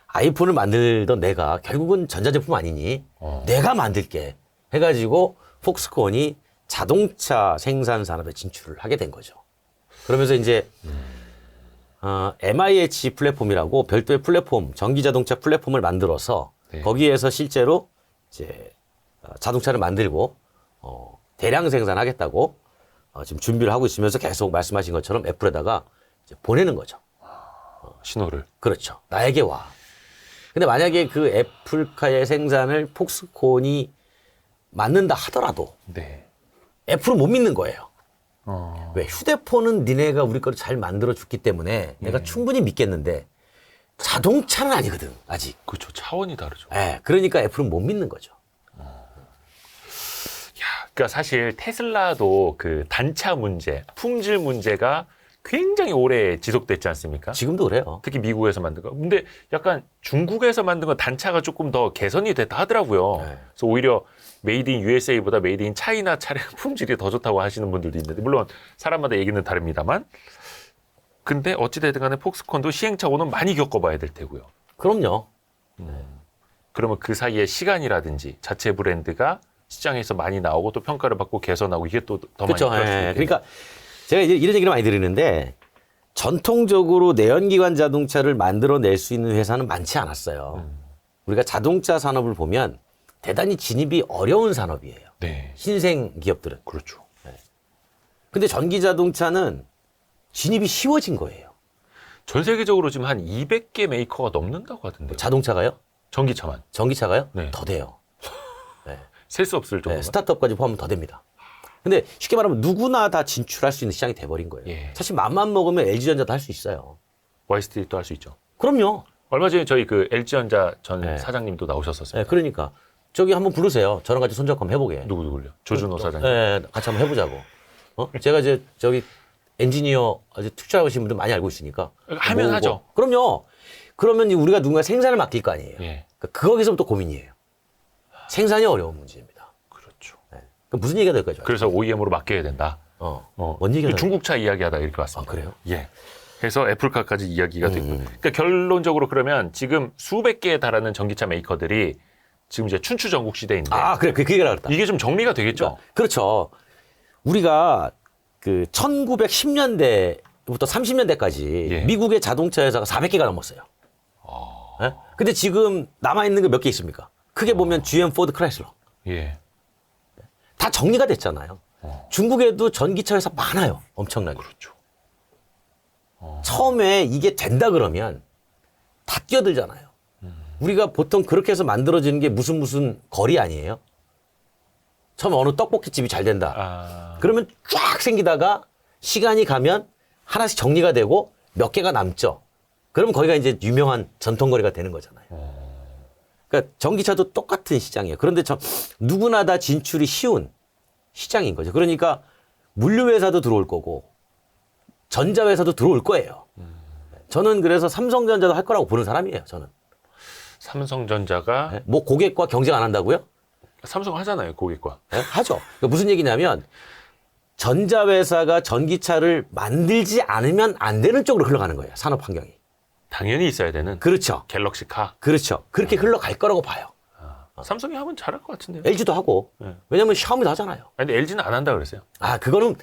Speaker 2: 아이폰을 만들던 내가 결국은 전자제품 아니니? 내가 만들게 해가지고 폭스콘이 자동차 생산 산업에 진출을 하게 된 거죠. 그러면서 이제 MIH 플랫폼이라고 별도의 플랫폼, 전기자동차 플랫폼을 만들어서
Speaker 1: 네.
Speaker 2: 거기에서 실제로 이제 자동차를 만들고 대량 생산하겠다고 지금 준비를 하고 있으면서 계속 말씀하신 것처럼 애플에다가 이제 보내는 거죠.
Speaker 1: 신호를.
Speaker 2: 그렇죠. 나에게 와. 근데 만약에 그 애플카의 생산을 폭스콘이 맡는다 하더라도
Speaker 1: 네.
Speaker 2: 애플은 못 믿는 거예요.
Speaker 1: 어.
Speaker 2: 왜? 휴대폰은 니네가 우리 거를 잘 만들어 줬기 때문에 내가 충분히 믿겠는데 자동차는 아니거든, 아직.
Speaker 1: 그렇죠. 차원이 다르죠.
Speaker 2: 예, 그러니까 애플은 못 믿는 거죠.
Speaker 1: 그러니까 사실 테슬라도 그 단차 문제, 품질 문제가 굉장히 오래 지속됐지 않습니까?
Speaker 2: 지금도 그래요.
Speaker 1: 특히 미국에서 만든 거. 근데 약간 중국에서 만든 건 단차가 조금 더 개선이 됐다 하더라고요.
Speaker 2: 네.
Speaker 1: 그래서 오히려 메이드 인 USA보다 메이드 인 차이나 차량 품질이 더 좋다고 하시는 분들도 있는데 물론 사람마다 얘기는 다릅니다만 근데 어찌됐든 간에 폭스콘도 시행착오는 많이 겪어봐야 될 테고요.
Speaker 2: 그럼요.
Speaker 1: 그러면 그 사이에 시간이라든지 자체 브랜드가 시장에서 많이 나오고 또 평가를 받고 개선하고 이게 또 더 많이
Speaker 2: 그렇죠.
Speaker 1: 필요할 수 있겠네요.
Speaker 2: 그러니까 제가 이제 이런 얘기를 많이 드리는데 전통적으로 내연기관 자동차를 만들어낼 수 있는 회사는 많지 않았어요. 우리가 자동차 산업을 보면 대단히 진입이 어려운 산업이에요.
Speaker 1: 네,
Speaker 2: 신생 기업들은.
Speaker 1: 그렇죠.
Speaker 2: 근데 전기 자동차는 진입이 쉬워진 거예요.
Speaker 1: 전 세계적으로 지금 한 200개 메이커가 넘는다고 하던데요.
Speaker 2: 자동차가요?
Speaker 1: 전기차만.
Speaker 2: 전기차가요?
Speaker 1: 네.
Speaker 2: 더 돼요.
Speaker 1: 셀 수 없을 정도로.
Speaker 2: 네, 스타트업까지 포함하면 더 됩니다. 근데 쉽게 말하면 누구나 다 진출할 수 있는 시장이 돼버린 거예요.
Speaker 1: 예.
Speaker 2: 사실 맘만 먹으면 LG전자도 할 수 있어요.
Speaker 1: YST도 할 수 있죠.
Speaker 2: 그럼요.
Speaker 1: 얼마 전에 저희 그 LG전자 전
Speaker 2: 네.
Speaker 1: 사장님도 나오셨었어요.
Speaker 2: 네, 그러니까 저기 한번 부르세요. 저랑 같이 손잡고 한번 해보게.
Speaker 1: 누굴요? 조준호 사장님.
Speaker 2: 네, 같이 한번 해보자고. 제가 이제 저기 엔지니어 아주 투자하시는 분들 많이 알고 있으니까.
Speaker 1: 하면
Speaker 2: 모으고.
Speaker 1: 하죠.
Speaker 2: 그럼요. 그러면 우리가 누군가 생산을 맡길 거 아니에요.
Speaker 1: 예.
Speaker 2: 그러니까 거기서부터 고민이에요. 생산이 어려운 문제입니다.
Speaker 1: 그렇죠.
Speaker 2: 네. 그럼 무슨 얘기가 될까요?
Speaker 1: 그래서 OEM으로 맡겨야 된다.
Speaker 2: 뭔 얘기가
Speaker 1: 중국차 이야기하다 이렇게 왔습니다.
Speaker 2: 아, 그래요?
Speaker 1: 예. 그래서 애플카까지 이야기가 됐고. 그러니까 결론적으로 그러면 지금 수백 개에 달하는 전기차 메이커들이 지금 이제 춘추 전국 시대인데.
Speaker 2: 아, 그래. 그 얘기를 하겠다.
Speaker 1: 이게 좀 정리가 되겠죠?
Speaker 2: 그렇죠. 우리가 그 1910년대부터 30년대까지
Speaker 1: 예.
Speaker 2: 미국의 자동차 회사가 400개가 넘었어요. 예? 근데 지금 남아있는 게 몇 개 있습니까? 크게 보면 GM, 포드, 크라이슬러.
Speaker 1: 예.
Speaker 2: 다 정리가 됐잖아요. 중국에도 전기차 회사 많아요. 엄청나게.
Speaker 1: 그렇죠.
Speaker 2: 처음에 이게 된다 그러면 다 뛰어들잖아요. 우리가 보통 그렇게 해서 만들어지는 게 무슨 거리 아니에요? 처음에 어느 떡볶이집이 잘 된다.
Speaker 1: 아,
Speaker 2: 그러면 쫙 생기다가 시간이 가면 하나씩 정리가 되고 몇 개가 남죠. 그러면 거기가 이제 유명한 전통거리가 되는 거잖아요. 그러니까 전기차도 똑같은 시장이에요. 그런데 누구나 다 진출이 쉬운 시장인 거죠. 그러니까 물류회사도 들어올 거고 전자회사도 들어올 거예요. 저는 그래서 삼성전자도 할 거라고 보는 사람이에요. 저는.
Speaker 1: 삼성전자가
Speaker 2: 네? 뭐 고객과 경쟁 안 한다고요?
Speaker 1: 삼성 하잖아요, 고객과.
Speaker 2: 네? 하죠. 그러니까 무슨 얘기냐면 전자회사가 전기차를 만들지 않으면 안 되는 쪽으로 흘러가는 거예요. 산업 환경이.
Speaker 1: 당연히 있어야 되는
Speaker 2: 그렇죠.
Speaker 1: 갤럭시 카.
Speaker 2: 그렇죠. 그렇게 흘러갈 거라고 봐요.
Speaker 1: 삼성이 하면 잘할 것 같은데요.
Speaker 2: LG도 하고.
Speaker 1: 네.
Speaker 2: 왜냐면 샤오미도 하잖아요.
Speaker 1: 아니, 근데 LG는 안 한다 그랬어요.
Speaker 2: 아, 그거는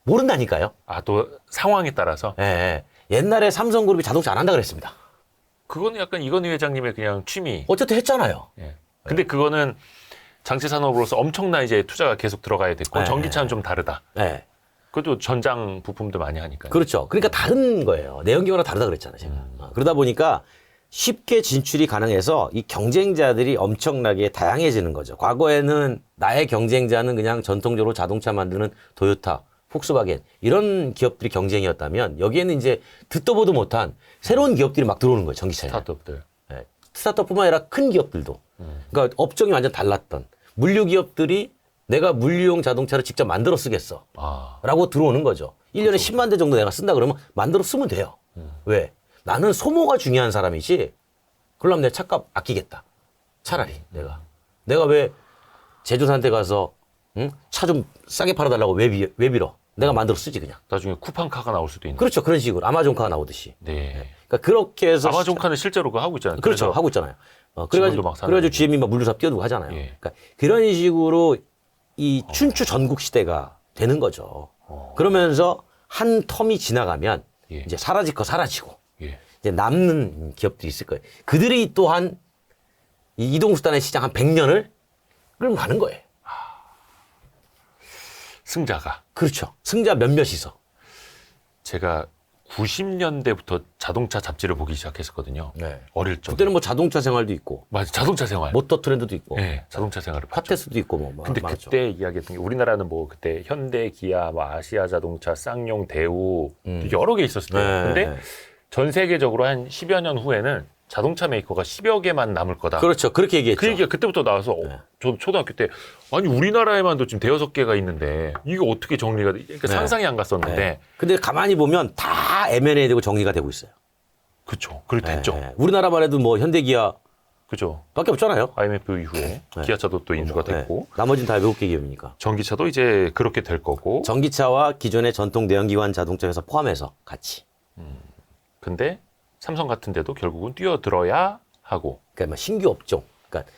Speaker 2: 모른다니까요.
Speaker 1: 아, 또 상황에 따라서.
Speaker 2: 예, 예. 옛날에 삼성그룹이 자동차 안 한다 그랬습니다.
Speaker 1: 그거는 약간 이건희 회장님의 그냥 취미.
Speaker 2: 어쨌든 했잖아요.
Speaker 1: 예. 근데 그거는 장치 산업으로서 엄청난 이제 투자가 계속 들어가야 됐고
Speaker 2: 네.
Speaker 1: 전기차는 좀 다르다.
Speaker 2: 예.
Speaker 1: 그것도 전장 부품도 많이 하니까.
Speaker 2: 그렇죠. 그러니까 다른 거예요. 내연기관과 다르다 그랬잖아요, 제가. 그러다 보니까 쉽게 진출이 가능해서 이 경쟁자들이 엄청나게 다양해지는 거죠. 과거에는 나의 경쟁자는 그냥 전통적으로 자동차 만드는 도요타, 폭스바겐 이런 기업들이 경쟁이었다면 여기에는 이제 듣도 보도 못한 새로운 기업들이 막 들어오는 거예요, 전기차에.
Speaker 1: 스타트업들.
Speaker 2: 네. 스타트업뿐만 아니라 큰 기업들도. 그러니까 업종이 완전 달랐던 물류 기업들이 내가 물류용 자동차를 직접 만들어 쓰겠어.
Speaker 1: 아,
Speaker 2: 라고 들어오는 거죠. 1년에 10만 대 정도 내가 쓴다 그러면 만들어 쓰면 돼요. 왜? 나는 소모가 중요한 사람이지. 그러면 내 차값 아끼겠다. 차라리 내가 왜 제조사한테 가서 차 좀 싸게 팔아달라고 왜 빌어? 내가 만들어 쓰지 그냥.
Speaker 1: 나중에 쿠팡카가 나올 수도 있는.
Speaker 2: 그렇죠. 그런 식으로 아마존카가 나오듯이.
Speaker 1: 네.
Speaker 2: 그러니까 그렇게 해서
Speaker 1: 아마존카는 실제로 그거 하고 있잖아요.
Speaker 2: 그렇죠.
Speaker 1: 그래서
Speaker 2: 하고 있잖아요.
Speaker 1: 직원도 막 사는
Speaker 2: 그래가지고
Speaker 1: 거고.
Speaker 2: GM이 막 물류사 뛰어들고 하잖아요.
Speaker 1: 예.
Speaker 2: 그러니까 그런 식으로 이 춘추 전국 시대가 되는 거죠. 그러면서 한 텀이 지나가면
Speaker 1: 예.
Speaker 2: 이제 사라질 거 사라지고
Speaker 1: 예.
Speaker 2: 이제 남는 기업들이 있을 거예요. 그들이 또한 이 이동수단의 시장 한 100년을 끌고 가는 거예요.
Speaker 1: 승자가.
Speaker 2: 그렇죠. 승자 몇몇이서.
Speaker 1: 제가 90년대부터 자동차 잡지를 보기 시작했었거든요.
Speaker 2: 네.
Speaker 1: 어릴 적에.
Speaker 2: 그때는 뭐 자동차 생활도 있고
Speaker 1: 맞아, 자동차 생활.
Speaker 2: 모터 트렌드도 있고
Speaker 1: 네, 자동차 생활을 봤죠.
Speaker 2: 파테스도 있고 뭐
Speaker 1: 근데
Speaker 2: 많았죠.
Speaker 1: 그때 이야기했던 게 우리나라는 뭐 그때 현대, 기아, 뭐 아시아 자동차, 쌍용, 대우 여러 개 있었을 때요.
Speaker 2: 네.
Speaker 1: 근데 전 세계적으로 한 10여 년 후에는 자동차 메이커가 10여 개만 남을 거다.
Speaker 2: 그렇죠. 그렇게 얘기했죠.
Speaker 1: 그 얘기가 그때부터 나와서 저도 초등학교 때 아니 우리나라에만도 지금 대여섯 개가 있는데 이게 어떻게 정리가 돼? 그러니까
Speaker 2: 네.
Speaker 1: 상상이 안 갔었는데
Speaker 2: 네. 근데 가만히 보면 다 M&A 되고 정리가 되고 있어요.
Speaker 1: 그렇죠. 그래 됐죠.
Speaker 2: 네. 우리나라만 해도 뭐 현대기아
Speaker 1: 그죠.
Speaker 2: 밖에 없잖아요.
Speaker 1: IMF 이후에 기아차도 또 인수가 됐고
Speaker 2: 네. 나머지는 다 외국계 기업이니까.
Speaker 1: 전기차도 이제 그렇게 될 거고.
Speaker 2: 전기차와 기존의 전통 내연기관 자동차 회사 포함해서 같이.
Speaker 1: 근데 삼성 같은 데도 결국은 뛰어들어야 하고.
Speaker 2: 그러니까 뭐 신규 업종. 그러니까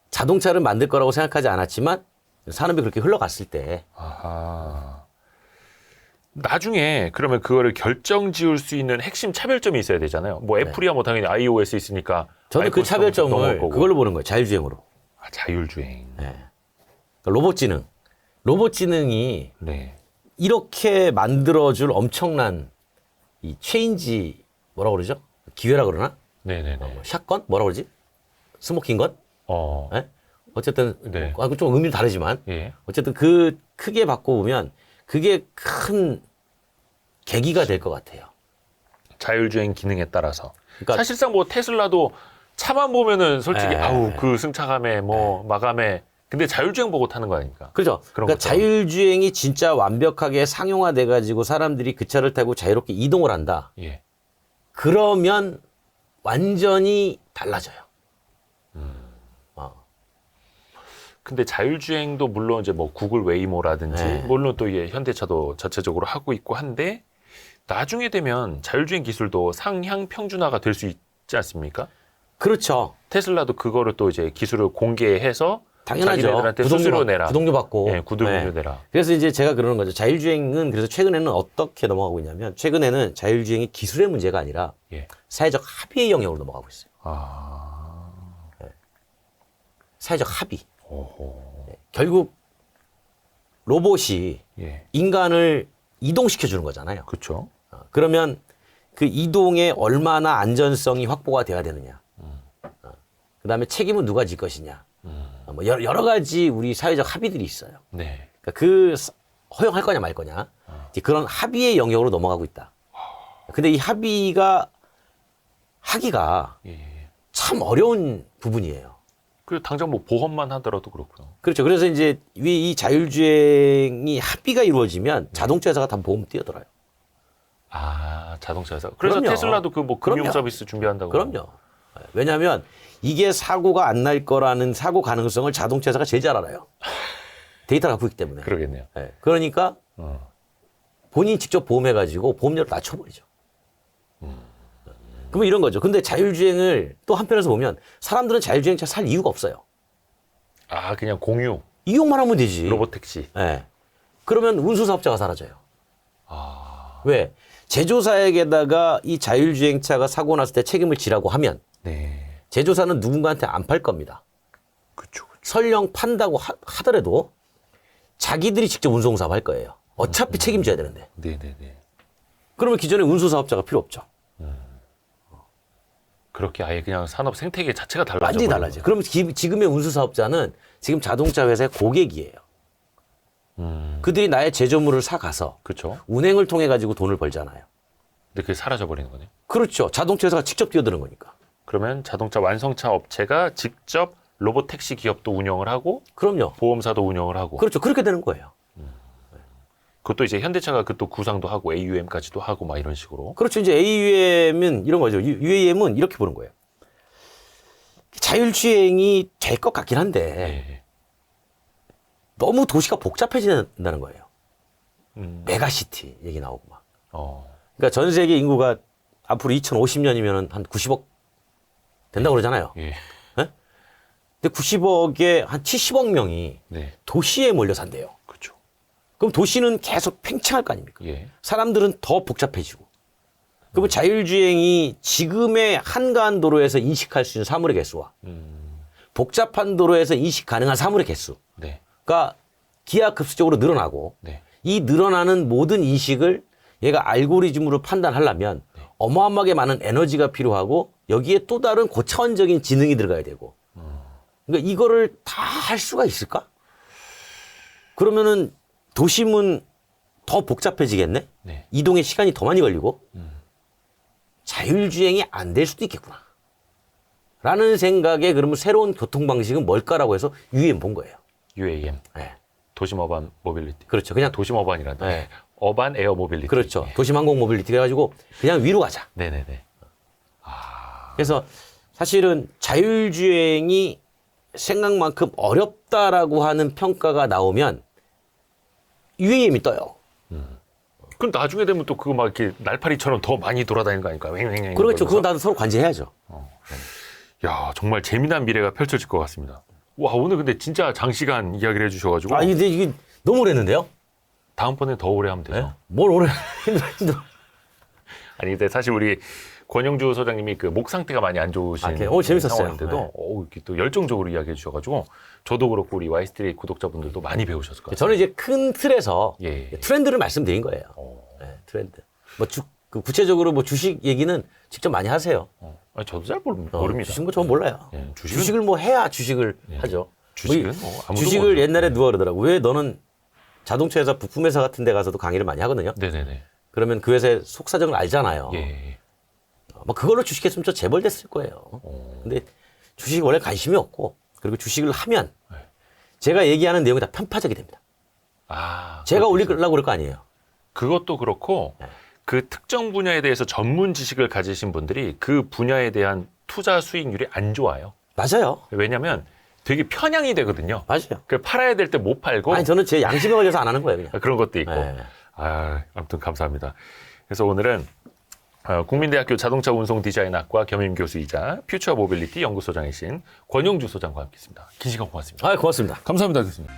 Speaker 2: 자동차를 만들 거라고 생각하지 않았지만 산업이 그렇게 흘러갔을 때
Speaker 1: 아하. 나중에 그러면 그거를 결정 지을 수 있는 핵심 차별점이 있어야 되잖아요. 뭐 애플이야 뭐 당연히 iOS 있으니까.
Speaker 2: 저는 그
Speaker 1: 아이폰 스토어도 넘어올
Speaker 2: 차별점을
Speaker 1: 거고.
Speaker 2: 그걸로 보는 거예요. 자율주행으로.
Speaker 1: 아, 자율주행.
Speaker 2: 네. 그러니까 로봇지능. 로봇지능이
Speaker 1: 네.
Speaker 2: 이렇게 만들어줄 엄청난 이 체인지 뭐라고 그러죠? 기회라 그러나?
Speaker 1: 네네네.
Speaker 2: 샷건? 뭐라고 그러지? 스모킹건?
Speaker 1: 어.
Speaker 2: 예? 어쨌든
Speaker 1: 네.
Speaker 2: 좀 의미는 다르지만
Speaker 1: 예.
Speaker 2: 어쨌든 그 크게 바꿔보면 그게 큰 계기가 될 것 같아요.
Speaker 1: 자율주행 기능에 따라서.
Speaker 2: 그러니까
Speaker 1: 사실상 뭐 테슬라도 차만 보면은 솔직히
Speaker 2: 네.
Speaker 1: 아우 그 승차감에 뭐 마감에 근데 자율주행 보고 타는 거 아닙니까?
Speaker 2: 그렇죠.
Speaker 1: 그런
Speaker 2: 그러니까
Speaker 1: 것처럼.
Speaker 2: 자율주행이 진짜 완벽하게 상용화돼 가지고 사람들이 그 차를 타고 자유롭게 이동을 한다.
Speaker 1: 예.
Speaker 2: 그러면 완전히 달라져요.
Speaker 1: 근데 자율주행도 물론 이제 뭐 구글 웨이모라든지
Speaker 2: 네.
Speaker 1: 물론 또 예, 현대차도 자체적으로 하고 있고 한데 나중에 되면 자율주행 기술도 상향 평준화가 될 수 있지 않습니까?
Speaker 2: 그렇죠.
Speaker 1: 테슬라도 그거를 또 이제 기술을 공개해서
Speaker 2: 당연하죠.
Speaker 1: 자기네들한테 수수료 내라.
Speaker 2: 구독료 받고.
Speaker 1: 예, 구독료
Speaker 2: 네.
Speaker 1: 내라.
Speaker 2: 그래서 이제 제가 그러는 거죠. 자율주행은 그래서 최근에는 어떻게 넘어가고 있냐면 최근에는 자율주행이 기술의 문제가 아니라
Speaker 1: 예.
Speaker 2: 사회적 합의의 영역으로 넘어가고 있어요.
Speaker 1: 아.
Speaker 2: 사회적 합의.
Speaker 1: 오호.
Speaker 2: 결국 로봇이
Speaker 1: 예.
Speaker 2: 인간을 이동시켜 주는 거잖아요.
Speaker 1: 그렇죠.
Speaker 2: 그러면 그 이동에 얼마나 안전성이 확보가 돼야 되느냐. 그다음에 책임은 누가 질 것이냐. 뭐 여러 가지 우리 사회적 합의들이 있어요.
Speaker 1: 네.
Speaker 2: 그러니까 허용할 거냐 말 거냐. 이제 그런 합의의 영역으로 넘어가고 있다. 근데 이 합의가 하기가
Speaker 1: 예.
Speaker 2: 참 어려운 부분이에요.
Speaker 1: 그 당장 뭐 보험만 하더라도 그렇고요.
Speaker 2: 그렇죠. 그래서 이제 이 자율주행이 합의가 이루어지면 자동차 회사가 다 보험 뛰어들어요.
Speaker 1: 아, 자동차 회사. 그래서
Speaker 2: 그럼요.
Speaker 1: 테슬라도 그 뭐 금융
Speaker 2: 그럼요.
Speaker 1: 서비스 준비한다고.
Speaker 2: 그럼요. 왜냐하면 이게 사고가 안 날 거라는 사고 가능성을 자동차 회사가 제일 잘 알아요. 데이터를 갖고 있기 때문에.
Speaker 1: 그러겠네요.
Speaker 2: 예. 그러니까 본인이 직접 보험해가지고 보험료를 낮춰버리죠. 그러면 이런 거죠. 근데 자율주행을 또 한편에서 보면 사람들은 자율주행차 살 이유가 없어요.
Speaker 1: 아, 그냥 공유
Speaker 2: 이용만 하면 되지.
Speaker 1: 로봇 택시.
Speaker 2: 예. 그러면 운수사업자가 사라져요.
Speaker 1: 아,
Speaker 2: 왜? 제조사에게다가 이 자율주행차가 사고 났을 때 책임을 지라고 하면
Speaker 1: 네.
Speaker 2: 제조사는 누군가한테 안 팔 겁니다.
Speaker 1: 그쵸.
Speaker 2: 설령 판다고 하더라도 자기들이 직접 운송사업 할 거예요. 어차피 책임져야 되는데.
Speaker 1: 네네네.
Speaker 2: 그러면 기존에 운수사업자가 필요 없죠.
Speaker 1: 그렇게 아예 그냥 산업 생태계 자체가 달라져.
Speaker 2: 완전히 달라져요. 그러면 지금의 운수사업자는 지금 자동차 회사의 고객이에요. 그들이 나의 제조물을 사가서
Speaker 1: 그렇죠.
Speaker 2: 운행을 통해 가지고 돈을 벌잖아요.
Speaker 1: 근데 그게 사라져 버리는 거네요.
Speaker 2: 그렇죠. 자동차 회사가 직접 뛰어드는 거니까.
Speaker 1: 그러면 자동차 완성차 업체가 직접 로봇 택시 기업도 운영을 하고
Speaker 2: 그럼요.
Speaker 1: 보험사도 운영을 하고.
Speaker 2: 그렇죠. 그렇게 되는 거예요.
Speaker 1: 그것도 이제 현대차가 그 또 구상도 하고 AUM까지도 하고 막 이런 식으로.
Speaker 2: 그렇죠. 이제 AUM은 이런 거죠. UAM은 이렇게 보는 거예요. 자율주행이 될 것 같긴 한데
Speaker 1: 예.
Speaker 2: 너무 도시가 복잡해진다는 거예요.
Speaker 1: 음.
Speaker 2: 메가시티 얘기 나오고 막.
Speaker 1: 어.
Speaker 2: 그러니까 전 세계 인구가 앞으로 2050년이면 한 90억 된다고 그러잖아요.
Speaker 1: 예.
Speaker 2: 근데 90억에 한 70억 명이
Speaker 1: 네.
Speaker 2: 도시에 몰려 산대요.
Speaker 1: 그렇죠.
Speaker 2: 그럼 도시는 계속 팽창할 거 아닙니까?
Speaker 1: 예.
Speaker 2: 사람들은 더 복잡해지고. 그러면 자율주행이 지금의 한가한 도로에서 인식할 수 있는 사물의 개수와 복잡한 도로에서 인식 가능한 사물의 개수가
Speaker 1: 네.
Speaker 2: 기하급수적으로 늘어나고
Speaker 1: 네.
Speaker 2: 이 늘어나는 모든 인식을 얘가 알고리즘으로 판단하려면 어마어마하게 많은 에너지가 필요하고 여기에 또 다른 고차원적인 지능이 들어가야 되고 그러니까 이거를 다 할 수가 있을까? 그러면은 도심은 더 복잡해지겠네?
Speaker 1: 네.
Speaker 2: 이동에 시간이 더 많이 걸리고 자율주행이 안 될 수도 있겠구나. 라는 생각에 그러면 새로운 교통방식은 뭘까라고 해서 UAM 본 거예요.
Speaker 1: UAM.
Speaker 2: 네.
Speaker 1: 도심 어반 모빌리티.
Speaker 2: 그렇죠. 그냥
Speaker 1: 도심 어반이란다.
Speaker 2: 네.
Speaker 1: 어반 에어 모빌리티.
Speaker 2: 그렇죠.
Speaker 1: 예.
Speaker 2: 도심 항공 모빌리티 그래가지고 그냥 위로 가자.
Speaker 1: 네네네.
Speaker 2: 그래서 사실은 자율주행이 생각만큼 어렵다라고 하는 평가가 나오면 UAM이 떠요.
Speaker 1: 그럼 나중에 되면 또 그거 막 이렇게 날파리처럼 더 많이 돌아다니는 거 아닐까? 왱왱왱
Speaker 2: 그렇죠. 그건
Speaker 1: 그러면서.
Speaker 2: 다 서로 관제해야죠.
Speaker 1: 야, 정말 재미난 미래가 펼쳐질 것 같습니다. 와, 오늘 근데 진짜 장시간 이야기를 해주셔가지고.
Speaker 2: 아, 근데 이게 너무 오래했는데요?
Speaker 1: 다음번에 더 오래 하면 되죠.
Speaker 2: 뭘 오래 힘들어.
Speaker 1: 아니, 근데 사실 우리 권영주 소장님이 그 목 상태가 많이 안 좋으신
Speaker 2: 재밌었어요.
Speaker 1: 상황인데도
Speaker 2: 네.
Speaker 1: 이렇게 또 열정적으로 이야기해 주셔가지고 저도 그렇고 우리 와이스트리 구독자분들도 많이 배우셨을 것 같아요.
Speaker 2: 저는 이제 큰 틀에서
Speaker 1: 예.
Speaker 2: 트렌드를 말씀드린 거예요. 네, 트렌드. 뭐 구체적으로 뭐 주식 얘기는 직접 많이 하세요.
Speaker 1: 아니, 저도 잘 모릅니다.
Speaker 2: 주식은 저는 몰라요.
Speaker 1: 예,
Speaker 2: 주식을 뭐 해야 주식을 하죠.
Speaker 1: 주식은
Speaker 2: 뭐
Speaker 1: 아무도
Speaker 2: 주식을
Speaker 1: 모르죠.
Speaker 2: 옛날에 누가 그러더라고. 왜 너는 자동차 회사, 부품 회사 같은 데 가서도 강의를 많이 하거든요.
Speaker 1: 네네네.
Speaker 2: 그러면 그 회사의 속사정을 알잖아요.
Speaker 1: 예.
Speaker 2: 뭐 그걸로 주식했으면 저 재벌 됐을 거예요. 근데 주식 원래 관심이 없고 그리고 주식을 하면 제가 얘기하는 내용이 다 편파적이 됩니다. 제가 올리려고 그럴 거 아니에요.
Speaker 1: 그것도 그렇고
Speaker 2: 네.
Speaker 1: 그 특정 분야에 대해서 전문 지식을 가지신 분들이 그 분야에 대한 투자 수익률이 안 좋아요.
Speaker 2: 맞아요.
Speaker 1: 왜냐하면 되게 편향이 되거든요.
Speaker 2: 맞아요.
Speaker 1: 그 팔아야 될 때 못 팔고
Speaker 2: 아니 저는 제 양심에 걸려서 안 하는 거예요. 그냥.
Speaker 1: 그런 것도 있고.
Speaker 2: 네.
Speaker 1: 아무튼 감사합니다. 그래서 오늘은 국민대학교 자동차 운송 디자인학과 겸임 교수이자 퓨처 모빌리티 연구소장이신 권용주 소장과 함께했습니다. 긴 시간 고맙습니다.
Speaker 2: 고맙습니다.
Speaker 1: 감사합니다, 교수님.